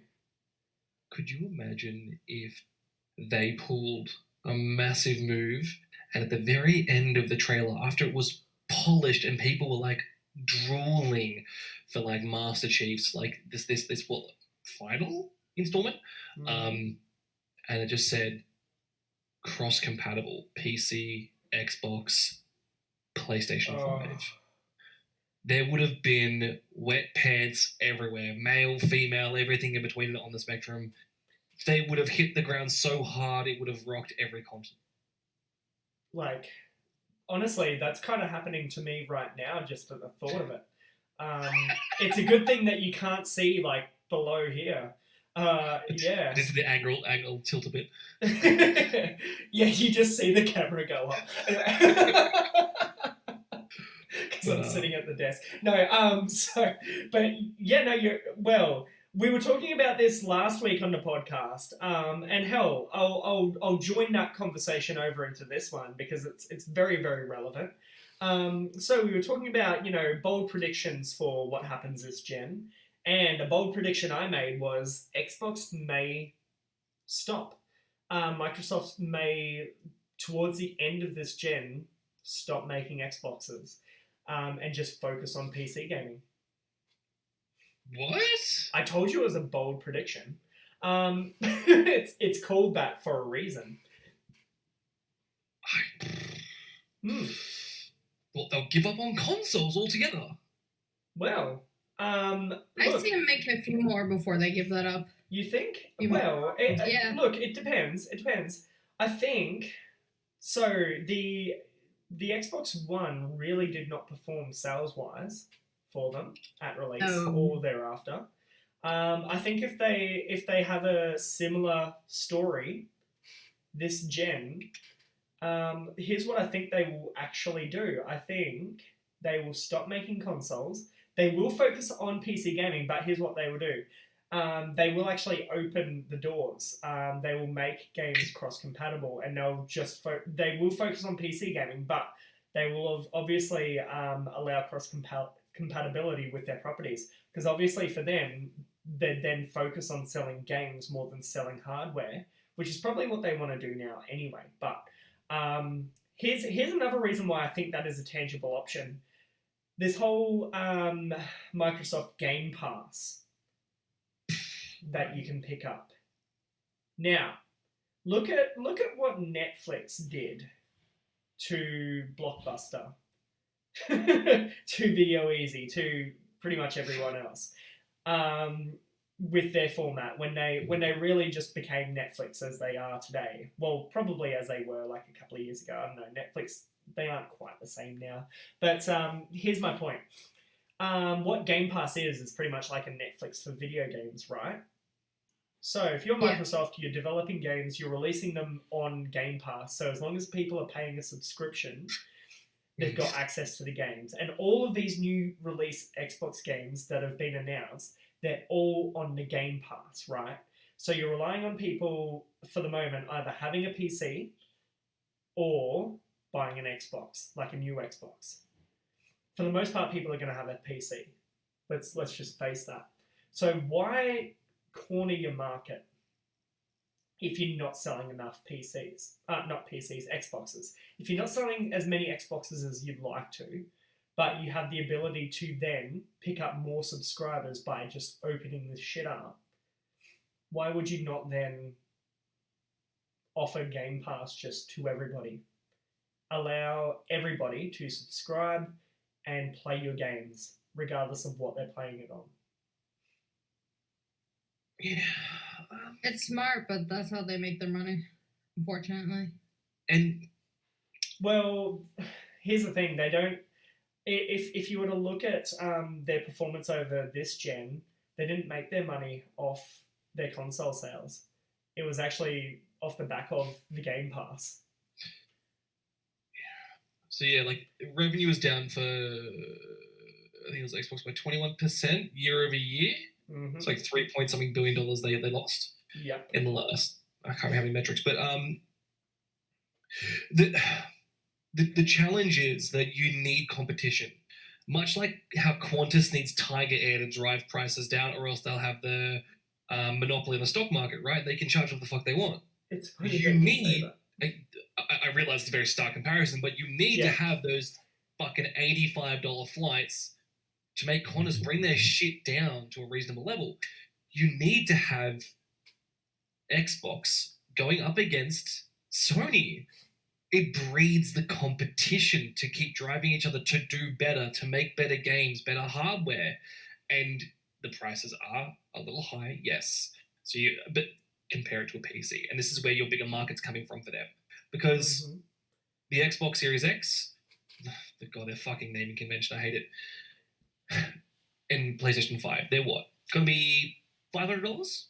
Could you imagine if they pulled a massive move and at the very end of the trailer, after it was polished and people were like drooling for like Master Chief's like this what final installment? And it just said cross-compatible PC, Xbox, PlayStation 5. There would have been wet pants everywhere, male, female, everything in between on the spectrum. They would have hit the ground so hard it would have rocked every continent. Like, honestly, that's kind of happening to me right now, just at the thought of it. It's a good thing that you can't see, like, below here. Yeah. This is the angle tilt a bit. Yeah, you just see the camera go up. Because I'm sitting at the desk. No, but yeah, no, well, we were talking about this last week on the podcast, and hell, I'll join that conversation over into this one because it's very, very relevant. So we were talking about, you know, bold predictions for what happens this gen, and a bold prediction I made was Xbox may stop. Microsoft may, towards the end of this gen, stop making Xboxes. And just focus on PC gaming. What? I told you it was a bold prediction. It's called that for a reason. Well, they'll give up on consoles altogether. Well, I see them make a few more before they give that up. You think? Yeah. Look, it depends. It depends. I think so. The Xbox One really did not perform sales-wise for them at release or thereafter. I think if they have a similar story this gen, here's what I think they will actually do. I think they will stop making consoles. They will focus on PC gaming, but here's what they will do. They will actually open the doors. They will make games cross-compatible, and they will focus on PC gaming, but they will obviously allow cross-compatibility with their properties, because obviously for them, they then focus on selling games more than selling hardware, which is probably what they want to do now anyway. But here's another reason why I think that is a tangible option. This whole Microsoft Game Pass that you can pick up. Now, look at what Netflix did to Blockbuster, to Video Easy, to pretty much everyone else, with their format when they really just became Netflix as they are today. Well, probably as they were like a couple of years ago. I don't know. Netflix, they aren't quite the same now. But here's my point. What Game Pass is pretty much like a Netflix for video games, right? So if you're Microsoft, you're developing games, you're releasing them on Game Pass. So as long as people are paying a subscription, they've got access to the games. And all of these new release Xbox games that have been announced, they're all on the Game Pass, right? So you're relying on people, for the moment, either having a PC or buying an Xbox, like a new Xbox. For the most part, people are going to have a PC. Let's just face that. So why corner your market if you're not selling enough PCs? Not PCs, Xboxes. If you're not selling as many Xboxes as you'd like to, but you have the ability to then pick up more subscribers by just opening this shit up, why would you not then offer Game Pass just to everybody. Allow everybody to subscribe and play your games, regardless of what they're playing it on. Yeah. It's smart, but that's how they make their money, unfortunately. And well, here's the thing: they don't. If you were to look at their performance over this gen, they didn't make their money off their console sales. It was actually off the back of the Game Pass. So yeah, like revenue was down for I think it was Xbox by 21% year over year. Mm-hmm. It's like $3 billion they lost. Yeah. In the last, I can't remember how many metrics, but the challenge is that you need competition. Much like how Qantas needs Tiger Air to drive prices down, or else they'll have the monopoly in the stock market, right? They can charge what the fuck they want. It's funny You need. I realize it's a very stark comparison, but you need to have those fucking $85 flights to make Qantas bring their shit down to a reasonable level. You need to have Xbox going up against Sony. It breeds the competition to keep driving each other to do better, to make better games, better hardware, and the prices are a little high, yes. So but compare it to a PC, and this is where your bigger market's coming from for them, because the Xbox Series X, God, their fucking naming convention, I hate it. And PlayStation 5, they're what? Gonna be $500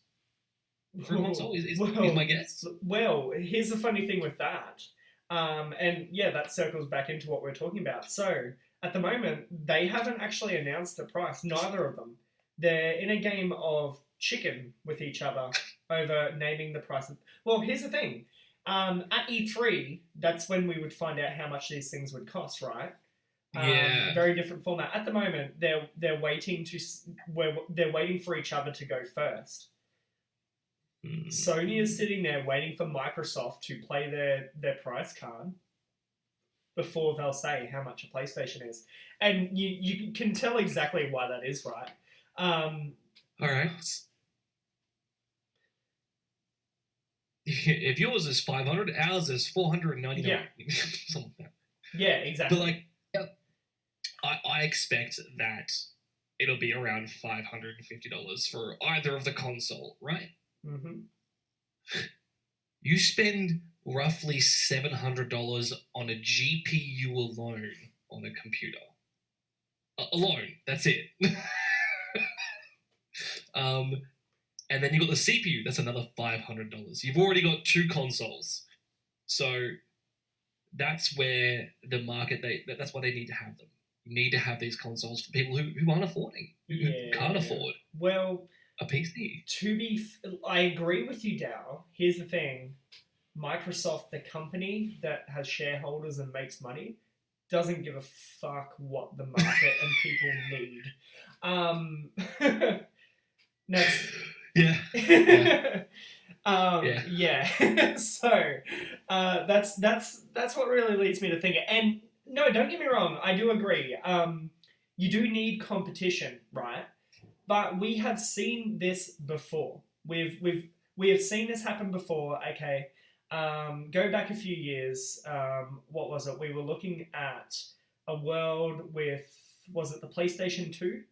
for a console? Is my guess? Well, here's the funny thing with that. And yeah, that circles back into what we're talking about. So at the moment, they haven't actually announced a price, neither of them. They're in a game of chicken with each other over naming the price. Well, here's the thing. At E3, that's when we would find out how much these things would cost, right? Yeah. Very different format. At the moment, they're waiting for each other to go first. Sony is sitting there waiting for Microsoft to play their price card before they'll say how much a PlayStation is. And you can tell exactly why that is, right? All right. If yours is $500, ours is $499. Yeah. Something like that. Yeah, exactly. But like, I expect that it'll be around $550 for either of the console, right? Mm-hmm. You spend roughly $700 on a GPU alone on a computer. Alone, that's it. And then you got the CPU, that's another $500. You've already got two consoles. So that's where the market, that's why they need to have them. You need to have these consoles for people who aren't affording, who can't afford a PC. I agree with you, Dow. Here's the thing. Microsoft, the company that has shareholders and makes money, doesn't give a fuck what the market and people need. That's... Yeah. So that's what really leads me to think. And no, don't get me wrong, I do agree. You do need competition, right? But we have seen this before. We have seen this happen before. Okay, go back a few years. What was it? We were looking at a world with, was it the PlayStation 2?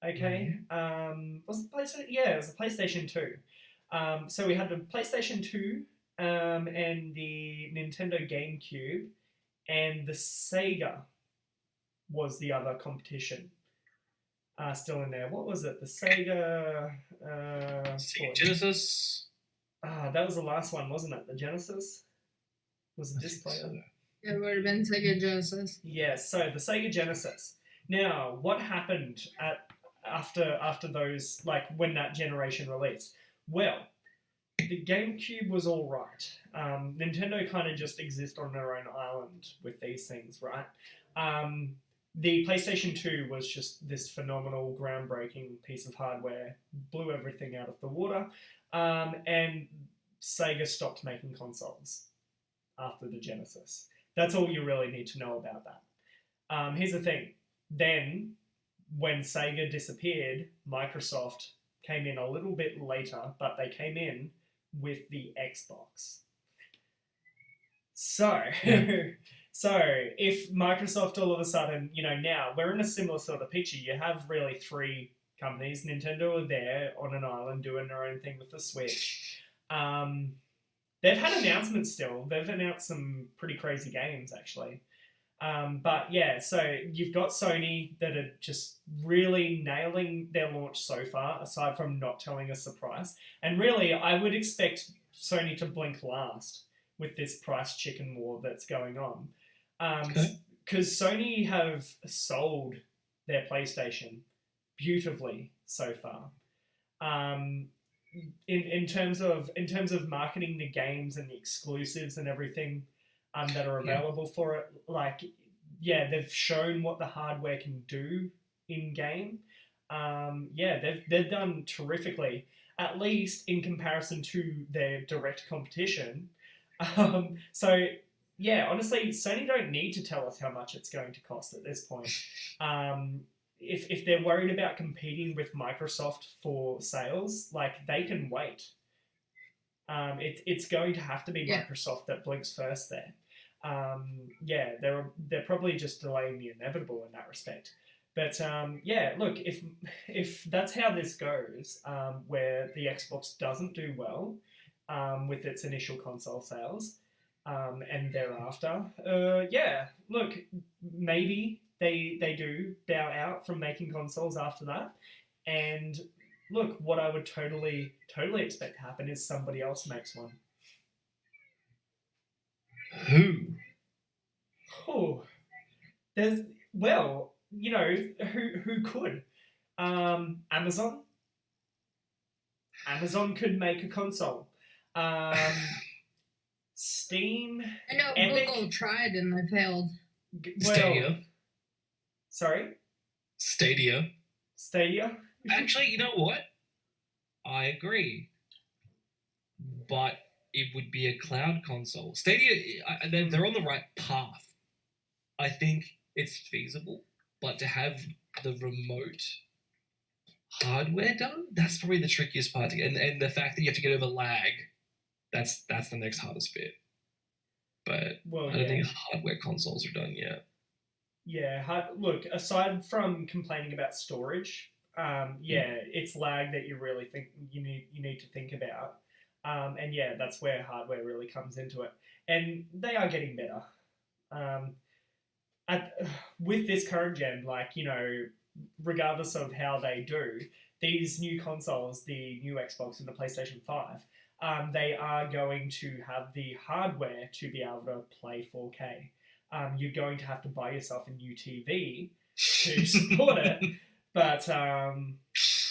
Okay. Was it PlayStation? Yeah, it was the PlayStation 2. So we had the PlayStation 2 and the Nintendo GameCube, and the Sega was the other competition. Still in there. What was it? The Sega... Sega Genesis? That was the last one, wasn't it? The Genesis? Was the disc player? It would have been Sega Genesis. Yeah, so the Sega Genesis. Now, what happened after those, like, when that generation released? Well, the GameCube was all right. Nintendo kind of just exist on their own island with these things, right? The PlayStation 2 was just this phenomenal, groundbreaking piece of hardware, blew everything out of the water, and Sega stopped making consoles after the Genesis. That's all you really need to know about that. Here's the thing. Then, when Sega disappeared, Microsoft came in a little bit later, but they came in with the Xbox. So, Yeah. so if Microsoft all of a sudden, now we're in a similar sort of picture. You have really three companies. Nintendo are there on an island doing their own thing with the Switch. They've had announcements still. They've announced some pretty crazy games, actually. But yeah, so you've got Sony that are just really nailing their launch so far, aside from not telling us the price. And really, I would expect Sony to blink last with this price chicken war that's going on. Okay. Because Sony have sold their PlayStation beautifully so far. In terms of marketing the games and the exclusives and everything that are available for it, like, yeah, they've shown what the hardware can do in game. Yeah, they've done terrifically, at least in comparison to their direct competition. So yeah, honestly, Sony don't need to tell us how much it's going to cost at this point. If they're worried about competing with Microsoft for sales, like, they can wait. It's going to have to be Microsoft that blinks first there. Yeah, they're probably just delaying the inevitable in that respect. But yeah, look, if that's how this goes, where the Xbox doesn't do well with its initial console sales, and thereafter, yeah, look, maybe they do bow out from making consoles after that. And look, what I would totally expect to happen is somebody else makes one. Who? Oh, there's well, who could? Amazon. Amazon could make a console. Steam. I know Epic. Google tried and they failed. Stadia. Sorry? Stadia. Actually, you know what? I agree. But it would be a cloud console. Stadia, they're on the right path. I think it's feasible, but to have the remote hardware done, that's probably the trickiest part. And the fact that you have to get over lag, that's the next hardest bit. But I don't think hardware consoles are done yet. Yeah, look, aside from complaining about storage, it's lag that you really think you need to think about. And yeah, that's where hardware really comes into it. And they are getting better. With this current gen, regardless of how they do, these new consoles, the new Xbox and the PlayStation 5, they are going to have the hardware to be able to play 4K. You're going to have to buy yourself a new TV to support it, but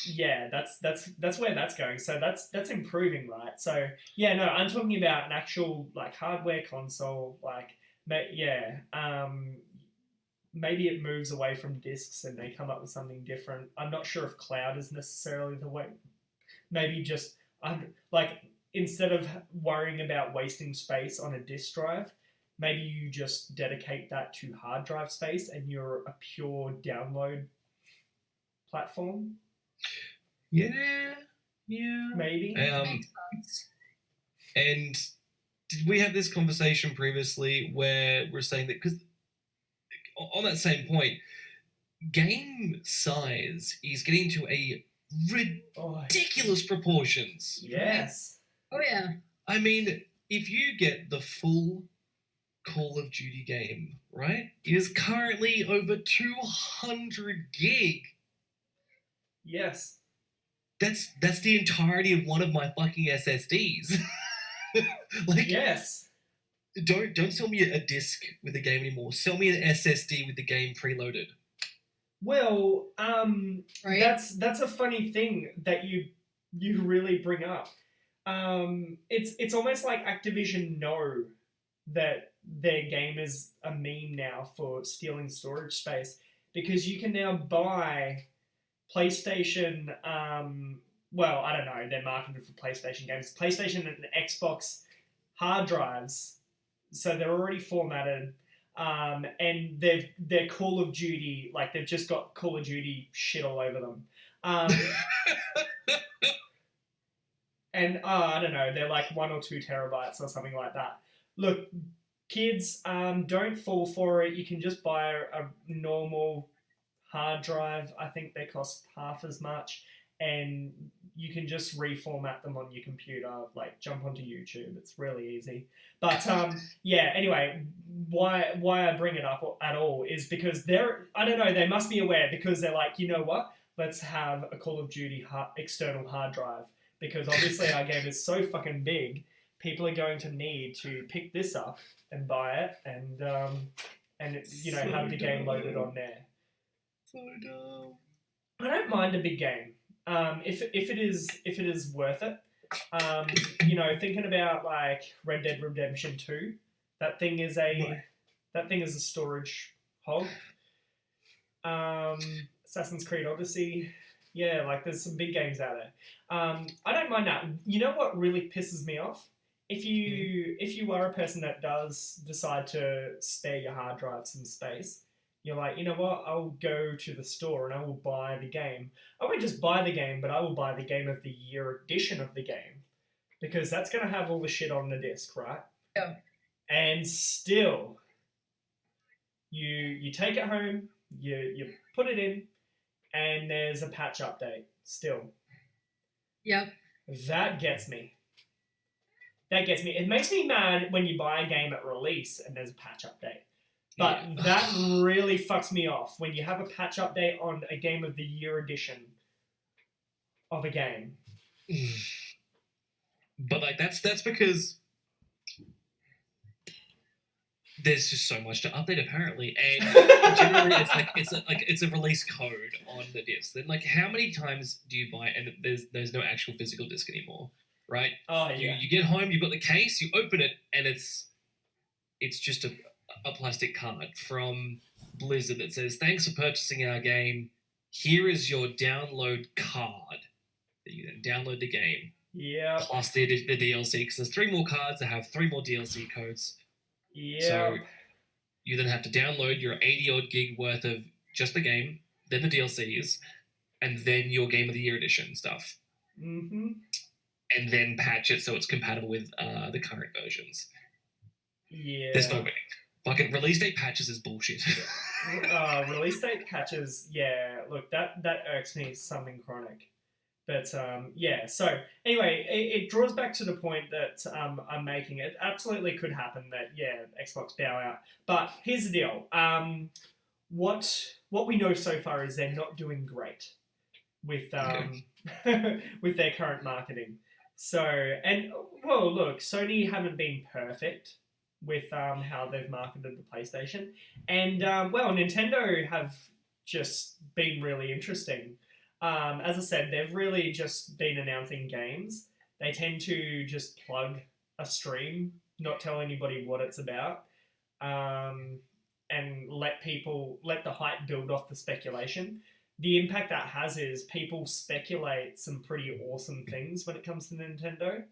yeah, that's where that's going. So that's improving, right? So yeah, no, I'm talking about an actual hardware console, maybe it moves away from discs and they come up with something different. I'm not sure if cloud is necessarily the way. Maybe just instead of worrying about wasting space on a disk drive, maybe you just dedicate that to hard drive space and you're a pure download platform. Yeah. Maybe. And did we have this conversation previously where we're saying that, because on that same point, game size is getting to a ridiculous proportions. Yes. Oh yeah. I mean, if you get the full Call of Duty game, right, it is currently over 200 gig. Yes. That's the entirety of one of my fucking SSDs. Yes. Don't sell me a disc with the game anymore. Sell me an SSD with the game preloaded. Well, right? that's a funny thing that you really bring up. It's almost like Activision know that their game is a meme now for stealing storage space, because you can now buy PlayStation. Well, I don't know. They're marketed for PlayStation games. PlayStation and Xbox hard drives. So they're already formatted, and they're Call of Duty, they've just got Call of Duty shit all over them. And I don't know, they're like 1 or 2 terabytes or something like that. Look, kids, don't fall for it. You can just buy a normal hard drive. I think they cost half as much, and you can just reformat them on your computer. Like jump onto YouTube. It's really easy. But yeah. Anyway, why I bring it up at all is because they're, I don't know, they must be aware, because they're like, you know what? Let's have a Call of Duty external hard drive, because obviously our game is so fucking big. People are going to need to pick this up and buy it, and have the game loaded on there. So dumb. I don't mind a big game. If it is worth it. Thinking about like Red Dead Redemption 2, that thing is a storage hog. Assassin's Creed Odyssey, yeah, like there's some big games out there. I don't mind that. You know what really pisses me off? If you are a person that does decide to spare your hard drive some space, you're like, you know what? I'll go to the store and I will buy the game. I won't just buy the game, but I will buy the Game of the Year edition of the game, because that's going to have all the shit on the disc, right? Yeah. And still, you take it home, you put it in, and there's a patch update still. Yep. That gets me. It makes me mad when you buy a game at release and there's a patch update. But that really fucks me off when you have a patch update on a Game of the Year edition of a game. But like that's because there's just so much to update apparently, and generally it's a release code on the disc. Then like how many times do you buy it and there's no actual physical disc anymore, right? Oh yeah. You get home, you've got the case, you open it, and it's just a plastic card from Blizzard that says, "Thanks for purchasing our game. Here is your download card." That you then download the game. Yeah. Plus the DLC, because there's 3 more cards that have 3 more DLC codes. Yeah. So you then have to download your 80 odd gig worth of just the game, then the DLCs, and then your Game of the Year edition stuff. Mm-hmm. And then patch it so it's compatible with the current versions. Yeah. There's no winning. Fucking release date patches is bullshit. Release date patches, yeah. Look, that irks me something chronic. But yeah, so anyway, it draws back to the point that I'm making. It absolutely could happen that, yeah, Xbox bow out. But here's the deal. What we know so far is they're not doing great with with their current marketing. So, and well, look, Sony haven't been perfect with how they've marketed the PlayStation, and well, Nintendo have just been really interesting. As I said, they've really just been announcing games. They tend to just plug a stream, not tell anybody what it's about, and let the hype build off the speculation. The impact that has is people speculate some pretty awesome things when it comes to Nintendo.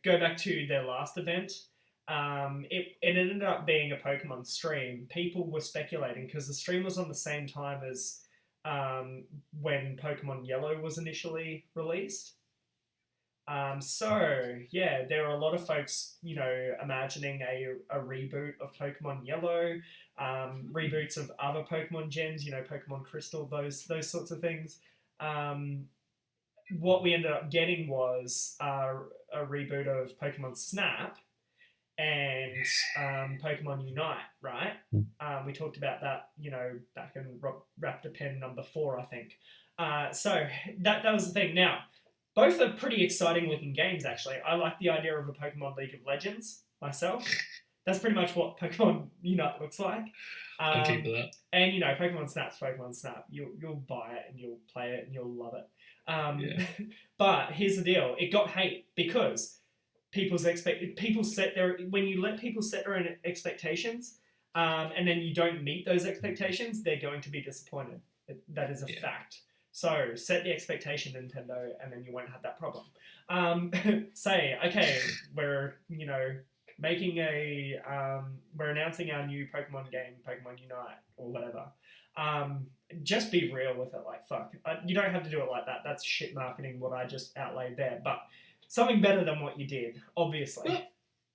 Go back to their last event. It ended up being a Pokemon stream. People were speculating because the stream was on the same time as when Pokemon Yellow was initially released. So yeah, there are a lot of folks, imagining a reboot of Pokemon Yellow, reboots of other Pokemon gens, Pokemon Crystal, those sorts of things. What we ended up getting was a reboot of Pokemon Snap and Pokemon Unite, right? We talked about that, back in Raptor Pen number 4, I think. So that was the thing. Now, both are pretty exciting looking games, actually. I like the idea of a Pokemon League of Legends myself. That's pretty much what Pokemon Unite looks like. I'm keen for that. And, Pokemon Snap's Pokemon Snap. You'll buy it and you'll play it and you'll love it. Yeah. But here's the deal. It got hate because when you let people set their own expectations, and then you don't meet those expectations, they're going to be disappointed. That is a fact. So set the expectation, Nintendo, and then you won't have that problem. Say, okay, we're making we're announcing our new Pokemon game, Pokemon Unite or whatever. Just be real with it. Like, fuck, you don't have to do it like that. That's shit marketing. What I just outlaid there, but something better than what you did, obviously. Well,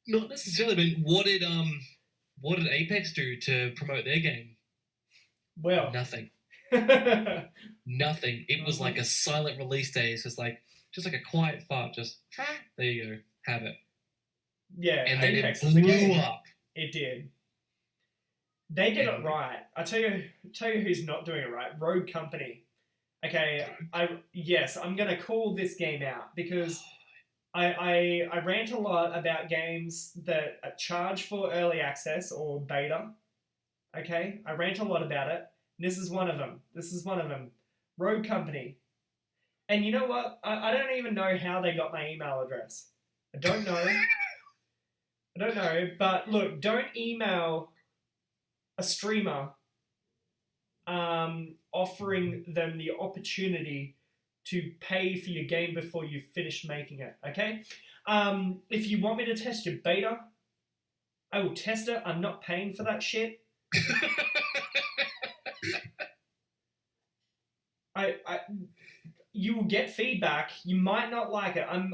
not necessarily. But what did Apex do to promote their game? Well, Nothing. yeah, Nothing. It was like a silent release day. It's just like a quiet fart. Just there you go, have it. And then Apex it blew up. It did. They did it right. I tell you who's not doing it right. Rogue Company. Okay, I'm gonna call this game out because I rant a lot about games that charge for early access or beta. Okay, I rant a lot about it. This is one of them. Rogue Company. And you know what? I don't even know how they got my email address. I don't know. But look, don't email a streamer offering them the opportunity to pay for your game before you finish making it, okay? If you want me to test your beta, I will test it. I'm not paying for that shit. You will get feedback. You might not like it. I'm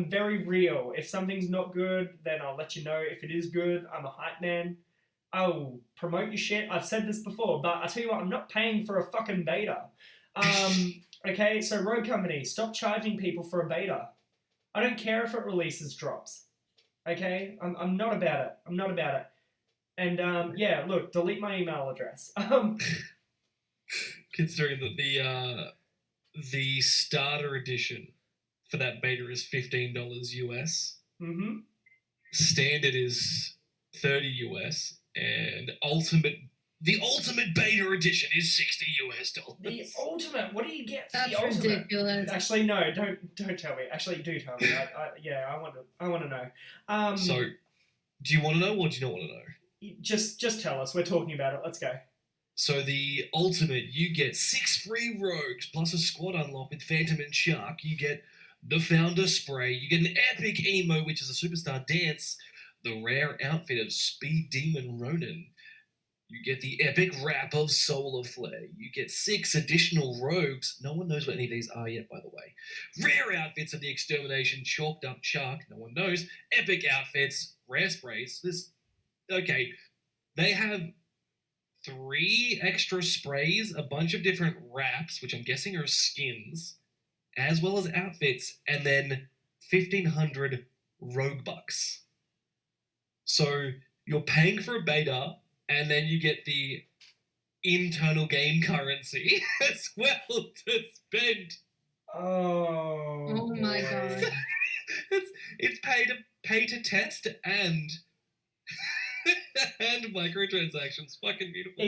very real. If something's not good, then I'll let you know. If it is good, I'm a hype man. I'll promote your shit. I've said this before, but I tell you what, I'm not paying for a fucking beta. Okay, so Rogue Company, stop charging people for a beta. I don't care if it releases drops. Okay, I'm not about it. And look, delete my email address. Considering that the starter edition for that beta is $15 US. Mm-hmm. Standard is $30 US, and the ultimate beta edition is $60 US. The ultimate. What do you get for That's the ultimate? ridiculous. Actually, no. Don't tell me. Actually, do tell me. I want to know. So, do you want to know or do you not want to know? Just tell us. We're talking about it. Let's go. So the ultimate, you get 6 free rogues plus a squad unlock with Phantom and Shark. You get the Founder Spray. You get an epic emo, which is a superstar dance. The rare outfit of Speed Demon Ronin. You get the epic wrap of Solar Flare. You get 6 additional rogues. No one knows what any of these are yet, by the way. Rare outfits of the Extermination Chalked Up Shark. No one knows. Epic outfits. Rare sprays. Okay. They have 3 extra sprays, a bunch of different wraps, which I'm guessing are skins, as well as outfits, and then 1,500 rogue bucks. So you're paying for a beta, and then you get the internal game currency as well to spend. Oh my god. It's pay to test and and microtransactions. Fucking beautiful.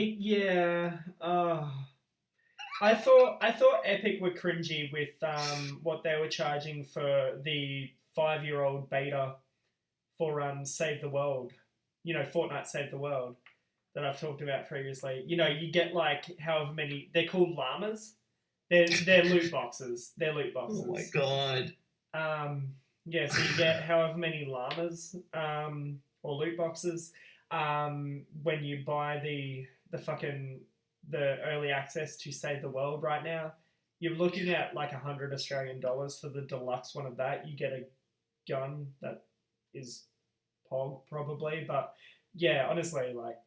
I thought Epic were cringy with what they were charging for the 5-year-old beta for Save the World. You know, Fortnite Save the World that I've talked about previously. You know, you get like however many. They're called llamas. They're loot boxes. Oh my god. So you get however many llamas or loot boxes when you buy the early access to Save the World right now. You're looking at like $100 Australian for the deluxe one of that. You get a gun that is POG probably, but yeah, honestly, like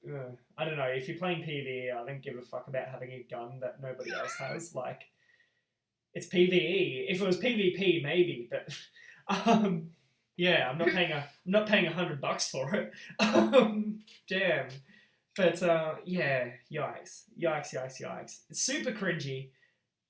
I don't know. If you're playing PvE, I don't give a fuck about having a gun that nobody else has. Like, it's PvE. If it was PvP, maybe, but yeah, I'm not paying $100 for it. Damn. But yikes. It's super cringy.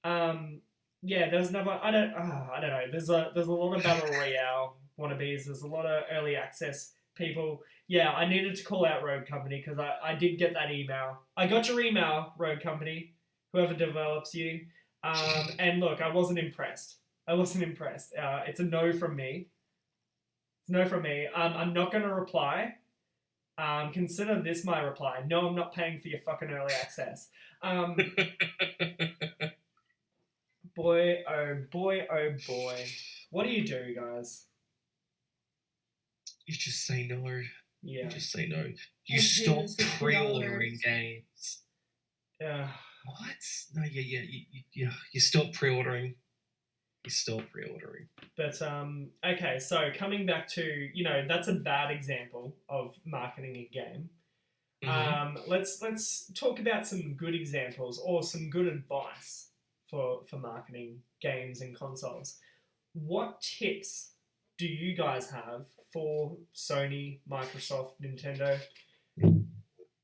There's another. I don't know. There's a lot of battle royale wannabes. There's a lot of early access people. Yeah, I needed to call out Rogue Company because I did get that email. I got your email, Rogue Company, whoever develops you. And look, I wasn't impressed. It's a no from me. I'm not going to reply. Consider this my reply. No, I'm not paying for your fucking early access. Boy, oh boy. What do you do, guys? You just say no. Yeah. You just say no. You I'll pay stop the $60. pre-ordering games. What? No, you stop pre-ordering. You stop pre-ordering. But okay, so coming back to, that's a bad example of marketing a game. Let's talk about some good examples or some good advice for marketing games and consoles. What tips do you guys have for Sony, Microsoft, Nintendo,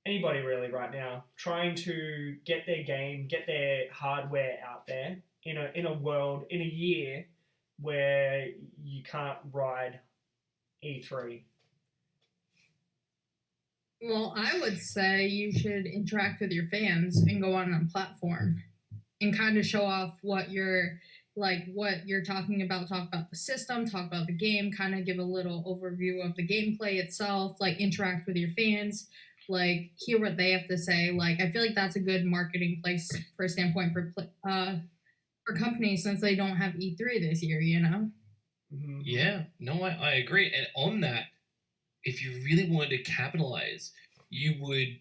anybody really right now trying to get their game, get their hardware out there in a world, in a year where you can't ride E3? Well, I would say you should interact with your fans and go on a platform and kind of show off what you're talking about. Talk about the system, talk about the game, kind of give a little overview of the gameplay itself, like interact with your fans, like hear what they have to say. Like I feel like that's a good marketing place for a standpoint for companies since they don't have E3 this year, Mm-hmm. Yeah, no, I agree. And on that, if you really wanted to capitalize, you would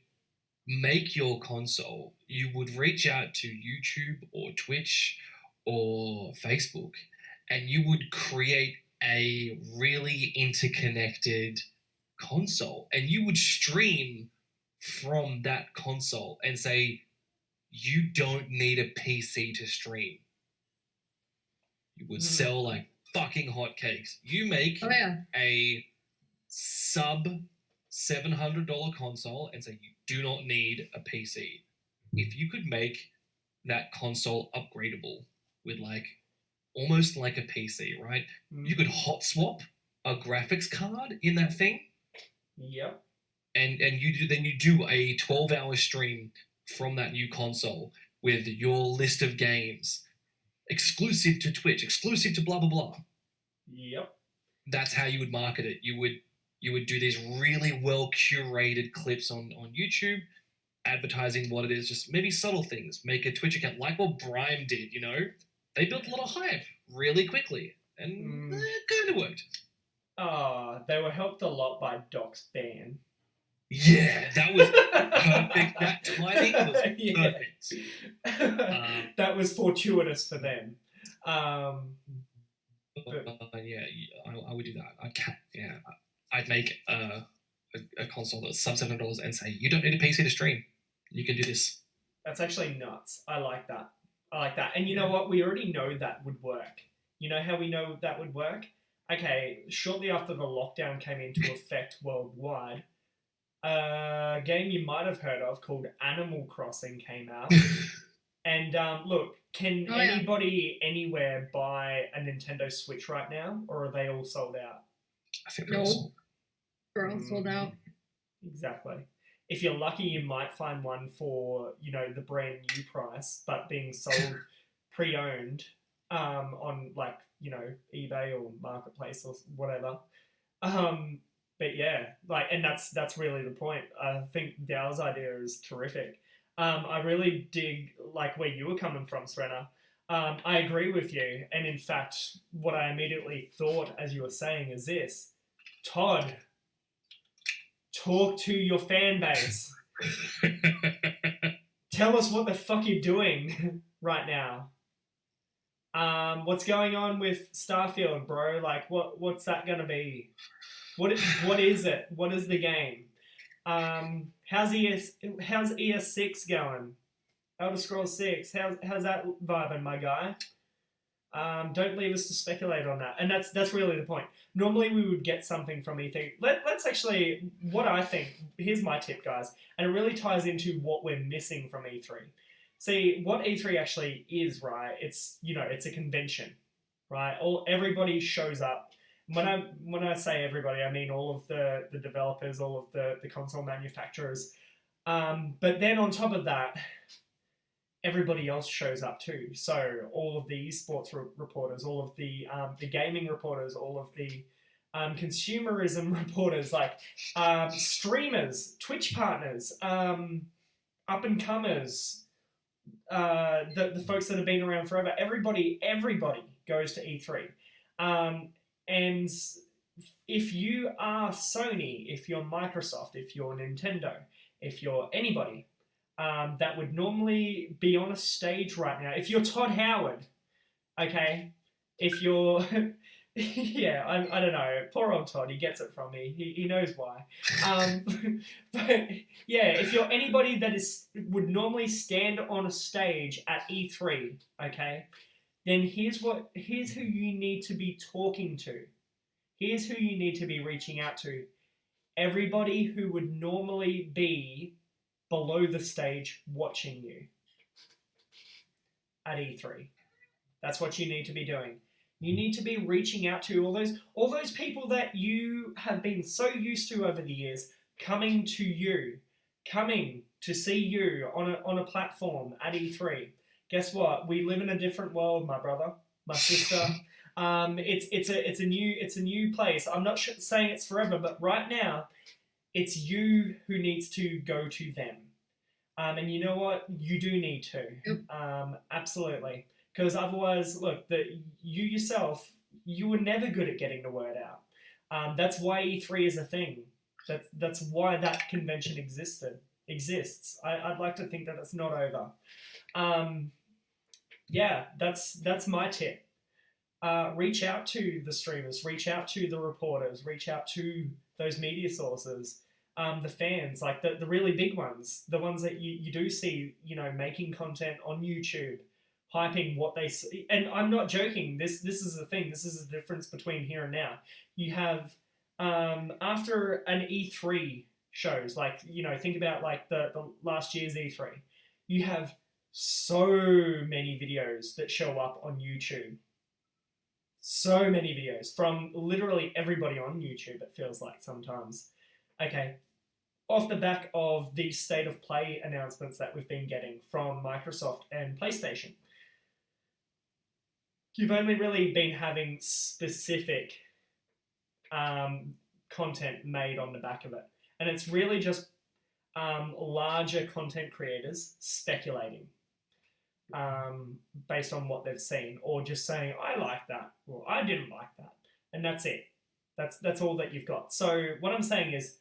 make your console, you would reach out to YouTube or Twitch or Facebook, and you would create a really interconnected console, and you would stream from that console and say, you don't need a PC to stream. You would sell like fucking hotcakes. You make a sub $700 console and say you do not need a PC. If you could make that console upgradable with like almost like a PC, right? You could hot swap a graphics card in that thing. Yep. And you do a 12-hour stream from that new console with your list of games exclusive to Twitch, exclusive to blah blah blah. Yep. That's how you would market it. You would do these really well curated clips on YouTube, advertising what it is, just maybe subtle things. Make a Twitch account like what Brime did. They built a lot of hype really quickly, and it kind of worked. They were helped a lot by Doc's ban. Yeah, that was perfect. That timing was perfect. That was fortuitous for them. I would do that. I'd make a console that's sub $7 and say, you don't need a PC to stream. You can do this. That's actually nuts. I like that. And you know what? We already know that would work. You know how we know that would work? Okay, shortly after the lockdown came into effect worldwide, a game you might have heard of called Animal Crossing came out. And look, can anybody anywhere buy a Nintendo Switch right now, or are they all sold out? I think they're all sold out. Exactly. If you're lucky, you might find one for the brand new price, but being sold pre-owned on eBay or Marketplace or whatever. But yeah, and that's really the point. I think Dow's idea is terrific. I really dig where you were coming from, Srenna. I agree with you, and in fact, what I immediately thought as you were saying is this: Todd, talk to your fan base. Tell us what the fuck you're doing right now. What's going on with Starfield, bro? What's that gonna be? What is it? What is the game? How's ES6 going? Elder Scrolls 6. How's that vibing, my guy? Don't leave us to speculate on that. And that's really the point. Normally we would get something from E3. Let's actually, what I think, here's my tip, guys, and it really ties into what we're missing from E3. See, what E3 actually is, right? It's a convention, right? Everybody shows up. When I say everybody, I mean all of the developers, all of the console manufacturers. But then on top of that, everybody else shows up too. So all of the esports reporters, all of the gaming reporters, all of the consumerism reporters, streamers, Twitch partners, up and comers, the folks that have been around forever. Everybody goes to E3. And if you are Sony, if you're Microsoft, if you're Nintendo, if you're anybody that would normally be on a stage right now, if you're Todd Howard, okay, if you're, yeah, I don't know, poor old Todd, he gets it from me, he knows why. But yeah, if you're anybody that would normally stand on a stage at E3, okay, then here's who you need to be talking to. Here's who you need to be reaching out to. Everybody who would normally be below the stage watching you at E3. That's what you need to be doing. You need to be reaching out to all those people that you have been so used to over the years, coming to you, coming to see you on a platform at E3. Guess what? We live in a different world, my brother, my sister. It's a new place. I'm not saying it's forever, but right now, it's you who needs to go to them. And you know what? You do need to. Yep. Absolutely. Because otherwise, look, you yourself, you were never good at getting the word out. That's why E3 is a thing. That's why that convention exists. I'd like to think that it's not over. Yeah, that's my tip. Reach out to the streamers, reach out to the reporters, reach out to those media sources, the fans, like the really big ones, the ones that you do see, making content on YouTube, hyping what they see. And I'm not joking, this is the thing, this is the difference between here and now. You have, after an E3 shows, like, think about like the last year's E3, you have so many videos that show up on YouTube. So many videos from literally everybody on YouTube, it feels like sometimes. Okay, off the back of the state of play announcements that we've been getting from Microsoft and PlayStation, you've only really been having specific content made on the back of it. And it's really just larger content creators speculating. Based on what they've seen, or just saying, I like that, or I didn't like that, and that's it. That's all that you've got. So what I'm saying is,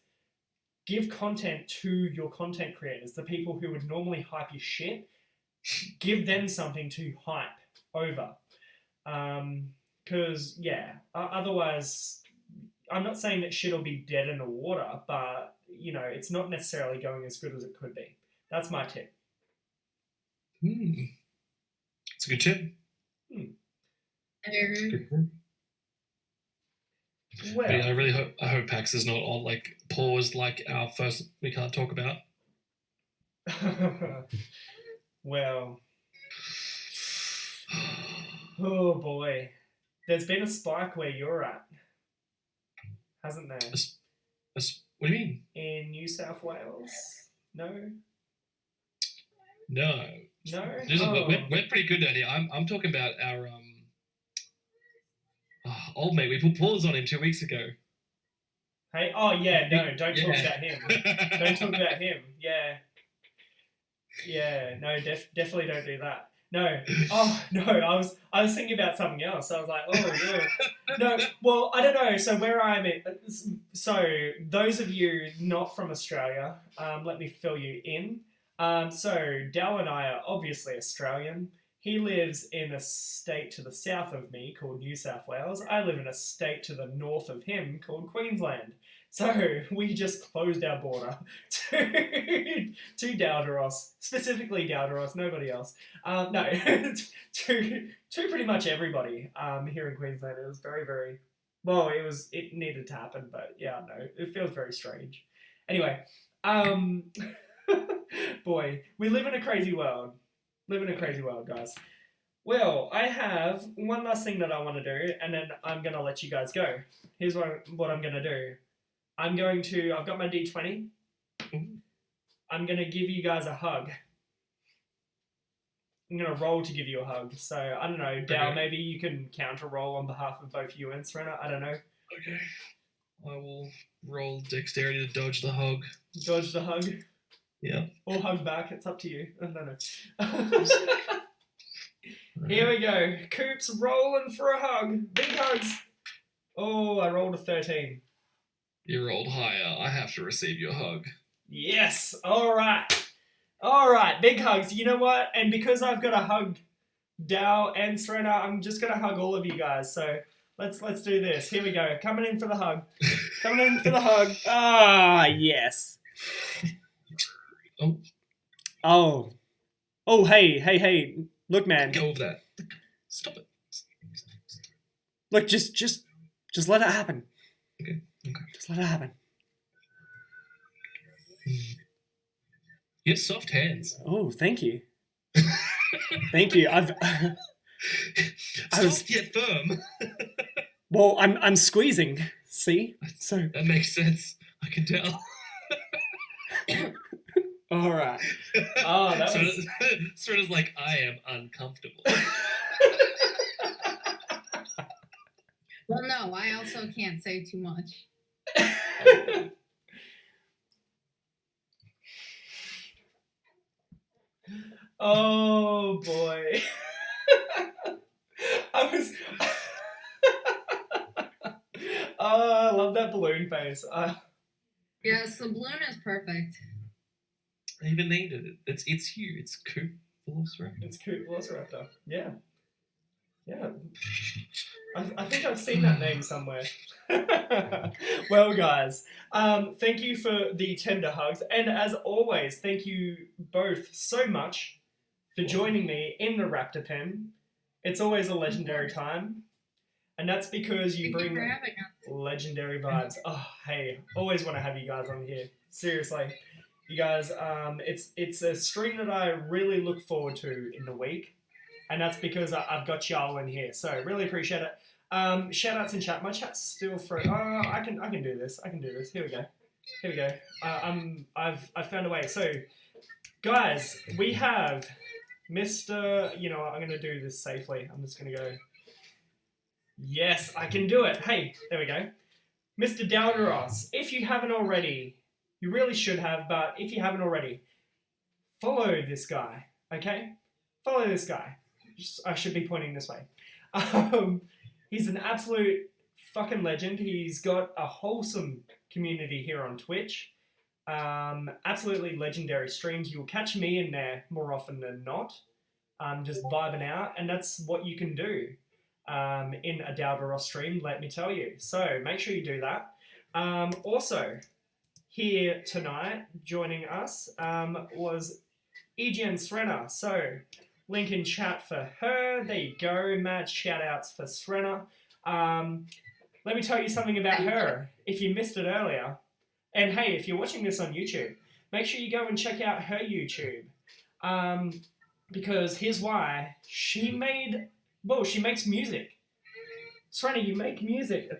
give content to your content creators, the people who would normally hype your shit. Give them something to hype over, because otherwise, I'm not saying that shit'll be dead in the water, but it's not necessarily going as good as it could be. That's my tip. It's a good tip. I agree. Well, yeah, I hope PAX is not on like paused like our first we can't talk about. Well, oh boy, there's been a spike where you're at, hasn't there? What do you mean? In New South Wales? No. No. We're pretty good down here. I'm talking about our old mate. We put pause on him 2 weeks ago. Hey, oh yeah, no, don't talk about him. Don't talk about him. Yeah, no, definitely don't do that. No, oh no, I was thinking about something else. I was like, oh yeah, no. Well, I don't know. So where I'm at, so those of you not from Australia, let me fill you in. So Dal and I are obviously Australian. He lives in a state to the south of me called New South Wales. I live in a state to the north of him called Queensland. So we just closed our border to Dalduros, specifically Dalduros, nobody else. No, to pretty much everybody here in Queensland. It was very, very, well, it needed to happen, but yeah, no, it feels very strange. Anyway, boy, we live in a crazy world. Guys. Well, I have one last thing that I want to do, and then I'm going to let you guys go. Here's what I'm going to do. I've got my D20. I'm going to give you guys a hug. I'm going to roll to give you a hug. So, I don't know, Dal, maybe you can counter roll on behalf of both you and Srenna. I don't know. Okay. I will roll dexterity to dodge the hug. Dodge the hug? Yeah. Or hug back. It's up to you. I don't know. Here we go. Coop's rolling for a hug. Big hugs. Oh, I rolled a 13. You rolled higher. I have to receive your hug. Yes. All right. Big hugs. You know what? And because I've got to hug Dal and Srenna, I'm just gonna hug all of you guys. So let's do this. Here we go. Coming in for the hug. Coming in for the hug. Ah, yes. Oh. Oh, hey. Look, man. Go with that. Stop it. Look, just let it happen. Okay. Just let it happen. You have soft hands. Oh, thank you. Thank you. Soft yet firm. Well, I'm squeezing. See? So that makes sense. I can tell. all right. Oh, that was sort of like I am uncomfortable. Well, no, I also can't say too much. Oh boy. Oh, I love that balloon face. Yes, the balloon is perfect. I even named it. It's you. It's Coop Velociraptor. It's Coop Velociraptor. Yeah. I think I've seen that name somewhere. Well, guys, thank you for the tender hugs, and as always, thank you both so much for joining me in the Raptor Pen. It's always a legendary time, and that's because you bring legendary vibes. Oh, hey, always want to have you guys on here. Seriously, you guys, it's a stream that I really look forward to in the week. And that's because I've got y'all in here, so really appreciate it. Shout outs in chat. My chat's still free. Oh, I can do this. Here we go. I've found a way. So, guys, we have Mr. You know what? I'm gonna do this safely. I'm just gonna go. Yes, I can do it. Hey, there we go. Mr. Dalduros, if you haven't already, you really should have. But if you haven't already, follow this guy. Okay, follow this guy. I should be pointing this way. He's an absolute fucking legend. He's got a wholesome community here on Twitch. Absolutely legendary streams. You'll catch me in there more often than not. Just vibing out. And that's what you can do in a Dalduros stream, let me tell you. So make sure you do that. Also, here tonight, joining us was EGNSsrenna. So link in chat for her. There you go. Mad shout outs for Srenna. Let me tell you something about her if you missed it earlier. And hey, if you're watching this on YouTube, make sure you go and check out her YouTube. Because here's why. She makes music. Srenna, you make music.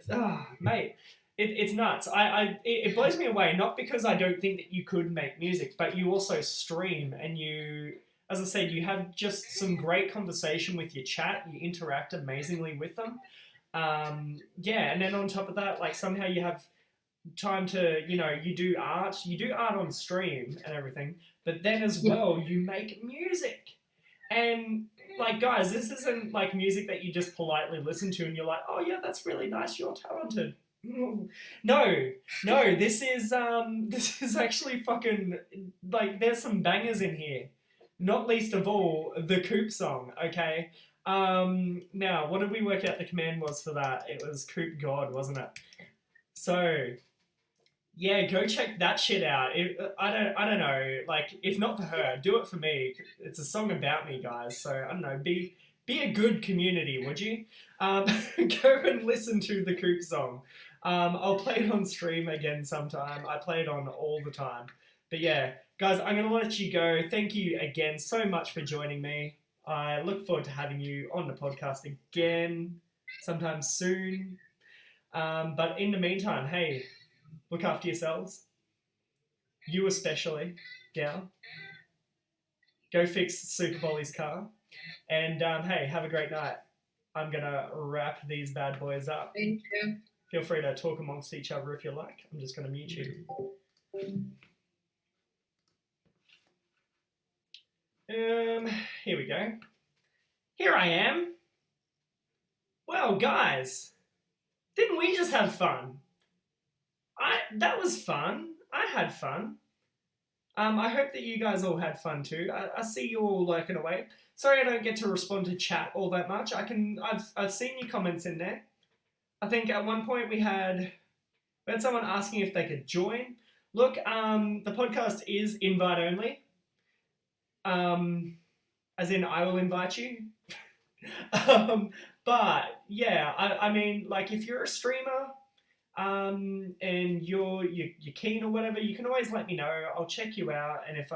Mate. It's nuts. It blows me away. Not because I don't think that you could make music, but you also stream and you, as I said, you have just some great conversation with your chat. You interact amazingly with them. And then on top of that, like somehow you have time to, you do art on stream and everything, but then as well, you make music. And like, guys, this isn't like music that you just politely listen to and you're like, oh yeah, that's really nice, you're talented. No, this is actually fucking, like, there's some bangers in here. Not least of all, the Coop song, okay? Now, what did we work out the command was for that? It was Coop God, wasn't it? So, yeah, go check that shit out. I don't know, like, if not for her, do it for me. It's a song about me, guys, so, I don't know, be a good community, would you? Go and listen to the Coop song. I'll play it on stream again sometime. I play it on all the time. But yeah, guys, I'm going to let you go. Thank you again so much for joining me. I look forward to having you on the podcast again sometime soon. But in the meantime, hey, look after yourselves. You especially, Gal. Go fix Super Bolly's car. And hey, have a great night. I'm going to wrap these bad boys up. Thank you. Feel free to talk amongst each other if you like. I'm just going to mute you. Here we go. Here I am. Well, guys, Didn't we just have fun? That was fun. I had fun. I hope that you guys all had fun too. I see you all lurking away. Sorry I don't get to respond to chat all that much. I've seen your comments in there. I think at one point we had someone asking if they could join. Look, the podcast is invite only. As in I will invite you. But yeah, I mean, like if you're a streamer, and you're keen or whatever, you can always let me know. I'll check you out, and if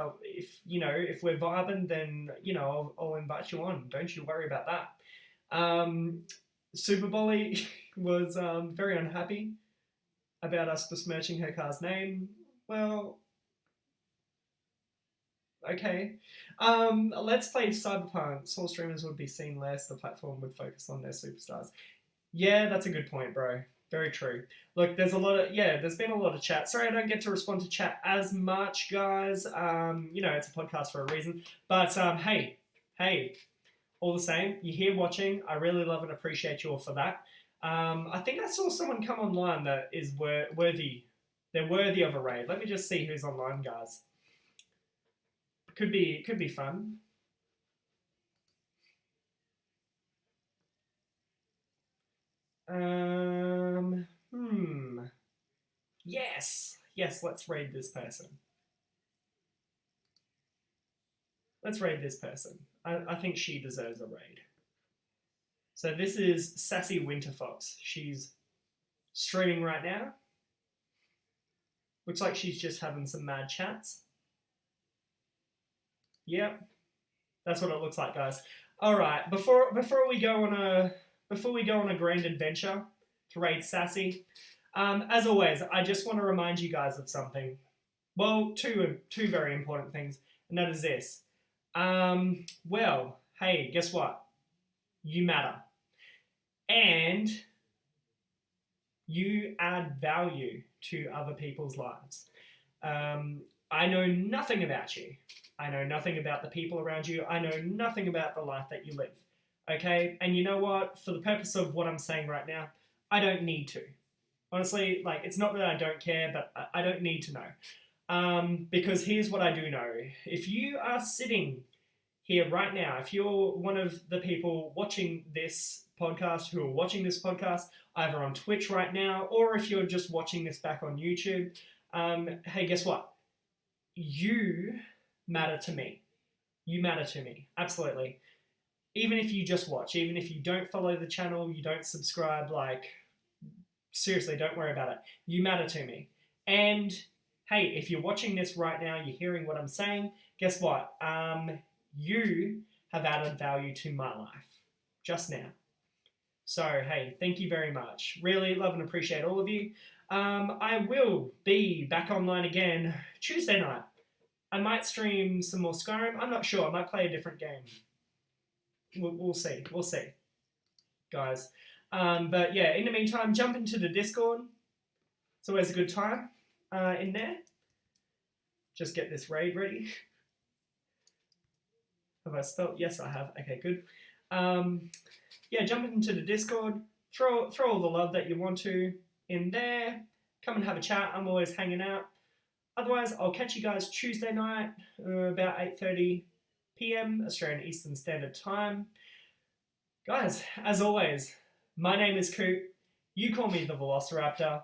we're vibing, then I'll invite you on. Don't you worry about that. Super Bolly was very unhappy about us besmirching her car's name. Well, okay. Let's play Cyberpunk. Small streamers would be seen less. The platform would focus on their superstars. Yeah, that's a good point, bro. Very true. Look, there's been a lot of chat. Sorry I don't get to respond to chat as much, guys. It's a podcast for a reason. But hey, all the same, you're here watching. I really love and appreciate you all for that. I think I saw someone come online that is worthy. They're worthy of a raid. Let me just see who's online, guys. Could be fun. Yes, let's raid this person. I think she deserves a raid. So this is Sassy Winterfox. She's streaming right now. Looks like she's just having some mad chats. Yep. That's what it looks like, guys. All right, before we go on a grand adventure to raid Sassy, as always, I just want to remind you guys of something. Well, two very important things, and that is this. Hey, guess what? You matter, and you add value to other people's lives. I know nothing about you. I know nothing about the people around you. I know nothing about the life that you live. Okay? And you know what? For the purpose of what I'm saying right now, I don't need to. Honestly, like, it's not that I don't care, but I don't need to know. Because here's what I do know. If you are sitting here right now, if you're one of the people watching this podcast who are watching this podcast, either on Twitch right now, or if you're just watching this back on YouTube, hey, guess what? You matter to me. You matter to me. Absolutely. Even if you just watch, even if you don't follow the channel, you don't subscribe, like, seriously, don't worry about it. You matter to me. And hey, if you're watching this right now, you're hearing what I'm saying, guess what? You have added value to my life just now. So, hey, thank you very much. Really love and appreciate all of you. I will be back online again Tuesday night. I might stream some more Skyrim. I'm not sure. I might play a different game. We'll see. We'll see, guys. But yeah, in the meantime, jump into the Discord. It's always a good time in there. Just get this raid ready. Have I spelled? Yes, I have. Okay, good. Yeah, jump into the Discord. Throw all the love that you want to in there. Come and have a chat. I'm always hanging out. Otherwise, I'll catch you guys Tuesday night, about 8:30 p.m. Australian Eastern Standard Time. Guys, as always, my name is Coop. You call me the Velociraptor.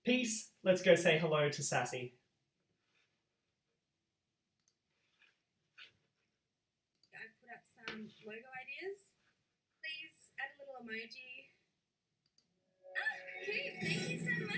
Peace. Let's go say hello to Sassy. I've put up some logo ideas. Please add a little emoji. Okay, thank you so much.